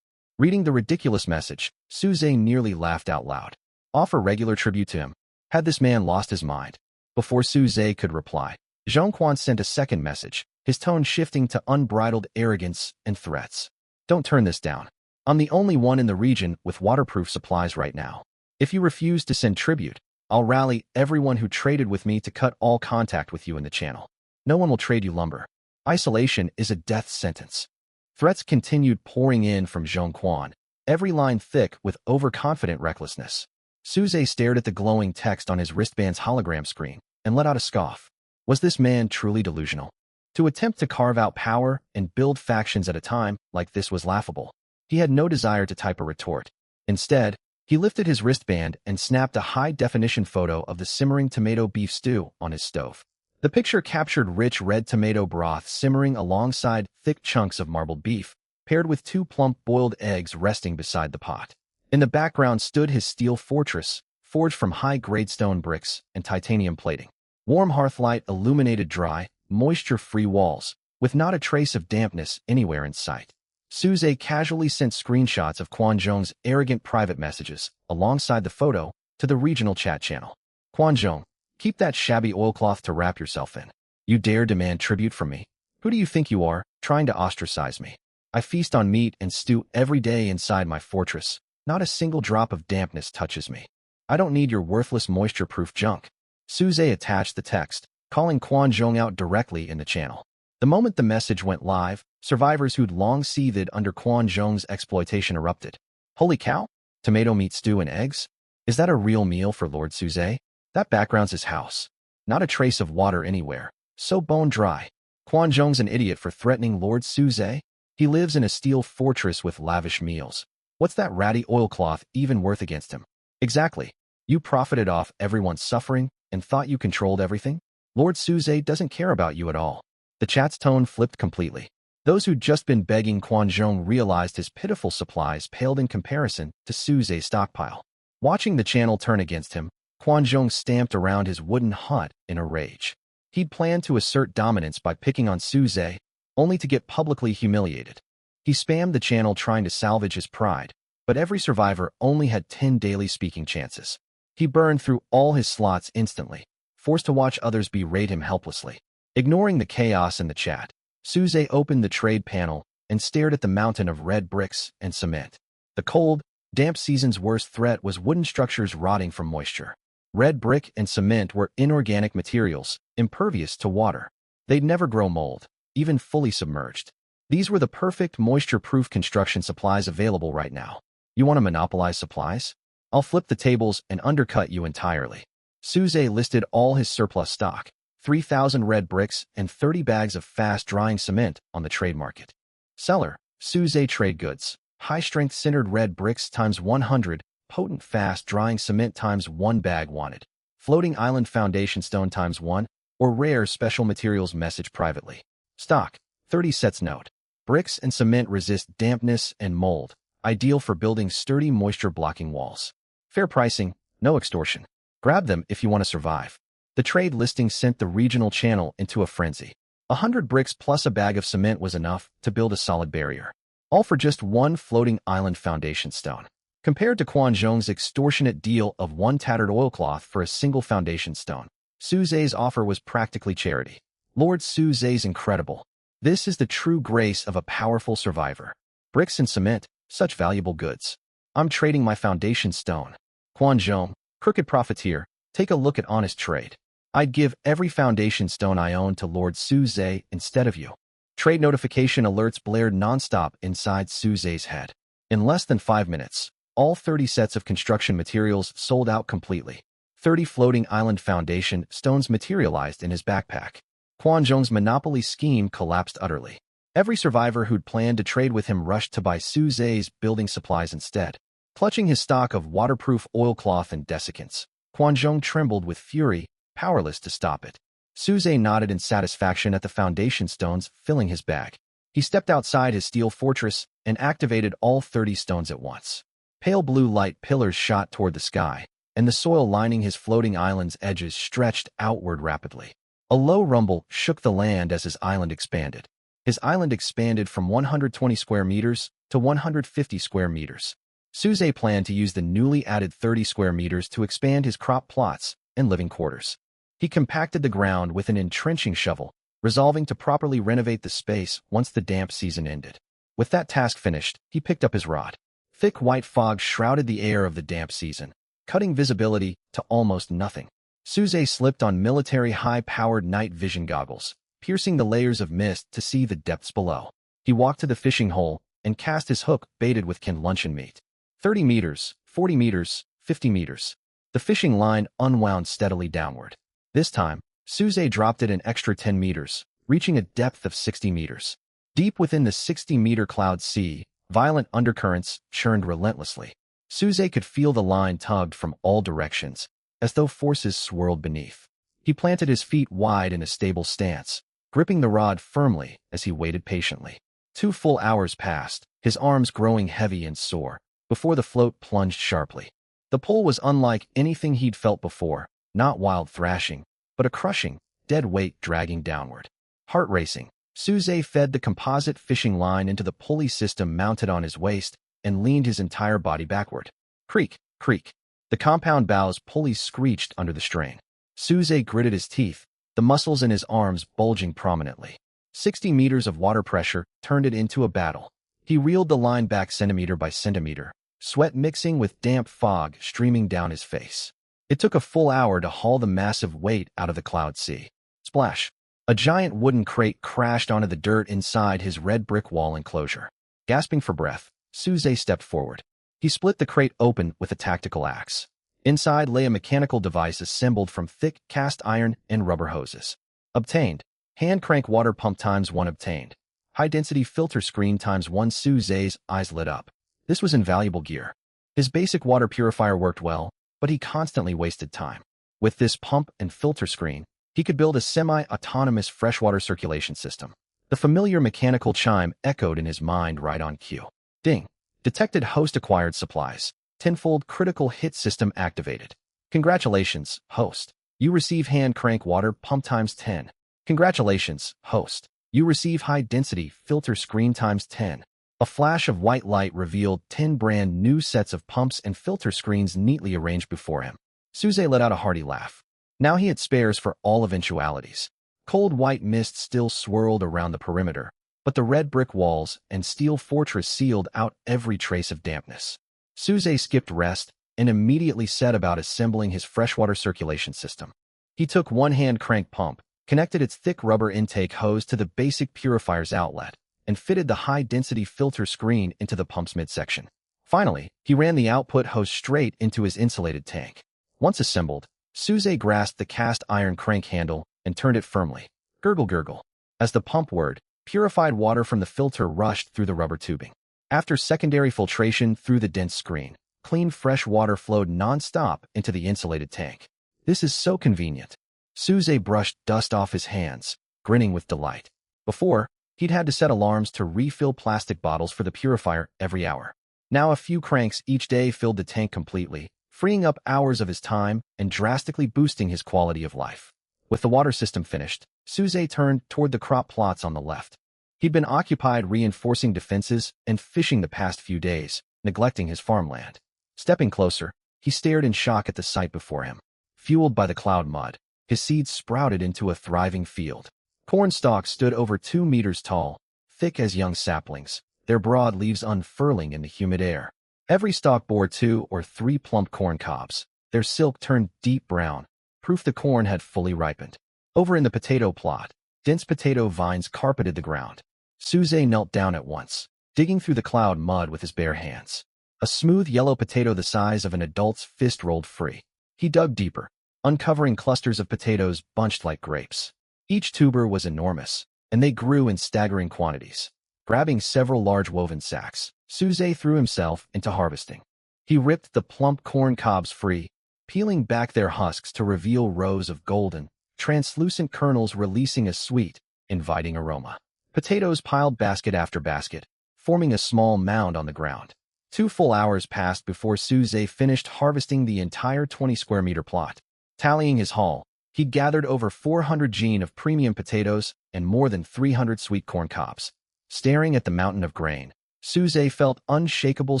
Reading the ridiculous message, Suze nearly laughed out loud. Offer regular tribute to him. Had this man lost his mind? Before Suze could reply, Zhong Quan sent a second message, his tone shifting to unbridled arrogance and threats. "Don't turn this down. I'm the only one in the region with waterproof supplies right now. If you refuse to send tribute, I'll rally everyone who traded with me to cut all contact with you in the channel. No one will trade you lumber. Isolation is a death sentence." Threats continued pouring in from Zhong Quan, every line thick with overconfident recklessness. Suze stared at the glowing text on his wristband's hologram screen and let out a scoff. Was this man truly delusional? To attempt to carve out power and build factions at a time like this was laughable. He had no desire to type a retort. Instead, he lifted his wristband and snapped a high-definition photo of the simmering tomato beef stew on his stove. The picture captured rich red tomato broth simmering alongside thick chunks of marbled beef, paired with 2 plump boiled eggs resting beside the pot. In the background stood his steel fortress, forged from high-grade stone bricks and titanium plating. Warm hearthlight illuminated dry, moisture-free walls, with not a trace of dampness anywhere in sight. Suze casually sent screenshots of Quan Zhong's arrogant private messages, alongside the photo, to the regional chat channel. "Quan Zhong, keep that shabby oilcloth to wrap yourself in. You dare demand tribute from me? Who do you think you are, trying to ostracize me? I feast on meat and stew every day inside my fortress. Not a single drop of dampness touches me. I don't need your worthless moisture-proof junk." Suze attached the text, calling Quan Zhong out directly in the channel. The moment the message went live, survivors who'd long seethed under Quan Zhong's exploitation erupted. "Holy cow! Tomato meat stew and eggs? Is that a real meal for Lord Suze? That background's his house. Not a trace of water anywhere. So bone dry. Quan Zhong's an idiot for threatening Lord Suze. He lives in a steel fortress with lavish meals. What's that ratty oilcloth even worth against him? Exactly. You profited off everyone's suffering and thought you controlled everything? Lord Suze doesn't care about you at all. The chat's tone flipped completely. Those who'd just been begging Quan Zhong realized his pitiful supplies paled in comparison to Suze's stockpile. Watching the channel turn against him, Quan Zhong stamped around his wooden hut in a rage. He'd planned to assert dominance by picking on Suze, only to get publicly humiliated. He spammed the channel trying to salvage his pride, but every survivor only had 10 daily speaking chances. He burned through all his slots instantly, forced to watch others berate him helplessly. Ignoring the chaos in the chat, Suze opened the trade panel and stared at the mountain of red bricks and cement. The cold, damp season's worst threat was wooden structures rotting from moisture. Red brick and cement were inorganic materials, impervious to water. They'd never grow mold, even fully submerged. These were the perfect moisture-proof construction supplies available right now. You want to monopolize supplies? I'll flip the tables and undercut you entirely. Suze listed all his surplus stock, 3,000 red bricks and 30 bags of fast-drying cement on the trade market. Seller, Suze Trade Goods, high-strength sintered red bricks times 100, potent fast-drying cement times 1 bag wanted, floating island foundation stone times 1, or rare special materials message privately. Stock, 30 sets note. Bricks and cement resist dampness and mold, ideal for building sturdy moisture-blocking walls. Fair pricing, no extortion. Grab them if you want to survive. The trade listing sent the regional channel into a frenzy. 100 bricks plus a bag of cement was enough to build a solid barrier, all for just 1 floating island foundation stone. Compared to Quan Zhong's extortionate deal of 1 tattered oilcloth for a single foundation stone, Suze's offer was practically charity. Lord Suze's incredible. This is the true grace of a powerful survivor. Bricks and cement, such valuable goods. I'm trading my foundation stone. Quan Zhong, crooked profiteer, take a look at honest trade. I'd give every foundation stone I own to Lord Suze instead of you. Trade notification alerts blared nonstop inside Suze's head. In less than 5 minutes, all 30 sets of construction materials sold out completely. 30 floating island foundation stones materialized in his backpack. Quan Zhong's monopoly scheme collapsed utterly. Every survivor who'd planned to trade with him rushed to buy Suze's building supplies instead. Clutching his stock of waterproof oilcloth and desiccants, Quan Zhong trembled with fury, powerless to stop it. Suze nodded in satisfaction at the foundation stones filling his bag. He stepped outside his steel fortress and activated all 30 stones at once. Pale blue light pillars shot toward the sky, and the soil lining his floating island's edges stretched outward rapidly. A low rumble shook the land as his island expanded. His island expanded from 120 square meters to 150 square meters. Suze planned to use the newly added 30 square meters to expand his crop plots and living quarters. He compacted the ground with an entrenching shovel, resolving to properly renovate the space once the damp season ended. With that task finished, he picked up his rod. Thick white fog shrouded the air of the damp season, cutting visibility to almost nothing. Suze slipped on military high-powered night vision goggles, piercing the layers of mist to see the depths below. He walked to the fishing hole and cast his hook baited with canned luncheon meat. 30 meters, 40 meters, 50 meters. The fishing line unwound steadily downward. This time, Suze dropped it an extra 10 meters, reaching a depth of 60 meters. Deep within the 60-meter cloud sea, violent undercurrents churned relentlessly. Suze could feel the line tugged from all directions, as though forces swirled beneath. He planted his feet wide in a stable stance, gripping the rod firmly as he waited patiently. 2 full hours passed, his arms growing heavy and sore, before the float plunged sharply. The pull was unlike anything he'd felt before, not wild thrashing, but a crushing, dead weight dragging downward. Heart racing, Suze fed the composite fishing line into the pulley system mounted on his waist and leaned his entire body backward. Creak, creak. The compound bow's pulleys screeched under the strain. Suze gritted his teeth, the muscles in his arms bulging prominently. 60 meters of water pressure turned it into a battle. He reeled the line back centimeter by centimeter, sweat mixing with damp fog streaming down his face. It took a full hour to haul the massive weight out of the cloud sea. Splash! A giant wooden crate crashed onto the dirt inside his red brick wall enclosure. Gasping for breath, Suze stepped forward. He split the crate open with a tactical axe. Inside lay a mechanical device assembled from thick cast iron and rubber hoses. Obtained. Hand crank water pump times 1 obtained. High-density filter screen times 1. Suze's eyes lit up. This was invaluable gear. His basic water purifier worked well, but he constantly wasted time. With this pump and filter screen, he could build a semi-autonomous freshwater circulation system. The familiar mechanical chime echoed in his mind right on cue. Ding! Detected host acquired supplies. Tenfold critical hit system activated. Congratulations, host. You receive hand crank water pump times 10. Congratulations, host. You receive high-density filter screen times 10. A flash of white light revealed 10 brand new sets of pumps and filter screens neatly arranged before him. Suze let out a hearty laugh. Now he had spares for all eventualities. Cold white mist still swirled around the perimeter, but the red brick walls and steel fortress sealed out every trace of dampness. Suze skipped rest and immediately set about assembling his freshwater circulation system. He took one hand crank pump, connected its thick rubber intake hose to the basic purifier's outlet, and fitted the high-density filter screen into the pump's midsection. Finally, he ran the output hose straight into his insulated tank. Once assembled, Suze grasped the cast iron crank handle and turned it firmly. Gurgle gurgle. As the pump whirred, purified water from the filter rushed through the rubber tubing. After secondary filtration through the dense screen, clean fresh water flowed non-stop into the insulated tank. This is so convenient. Suze brushed dust off his hands, grinning with delight. Before, he'd had to set alarms to refill plastic bottles for the purifier every hour. Now a few cranks each day filled the tank completely, freeing up hours of his time and drastically boosting his quality of life. With the water system finished, Suze turned toward the crop plots on the left. He'd been occupied reinforcing defenses and fishing the past few days, neglecting his farmland. Stepping closer, he stared in shock at the sight before him. Fueled by the cloud mud, his seeds sprouted into a thriving field. Corn stalks stood over 2 meters tall, thick as young saplings, their broad leaves unfurling in the humid air. Every stalk bore 2 or 3 plump corn cobs. Their silk turned deep brown, proof the corn had fully ripened. Over in the potato plot, dense potato vines carpeted the ground. Suze knelt down at once, digging through the cloud mud with his bare hands. A smooth yellow potato the size of an adult's fist rolled free. He dug deeper, uncovering clusters of potatoes bunched like grapes. Each tuber was enormous, and they grew in staggering quantities. Grabbing several large woven sacks, Suze threw himself into harvesting. He ripped the plump corn cobs free, peeling back their husks to reveal rows of golden, translucent kernels releasing a sweet, inviting aroma. Potatoes piled basket after basket, forming a small mound on the ground. 2 full hours passed before Suze finished harvesting the entire 20-square-meter plot. Tallying his haul, he gathered over 400 gene of premium potatoes and more than 300 sweet corn cobs. Staring at the mountain of grain, Suze felt unshakable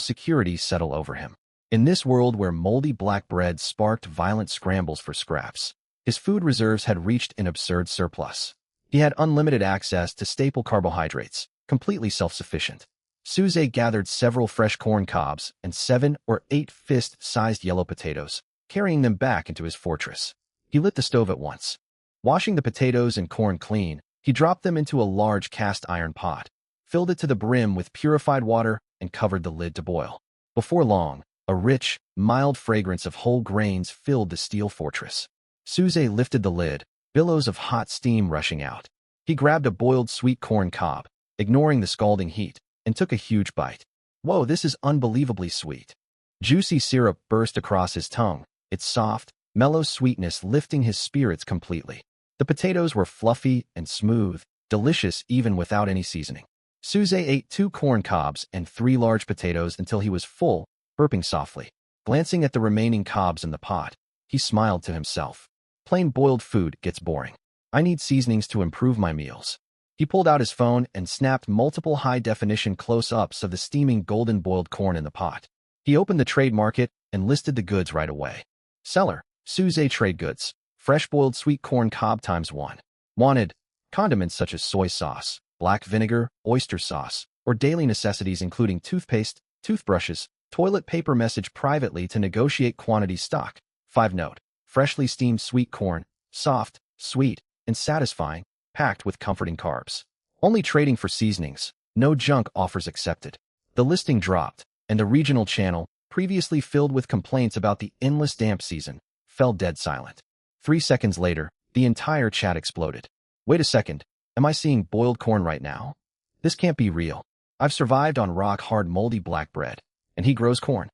security settle over him. In this world where moldy black bread sparked violent scrambles for scraps, his food reserves had reached an absurd surplus. He had unlimited access to staple carbohydrates, completely self-sufficient. Suze gathered several fresh corn cobs and 7 or 8 fist-sized yellow potatoes, carrying them back into his fortress. He lit the stove at once. Washing the potatoes and corn clean, he dropped them into a large cast iron pot, filled it to the brim with purified water, and covered the lid to boil. Before long, a rich, mild fragrance of whole grains filled the steel fortress. Suze lifted the lid, billows of hot steam rushing out. He grabbed a boiled sweet corn cob, ignoring the scalding heat, and took a huge bite. Whoa, this is unbelievably sweet. Juicy syrup burst across his tongue, its soft, mellow sweetness lifting his spirits completely. The potatoes were fluffy and smooth, delicious even without any seasoning. Suze ate 2 corn cobs and 3 large potatoes until he was full, burping softly. Glancing at the remaining cobs in the pot, he smiled to himself. Plain boiled food gets boring. I need seasonings to improve my meals. He pulled out his phone and snapped multiple high-definition close-ups of the steaming golden boiled corn in the pot. He opened the trade market and listed the goods right away. Seller, Suze Trade Goods, fresh boiled sweet corn cob ×1. Wanted, condiments such as soy sauce, black vinegar, oyster sauce, or daily necessities including toothpaste, toothbrushes, toilet paper. Message privately to negotiate quantity. Stock. 5-note. Freshly steamed sweet corn, soft, sweet, and satisfying, packed with comforting carbs. Only trading for seasonings, no junk offers accepted. The listing dropped, and the regional channel, previously filled with complaints about the endless damp season, fell dead silent. 3 seconds later, the entire chat exploded. Wait a second, am I seeing boiled corn right now? This can't be real. I've survived on rock-hard moldy black bread. and he grows corn.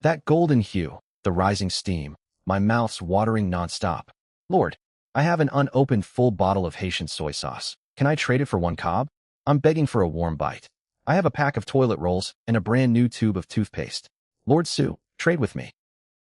That golden hue, the rising steam, my mouth's watering nonstop. Lord, I have an unopened full bottle of Haitian soy sauce. Can I trade it for one cob? I'm begging for a warm bite. I have a pack of toilet rolls and a brand new tube of toothpaste. Lord Sue, trade with me.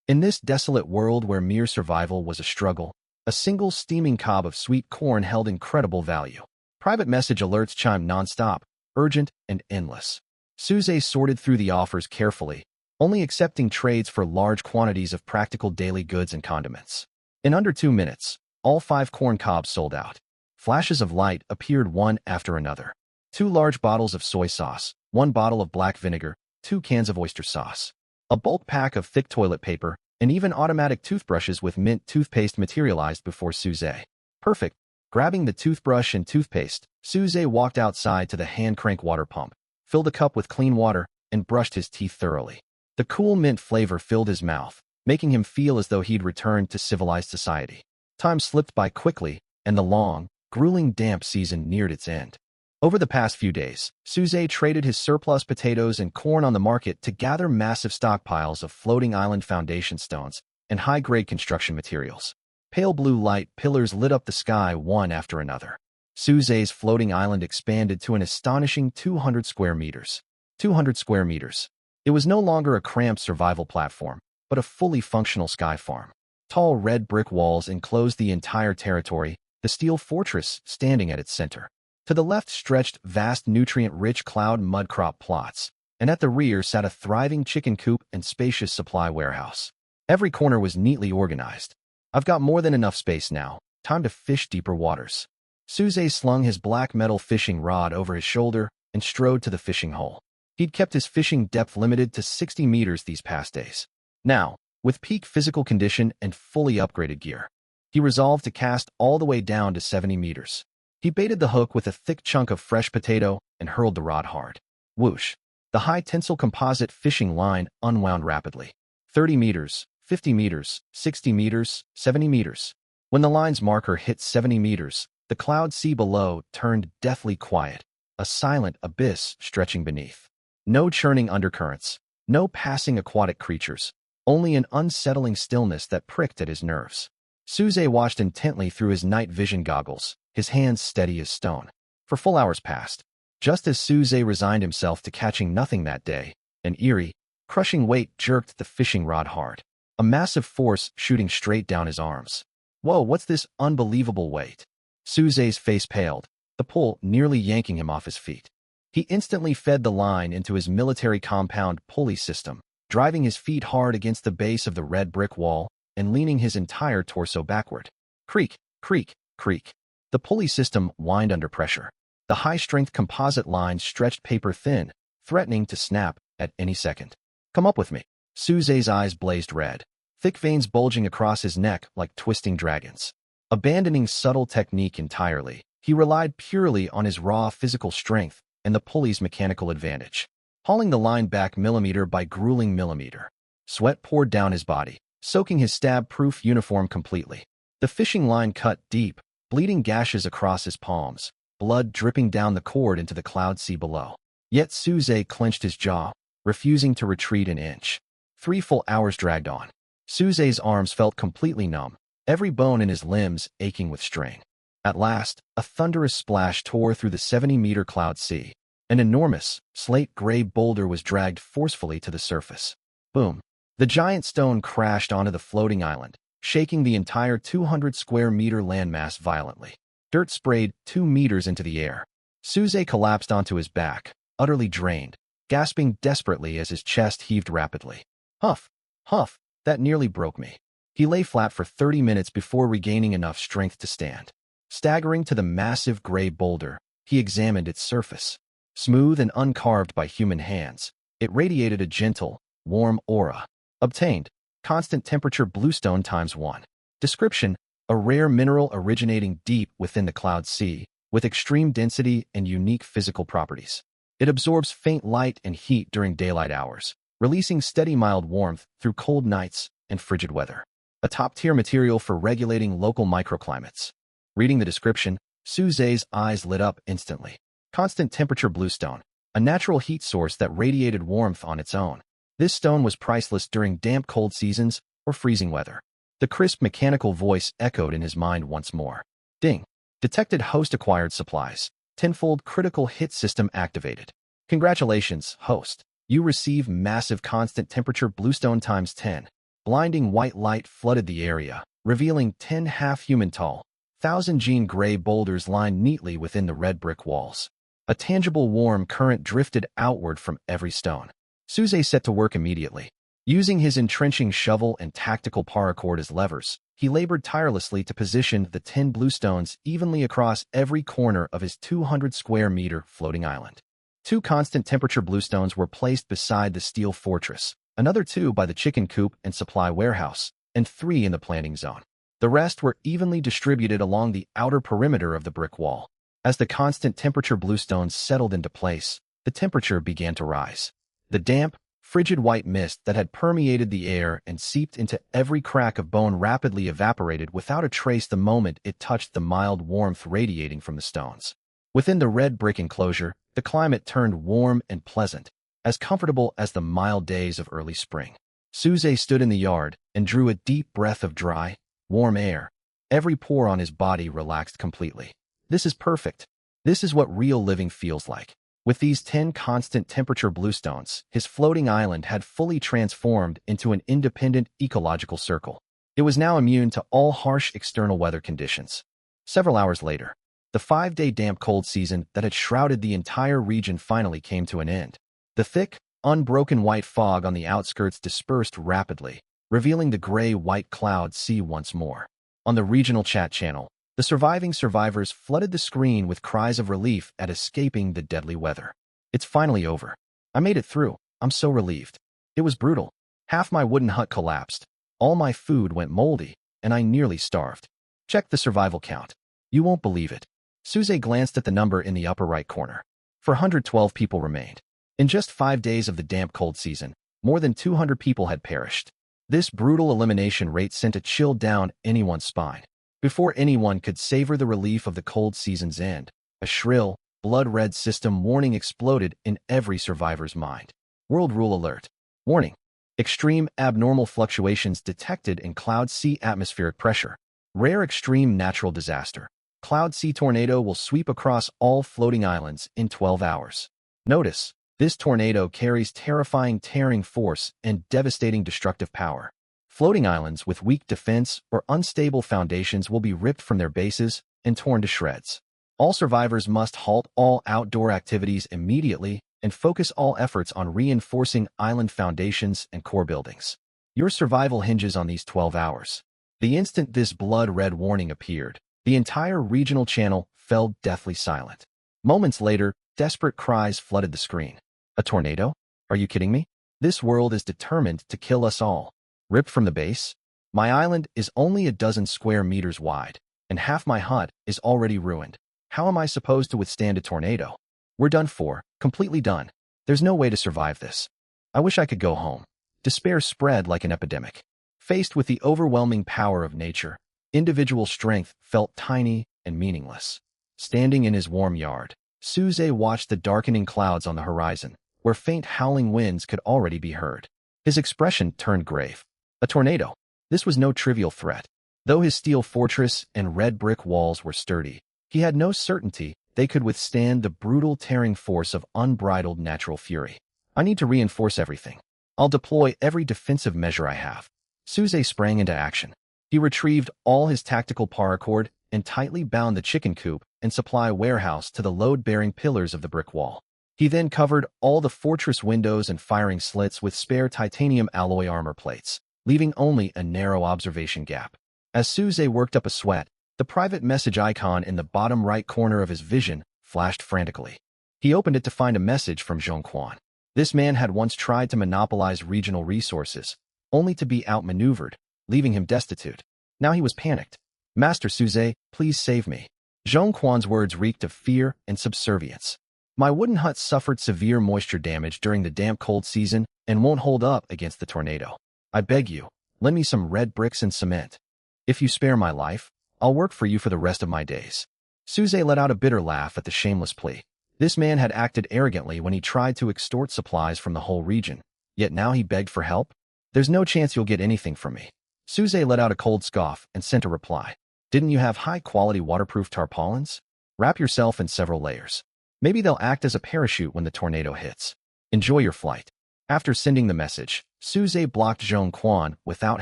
In this desolate world where mere survival was a struggle, a single steaming cob of sweet corn held incredible value. Private message alerts chimed nonstop, urgent and endless. Suze sorted through the offers carefully, only accepting trades for large quantities of practical daily goods and condiments. In under 2 minutes, all 5 corn cobs sold out. Flashes of light appeared one after another. 2 large bottles of soy sauce, 1 bottle of black vinegar, 2 cans of oyster sauce, a bulk pack of thick toilet paper, and even automatic toothbrushes with mint toothpaste materialized before Suze. Perfect. Grabbing the toothbrush and toothpaste, Suze walked outside to the hand crank water pump, filled a cup with clean water, and brushed his teeth thoroughly. The cool mint flavor filled his mouth, making him feel as though he'd returned to civilized society. Time slipped by quickly, and the long, grueling damp season neared its end. Over the past few days, Suze traded his surplus potatoes and corn on the market to gather massive stockpiles of floating island foundation stones and high-grade construction materials. Pale blue light pillars lit up the sky one after another. Suze's floating island expanded to an astonishing 200 square meters. 200 square meters. It was no longer a cramped survival platform, but a fully functional sky farm. Tall red brick walls enclosed the entire territory, the steel fortress standing at its center. To the left stretched vast nutrient-rich cloud mud crop plots, and at the rear sat a thriving chicken coop and spacious supply warehouse. Every corner was neatly organized. I've got more than enough space now. Time to fish deeper waters. Suze slung his black metal fishing rod over his shoulder and strode to the fishing hole. He'd kept his fishing depth limited to 60 meters these past days. Now, with peak physical condition and fully upgraded gear, he resolved to cast all the way down to 70 meters. He baited the hook with a thick chunk of fresh potato and hurled the rod hard. Whoosh! The high-tensile composite fishing line unwound rapidly. 30 meters, 50 meters, 60 meters, 70 meters. When the line's marker hit 70 meters, the cloud sea below turned deathly quiet, a silent abyss stretching beneath. No churning undercurrents, no passing aquatic creatures, only an unsettling stillness that pricked at his nerves. Suze watched intently through his night vision goggles, his hands steady as stone. For full hours passed. Just as Suze resigned himself to catching nothing that day, an eerie, crushing weight jerked the fishing rod hard. A massive force shooting straight down his arms. Whoa, what's this unbelievable weight? Suze's face paled, the pull nearly yanking him off his feet. He instantly fed the line into his military compound pulley system, driving his feet hard against the base of the red brick wall and leaning his entire torso backward. Creak, creak, creak. The pulley system whined under pressure. The high-strength composite line stretched paper thin, threatening to snap at any second. Come up with me. Suze's eyes blazed red, thick veins bulging across his neck like twisting dragons. Abandoning subtle technique entirely, he relied purely on his raw physical strength and the pulley's mechanical advantage, hauling the line back millimeter by grueling millimeter. Sweat poured down his body, soaking his stab-proof uniform completely. The fishing line cut deep, bleeding gashes across his palms, blood dripping down the cord into the cloud sea below. Yet Suze clenched his jaw, refusing to retreat an inch. 3 full hours dragged on. Suze's arms felt completely numb, every bone in his limbs aching with strain. At last, a thunderous splash tore through the 70-meter cloud sea. An enormous, slate-gray boulder was dragged forcefully to the surface. Boom! The giant stone crashed onto the floating island, shaking the entire 200-square-meter landmass violently. Dirt sprayed 2 meters into the air. Suze collapsed onto his back, utterly drained, gasping desperately as his chest heaved rapidly. Huff! Huff! That nearly broke me. He lay flat for 30 minutes before regaining enough strength to stand. Staggering to the massive gray boulder, he examined its surface. Smooth and uncarved by human hands, it radiated a gentle, warm aura. Obtained, constant temperature bluestone ×1. Description, a rare mineral originating deep within the cloud sea, with extreme density and unique physical properties. It absorbs faint light and heat during daylight hours, releasing steady mild warmth through cold nights and frigid weather. A top-tier material for regulating local microclimates. Reading the description, Suze's eyes lit up instantly. Constant temperature bluestone, a natural heat source that radiated warmth on its own. This stone was priceless during damp cold seasons or freezing weather. The crisp mechanical voice echoed in his mind once more. Ding. Detected host acquired supplies. Tenfold critical hit system activated. Congratulations, host. You receive massive constant temperature bluestone times 10. Blinding white light flooded the area, revealing 10 half-human tall, 1,000-gene gray boulders lined neatly within the red brick walls. A tangible warm current drifted outward from every stone. Suze set to work immediately. Using his entrenching shovel and tactical paracord as levers, he labored tirelessly to position the 10 bluestones evenly across every corner of his 200-square-meter floating island. 2 constant temperature bluestones were placed beside the steel fortress, another 2 by the chicken coop and supply warehouse, and 3 in the planting zone. The rest were evenly distributed along the outer perimeter of the brick wall. As the constant temperature bluestones settled into place, the temperature began to rise. The damp, frigid white mist that had permeated the air and seeped into every crack of bone rapidly evaporated without a trace the moment it touched the mild warmth radiating from the stones. Within the red brick enclosure, the climate turned warm and pleasant, as comfortable as the mild days of early spring. Suze stood in the yard and drew a deep breath of dry, warm air. Every pore on his body relaxed completely. This is perfect. This is what real living feels like. With these 10 constant temperature bluestones, his floating island had fully transformed into an independent ecological circle. It was now immune to all harsh external weather conditions. Several hours later, the 5-day damp cold season that had shrouded the entire region finally came to an end. The thick, unbroken white fog on the outskirts dispersed rapidly, revealing the gray-white cloud sea once more. On the regional chat channel, the surviving survivors flooded the screen with cries of relief at escaping the deadly weather. It's finally over. I made it through. I'm so relieved. It was brutal. Half my wooden hut collapsed. All my food went moldy, and I nearly starved. Check the survival count. You won't believe it. Suze glanced at the number in the upper right corner. 412 people remained. In just 5 days of the damp cold season, more than 200 people had perished. This brutal elimination rate sent a chill down anyone's spine. Before anyone could savor the relief of the cold season's end, a shrill, blood-red system warning exploded in every survivor's mind. World Rule Alert. Warning. Extreme abnormal fluctuations detected in Cloud C atmospheric pressure. Rare extreme natural disaster. Cloud C tornado will sweep across all floating islands in 12 hours. Notice, this tornado carries terrifying tearing force and devastating destructive power. Floating islands with weak defense or unstable foundations will be ripped from their bases and torn to shreds. All survivors must halt all outdoor activities immediately and focus all efforts on reinforcing island foundations and core buildings. Your survival hinges on these 12 hours. The instant this blood-red warning appeared, the entire regional channel fell deathly silent. Moments later, desperate cries flooded the screen. A tornado? Are you kidding me? This world is determined to kill us all. Ripped from the base? My island is only a dozen square meters wide, and half my hut is already ruined. How am I supposed to withstand a tornado? We're done for, completely done. There's no way to survive this. I wish I could go home. Despair spread like an epidemic. Faced with the overwhelming power of nature, individual strength felt tiny and meaningless. Standing in his warm yard, Suze watched the darkening clouds on the horizon, where faint howling winds could already be heard. His expression turned grave. A tornado. This was no trivial threat. Though his steel fortress and red brick walls were sturdy, he had no certainty they could withstand the brutal tearing force of unbridled natural fury. I need to reinforce everything. I'll deploy every defensive measure I have. Suze sprang into action. He retrieved all his tactical paracord and tightly bound the chicken coop and supply warehouse to the load-bearing pillars of the brick wall. He then covered all the fortress windows and firing slits with spare titanium alloy armor plates, leaving only a narrow observation gap. As Suze worked up a sweat, the private message icon in the bottom right corner of his vision flashed frantically. He opened it to find a message from Zhong Quan. This man had once tried to monopolize regional resources, only to be outmaneuvered, leaving him destitute. Now he was panicked. Master Suze, please save me. Zhong Quan's words reeked of fear and subservience. My wooden hut suffered severe moisture damage during the damp cold season and won't hold up against the tornado. I beg you, lend me some red bricks and cement. If you spare my life, I'll work for you for the rest of my days. Suze let out a bitter laugh at the shameless plea. This man had acted arrogantly when he tried to extort supplies from the whole region. yet now he begged for help? There's no chance you'll get anything from me. Suze let out a cold scoff and sent a reply. Didn't you have high-quality waterproof tarpaulins? Wrap yourself in several layers. Maybe they'll act as a parachute when the tornado hits. Enjoy your flight. After sending the message, Suze blocked Zhong Quan without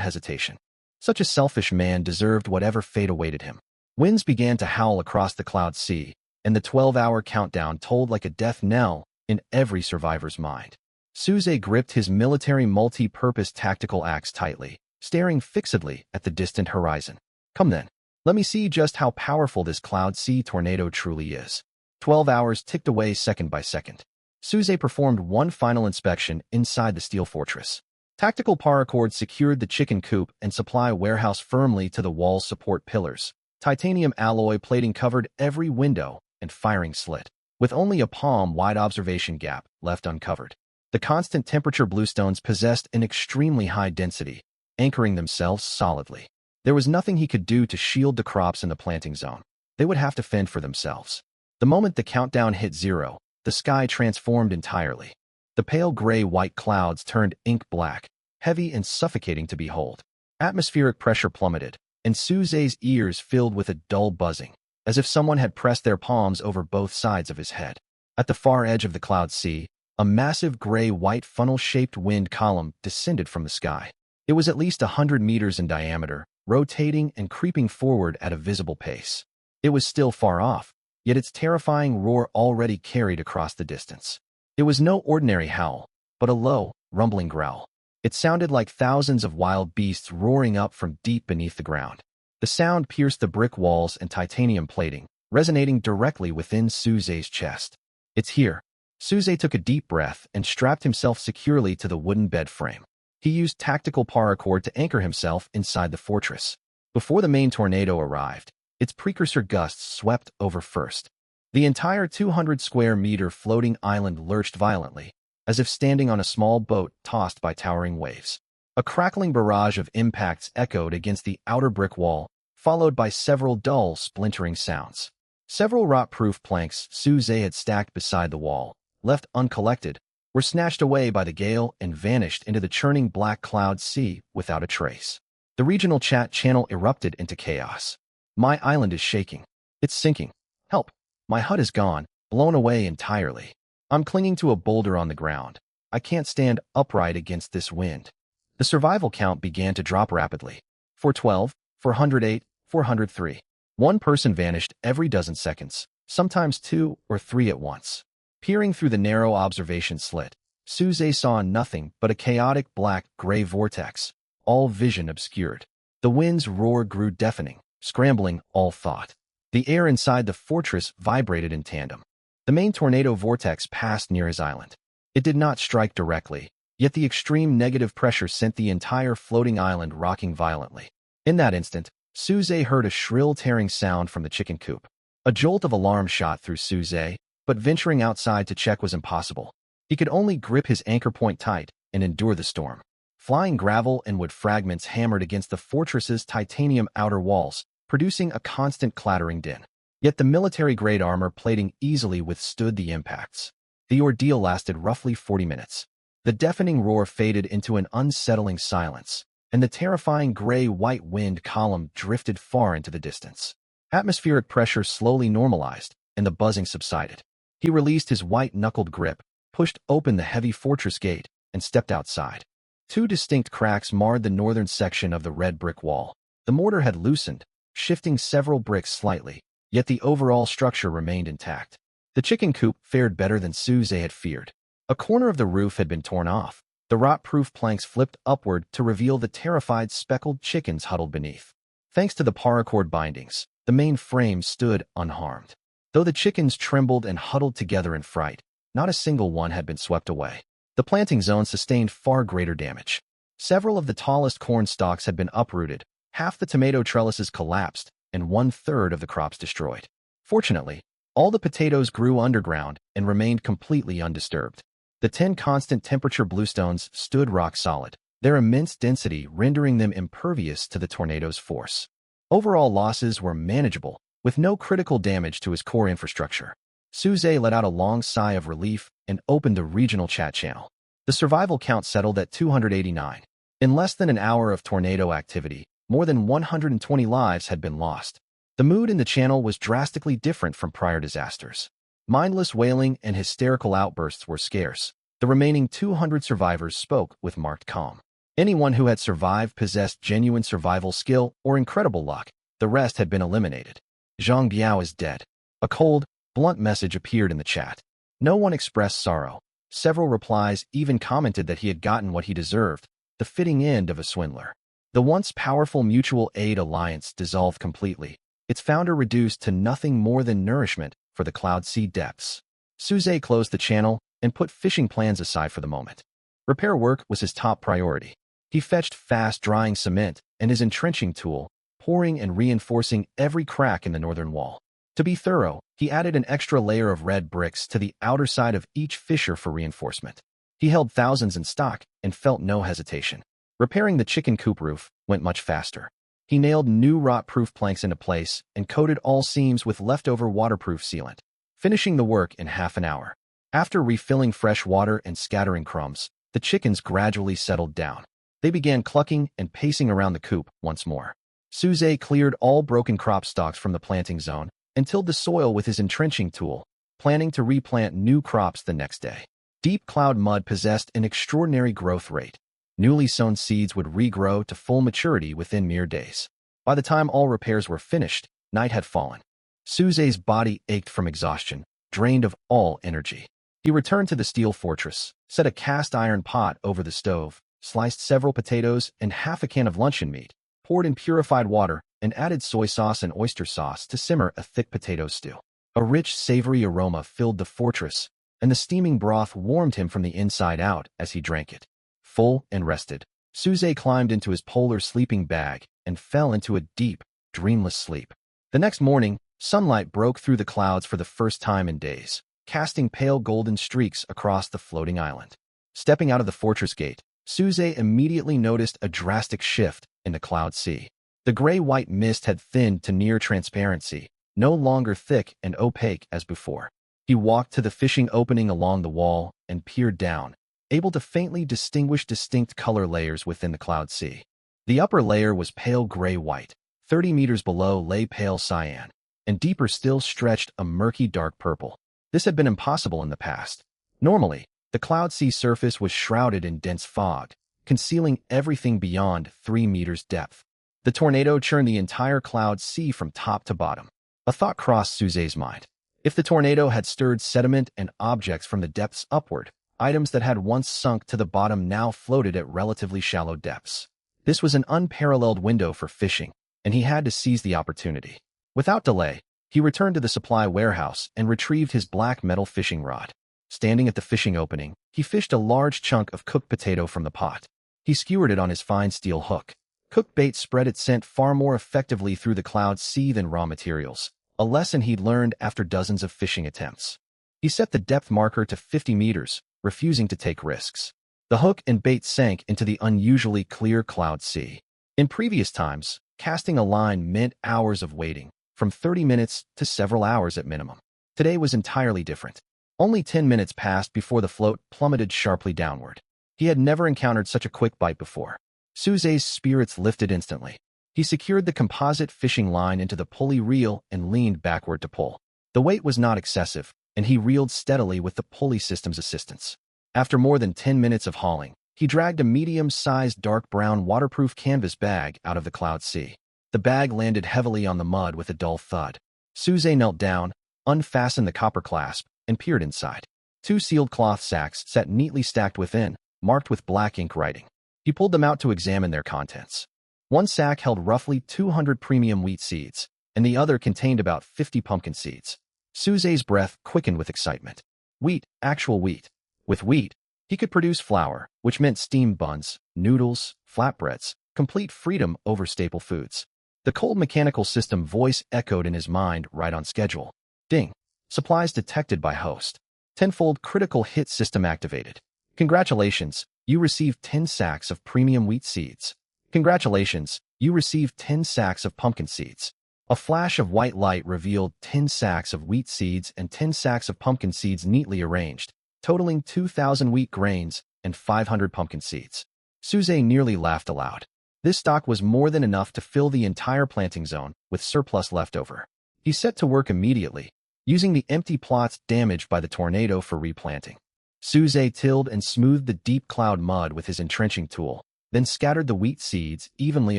hesitation. Such a selfish man deserved whatever fate awaited him. Winds began to howl across the cloud sea, and the 12-hour countdown tolled like a death knell in every survivor's mind. Suze gripped his military multi-purpose tactical axe tightly, staring fixedly at the distant horizon. Come then, let me see just how powerful this cloud sea tornado truly is. 12 hours ticked away second by second. Suze performed one final inspection inside the steel fortress. Tactical paracord secured the chicken coop and supply warehouse firmly to the wall's support pillars. Titanium alloy plating covered every window and firing slit, with only a palm-wide observation gap left uncovered. The constant temperature bluestones possessed an extremely high density, anchoring themselves solidly. There was nothing he could do to shield the crops in the planting zone. They would have to fend for themselves. The moment the countdown hit 0, the sky transformed entirely. The pale gray-white clouds turned ink black, heavy and suffocating to behold. Atmospheric pressure plummeted, and Suze's ears filled with a dull buzzing, as if someone had pressed their palms over both sides of his head. At the far edge of the cloud sea, a massive gray-white funnel-shaped wind column descended from the sky. It was at least 100 meters in diameter, rotating and creeping forward at a visible pace. It was still far off, yet its terrifying roar already carried across the distance. It was no ordinary howl, but a low, rumbling growl. It sounded like thousands of wild beasts roaring up from deep beneath the ground. The sound pierced the brick walls and titanium plating, resonating directly within Suze's chest. It's here. Suze took a deep breath and strapped himself securely to the wooden bed frame. He used tactical paracord to anchor himself inside the fortress. Before the main tornado arrived, its precursor gusts swept over first. The entire 200-square-meter floating island lurched violently, as if standing on a small boat tossed by towering waves. A crackling barrage of impacts echoed against the outer brick wall, followed by several dull, splintering sounds. Several rot-proof planks Suze had stacked beside the wall, left uncollected, were snatched away by the gale and vanished into the churning black cloud sea without a trace. The regional chat channel erupted into chaos. My island is shaking. It's sinking. Help. My hut is gone, blown away entirely. I'm clinging to a boulder on the ground. I can't stand upright against this wind. The survival count began to drop rapidly. 412, 408, 403. One person vanished every dozen seconds, sometimes 2 or 3 at once. Peering through the narrow observation slit, Suze saw nothing but a chaotic black-gray vortex, all vision obscured. The wind's roar grew deafening, scrambling all thought. The air inside the fortress vibrated in tandem. The main tornado vortex passed near his island. It did not strike directly, yet the extreme negative pressure sent the entire floating island rocking violently. In that instant, Suze heard a shrill tearing sound from the chicken coop. A jolt of alarm shot through Suze, but venturing outside to check was impossible. He could only grip his anchor point tight and endure the storm. Flying gravel and wood fragments hammered against the fortress's titanium outer walls, producing a constant clattering din. Yet the military-grade armor plating easily withstood the impacts. The ordeal lasted roughly 40 minutes. The deafening roar faded into an unsettling silence, and the terrifying gray-white wind column drifted far into the distance. Atmospheric pressure slowly normalized, and the buzzing subsided. He released his white-knuckled grip, pushed open the heavy fortress gate, and stepped outside. 2 distinct cracks marred the northern section of the red brick wall. The mortar had loosened, shifting several bricks slightly, yet the overall structure remained intact. The chicken coop fared better than Suze had feared. A corner of the roof had been torn off. The rot-proof planks flipped upward to reveal the terrified speckled chickens huddled beneath. Thanks to the paracord bindings, the main frame stood unharmed. Though the chickens trembled and huddled together in fright, not a single one had been swept away. The planting zone sustained far greater damage. Several of the tallest corn stalks had been uprooted, half the tomato trellises collapsed, and 1/3 of the crops destroyed. Fortunately, all the potatoes grew underground and remained completely undisturbed. The 10 constant temperature bluestones stood rock solid, their immense density rendering them impervious to the tornado's force. Overall losses were manageable, with no critical damage to his core infrastructure. Suze let out a long sigh of relief and opened the regional chat channel. The survival count settled at 289. In less than an hour of tornado activity, more than 120 lives had been lost. The mood in the channel was drastically different from prior disasters. Mindless wailing and hysterical outbursts were scarce. The remaining 200 survivors spoke with marked calm. Anyone who had survived possessed genuine survival skill or incredible luck. The rest had been eliminated. Zhang Biao is dead. A cold, blunt message appeared in the chat. No one expressed sorrow. Several replies even commented that he had gotten what he deserved, the fitting end of a swindler. The once powerful mutual aid alliance dissolved completely, its founder reduced to nothing more than nourishment for the Cloud Sea depths. Su Zhe closed the channel and put fishing plans aside for the moment. Repair work was his top priority. He fetched fast-drying cement and his entrenching tool, pouring and reinforcing every crack in the northern wall. To be thorough, he added an extra layer of red bricks to the outer side of each fissure for reinforcement. He held thousands in stock and felt no hesitation. Repairing the chicken coop roof went much faster. He nailed new rot-proof planks into place and coated all seams with leftover waterproof sealant, finishing the work in half an hour. After refilling fresh water and scattering crumbs, the chickens gradually settled down. They began clucking and pacing around the coop once more. Su Zhe cleared all broken crop stalks from the planting zone and tilled the soil with his entrenching tool, planning to replant new crops the next day. Deep cloud mud possessed an extraordinary growth rate. Newly sown seeds would regrow to full maturity within mere days. By the time all repairs were finished, night had fallen. Su Zhe's body ached from exhaustion, drained of all energy. He returned to the steel fortress, set a cast iron pot over the stove, sliced several potatoes and half a can of luncheon meat, poured in purified water, and added soy sauce and oyster sauce to simmer a thick potato stew. A rich, savory aroma filled the fortress, and the steaming broth warmed him from the inside out as he drank it. Full and rested, Su Zhe climbed into his polar sleeping bag and fell into a deep, dreamless sleep. The next morning, sunlight broke through the clouds for the first time in days, casting pale golden streaks across the floating island. Stepping out of the fortress gate, Su Zhe immediately noticed a drastic shift in the Cloud Sea. The gray-white mist had thinned to near transparency, no longer thick and opaque as before. He walked to the fishing opening along the wall and peered down, able to faintly distinguish distinct color layers within the Cloud Sea. The upper layer was pale gray-white, 30 meters below lay pale cyan, and deeper still stretched a murky dark purple. This had been impossible in the past. Normally, the Cloud Sea surface was shrouded in dense fog, concealing everything beyond 3 meters depth. The tornado churned the entire Cloud Sea from top to bottom. A thought crossed Su Zhe's mind. If the tornado had stirred sediment and objects from the depths upward, items that had once sunk to the bottom now floated at relatively shallow depths. This was an unparalleled window for fishing, and he had to seize the opportunity. Without delay, he returned to the supply warehouse and retrieved his black metal fishing rod. Standing at the fishing opening, he fished a large chunk of cooked potato from the pot. He skewered it on his fine steel hook. Cooked bait spread its scent far more effectively through the Cloud Sea than raw materials, a lesson he'd learned after dozens of fishing attempts. He set the depth marker to 50 meters, refusing to take risks. The hook and bait sank into the unusually clear Cloud Sea. In previous times, casting a line meant hours of waiting, from 30 minutes to several hours at minimum. Today was entirely different. Only 10 minutes passed before the float plummeted sharply downward. He had never encountered such a quick bite before. Su Zhe's spirits lifted instantly. He secured the composite fishing line into the pulley reel and leaned backward to pull. The weight was not excessive, and he reeled steadily with the pulley system's assistance. After more than 10 minutes of hauling, he dragged a medium-sized dark brown waterproof canvas bag out of the Cloud Sea. The bag landed heavily on the mud with a dull thud. Su Zhe knelt down, unfastened the copper clasp, and peered inside. 2 sealed cloth sacks sat neatly stacked within, marked with black ink writing. He pulled them out to examine their contents. One sack held roughly 200 premium wheat seeds, and the other contained about 50 pumpkin seeds. Su Zhe's breath quickened with excitement. Wheat, actual wheat. With wheat, he could produce flour, which meant steamed buns, noodles, flatbreads, complete freedom over staple foods. The cold mechanical system voice echoed in his mind right on schedule. Ding. Supplies detected by host. Tenfold critical hit system activated. Congratulations, you received 10 sacks of premium wheat seeds. Congratulations, you received 10 sacks of pumpkin seeds. A flash of white light revealed 10 sacks of wheat seeds and 10 sacks of pumpkin seeds neatly arranged, totaling 2,000 wheat grains and 500 pumpkin seeds. Suze nearly laughed aloud. This stock was more than enough to fill the entire planting zone, with surplus left over. He set to work immediately, using the empty plots damaged by the tornado for replanting. Suze tilled and smoothed the deep cloud mud with his entrenching tool, then scattered the wheat seeds evenly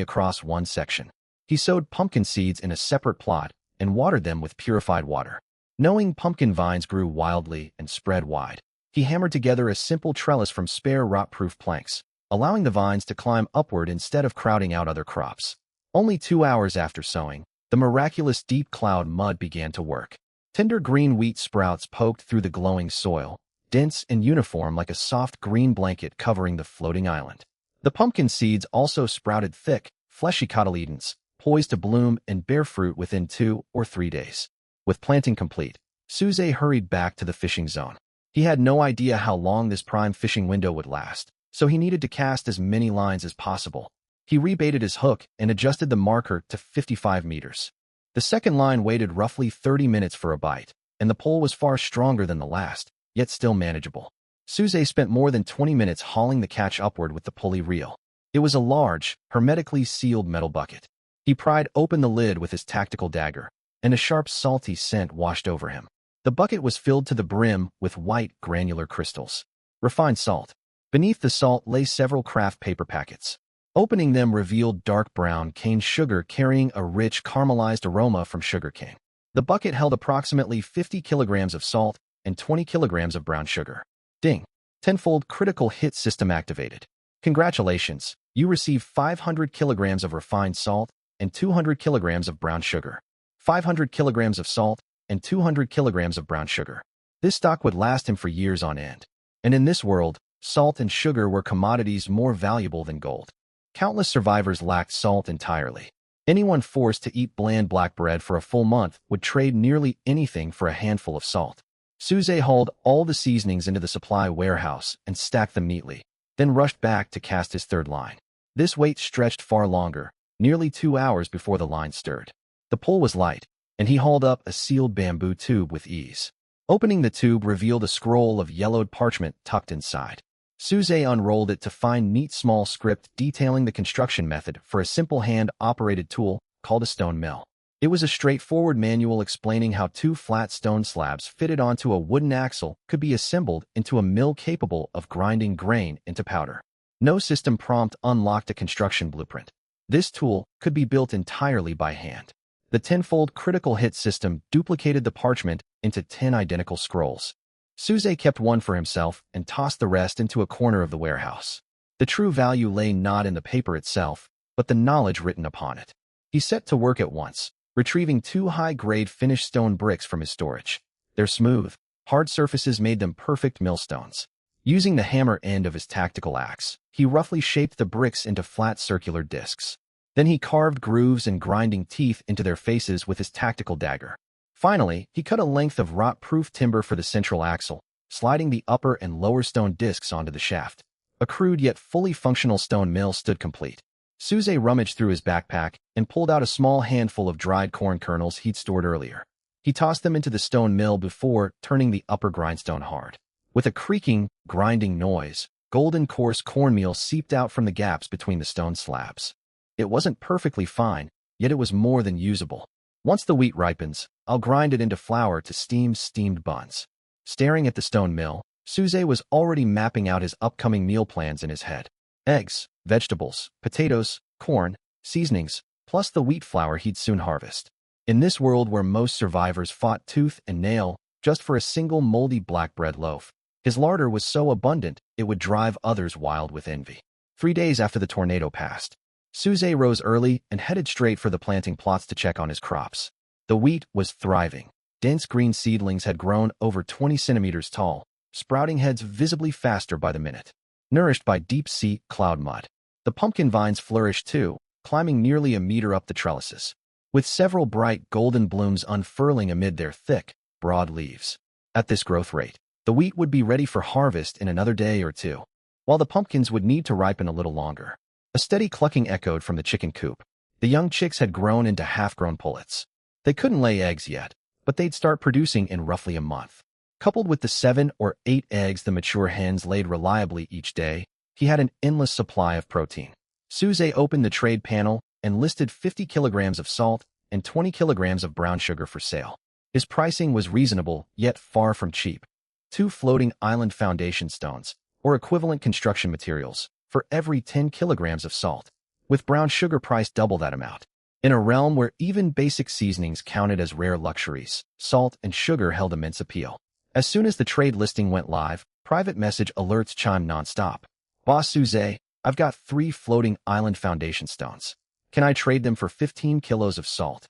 across one section. He sowed pumpkin seeds in a separate plot and watered them with purified water. Knowing pumpkin vines grew wildly and spread wide, he hammered together a simple trellis from spare rot-proof planks, allowing the vines to climb upward instead of crowding out other crops. Only 2 hours after sowing, the miraculous deep cloud mud began to work. Tender green wheat sprouts poked through the glowing soil, dense and uniform like a soft green blanket covering the floating island. The pumpkin seeds also sprouted thick, fleshy cotyledons, poised to bloom and bear fruit within 2 or 3 days. With planting complete, Suze hurried back to the fishing zone. He had no idea how long this prime fishing window would last, so he needed to cast as many lines as possible. He rebaited his hook and adjusted the marker to 55 meters. The second line waited roughly 30 minutes for a bite, and the pole was far stronger than the last, yet still manageable. Suze spent more than 20 minutes hauling the catch upward with the pulley reel. It was a large, hermetically sealed metal bucket. He pried open the lid with his tactical dagger, and a sharp, salty scent washed over him. The bucket was filled to the brim with white, granular crystals. Refined salt. Beneath the salt lay several craft paper packets. Opening them revealed dark brown cane sugar carrying a rich, caramelized aroma from sugarcane. The bucket held approximately 50 kilograms of salt and 20 kilograms of brown sugar. Ding! Tenfold critical hit system activated. Congratulations, you received 500 kilograms of refined salt and 200 kilograms of brown sugar. 500 kilograms of salt and 200 kilograms of brown sugar. This stock would last him for years on end. And in this world, salt and sugar were commodities more valuable than gold. Countless survivors lacked salt entirely. Anyone forced to eat bland black bread for a full month would trade nearly anything for a handful of salt. Suze hauled all the seasonings into the supply warehouse and stacked them neatly, then rushed back to cast his third line. This wait stretched far longer, nearly 2 hours before the line stirred. The pull was light, and he hauled up a sealed bamboo tube with ease. Opening the tube revealed a scroll of yellowed parchment tucked inside. Suze unrolled it to find neat small script detailing the construction method for a simple hand-operated tool called a stone mill. It was a straightforward manual explaining how 2 flat stone slabs fitted onto a wooden axle could be assembled into a mill capable of grinding grain into powder. No system prompt unlocked a construction blueprint. This tool could be built entirely by hand. The tenfold critical hit system duplicated the parchment into 10 identical scrolls. Suze kept one for himself and tossed the rest into a corner of the warehouse. The true value lay not in the paper itself, but the knowledge written upon it. He set to work at once, retrieving 2 high-grade finished stone bricks from his storage. Their smooth, hard surfaces made them perfect millstones. Using the hammer end of his tactical axe, he roughly shaped the bricks into flat circular discs. Then he carved grooves and grinding teeth into their faces with his tactical dagger. Finally, he cut a length of rot-proof timber for the central axle, sliding the upper and lower stone discs onto the shaft. A crude yet fully functional stone mill stood complete. Suze rummaged through his backpack and pulled out a small handful of dried corn kernels he'd stored earlier. He tossed them into the stone mill before turning the upper grindstone hard. With a creaking, grinding noise, golden coarse cornmeal seeped out from the gaps between the stone slabs. It wasn't perfectly fine, yet it was more than usable. Once the wheat ripens, I'll grind it into flour to steam steamed buns. Staring at the stone mill, Suze was already mapping out his upcoming meal plans in his head. Eggs, vegetables, potatoes, corn, seasonings, plus the wheat flour he'd soon harvest. In this world where most survivors fought tooth and nail just for a single moldy black bread loaf, his larder was so abundant it would drive others wild with envy. 3 days after the tornado passed, Suze rose early and headed straight for the planting plots to check on his crops. The wheat was thriving. Dense green seedlings had grown over 20 centimeters tall, sprouting heads visibly faster by the minute. Nourished by deep-sea cloud mud, the pumpkin vines flourished too, climbing nearly a meter up the trellises, with several bright golden blooms unfurling amid their thick, broad leaves. At this growth rate, the wheat would be ready for harvest in another day or 2, while the pumpkins would need to ripen a little longer. A steady clucking echoed from the chicken coop. The young chicks had grown into half-grown pullets. They couldn't lay eggs yet, but they'd start producing in roughly a month. Coupled with the 7 or 8 eggs the mature hens laid reliably each day, he had an endless supply of protein. Suze opened the trade panel and listed 50 kilograms of salt and 20 kilograms of brown sugar for sale. His pricing was reasonable, yet far from cheap. 2 floating island foundation stones, or equivalent construction materials, for every 10 kilograms of salt, with brown sugar priced double that amount. In a realm where even basic seasonings counted as rare luxuries, salt and sugar held immense appeal. As soon as the trade listing went live, private message alerts chimed nonstop. Boss Suze, I've got 3 floating island foundation stones. Can I trade them for 15 kilos of salt?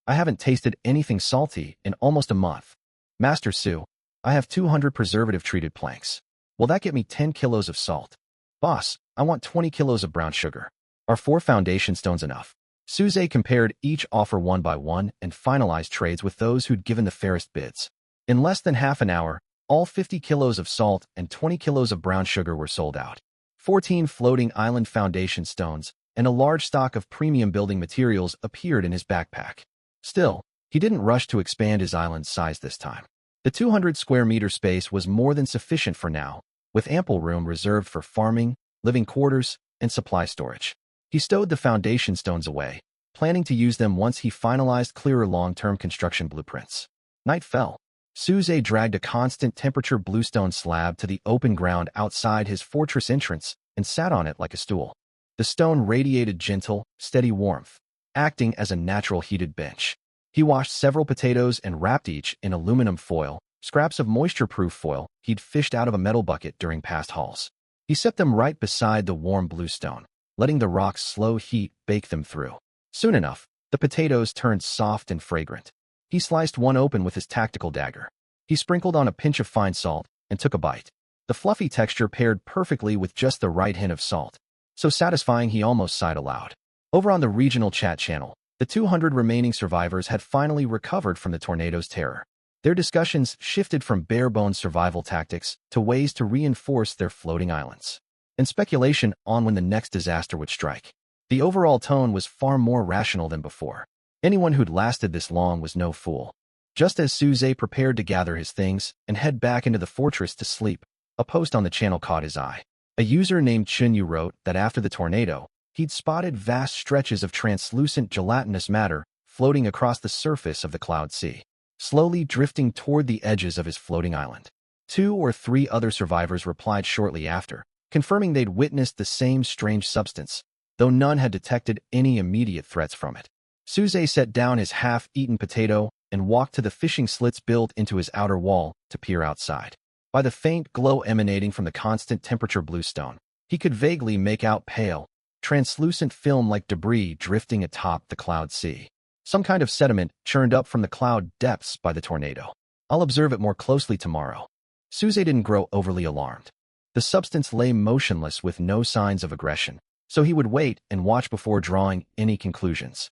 I haven't tasted anything salty in almost a month. Master Su, I have 200 preservative-treated planks. Will that get me 10 kilos of salt? Boss, I want 20 kilos of brown sugar. Are 4 foundation stones enough? Suze compared each offer one by one and finalized trades with those who'd given the fairest bids. In less than half an hour, all 50 kilos of salt and 20 kilos of brown sugar were sold out. 14 floating island foundation stones and a large stock of premium building materials appeared in his backpack. Still, he didn't rush to expand his island's size this time. The 200 square meter space was more than sufficient for now, with ample room reserved for farming, living quarters, and supply storage. He stowed the foundation stones away, planning to use them once he finalized clearer long-term construction blueprints. Night fell. Suze dragged a constant temperature bluestone slab to the open ground outside his fortress entrance and sat on it like a stool. The stone radiated gentle, steady warmth, acting as a natural heated bench. He washed several potatoes and wrapped each in aluminum foil, scraps of moisture-proof foil he'd fished out of a metal bucket during past hauls. He set them right beside the warm bluestone, letting the rock's slow heat bake them through. Soon enough, the potatoes turned soft and fragrant. He sliced one open with his tactical dagger. He sprinkled on a pinch of fine salt and took a bite. The fluffy texture paired perfectly with just the right hint of salt, so satisfying he almost sighed aloud. Over on the regional chat channel, the 200 remaining survivors had finally recovered from the tornado's terror. Their discussions shifted from bare-bones survival tactics to ways to reinforce their floating islands, and speculation on when the next disaster would strike. The overall tone was far more rational than before. Anyone who'd lasted this long was no fool. Just as Suze prepared to gather his things and head back into the fortress to sleep, a post on the channel caught his eye. A user named Chunyu wrote that after the tornado, he'd spotted vast stretches of translucent gelatinous matter floating across the surface of the Cloud Sea, slowly drifting toward the edges of his floating island. 2 or 3 other survivors replied shortly after, confirming they'd witnessed the same strange substance, though none had detected any immediate threats from it. Suze set down his half-eaten potato and walked to the fishing slits built into his outer wall to peer outside. By the faint glow emanating from the constant temperature bluestone, he could vaguely make out pale, translucent film like debris drifting atop the Cloud Sea. Some kind of sediment churned up from the cloud depths by the tornado. I'll observe it more closely tomorrow. Suze didn't grow overly alarmed. The substance lay motionless with no signs of aggression, so he would wait and watch before drawing any conclusions.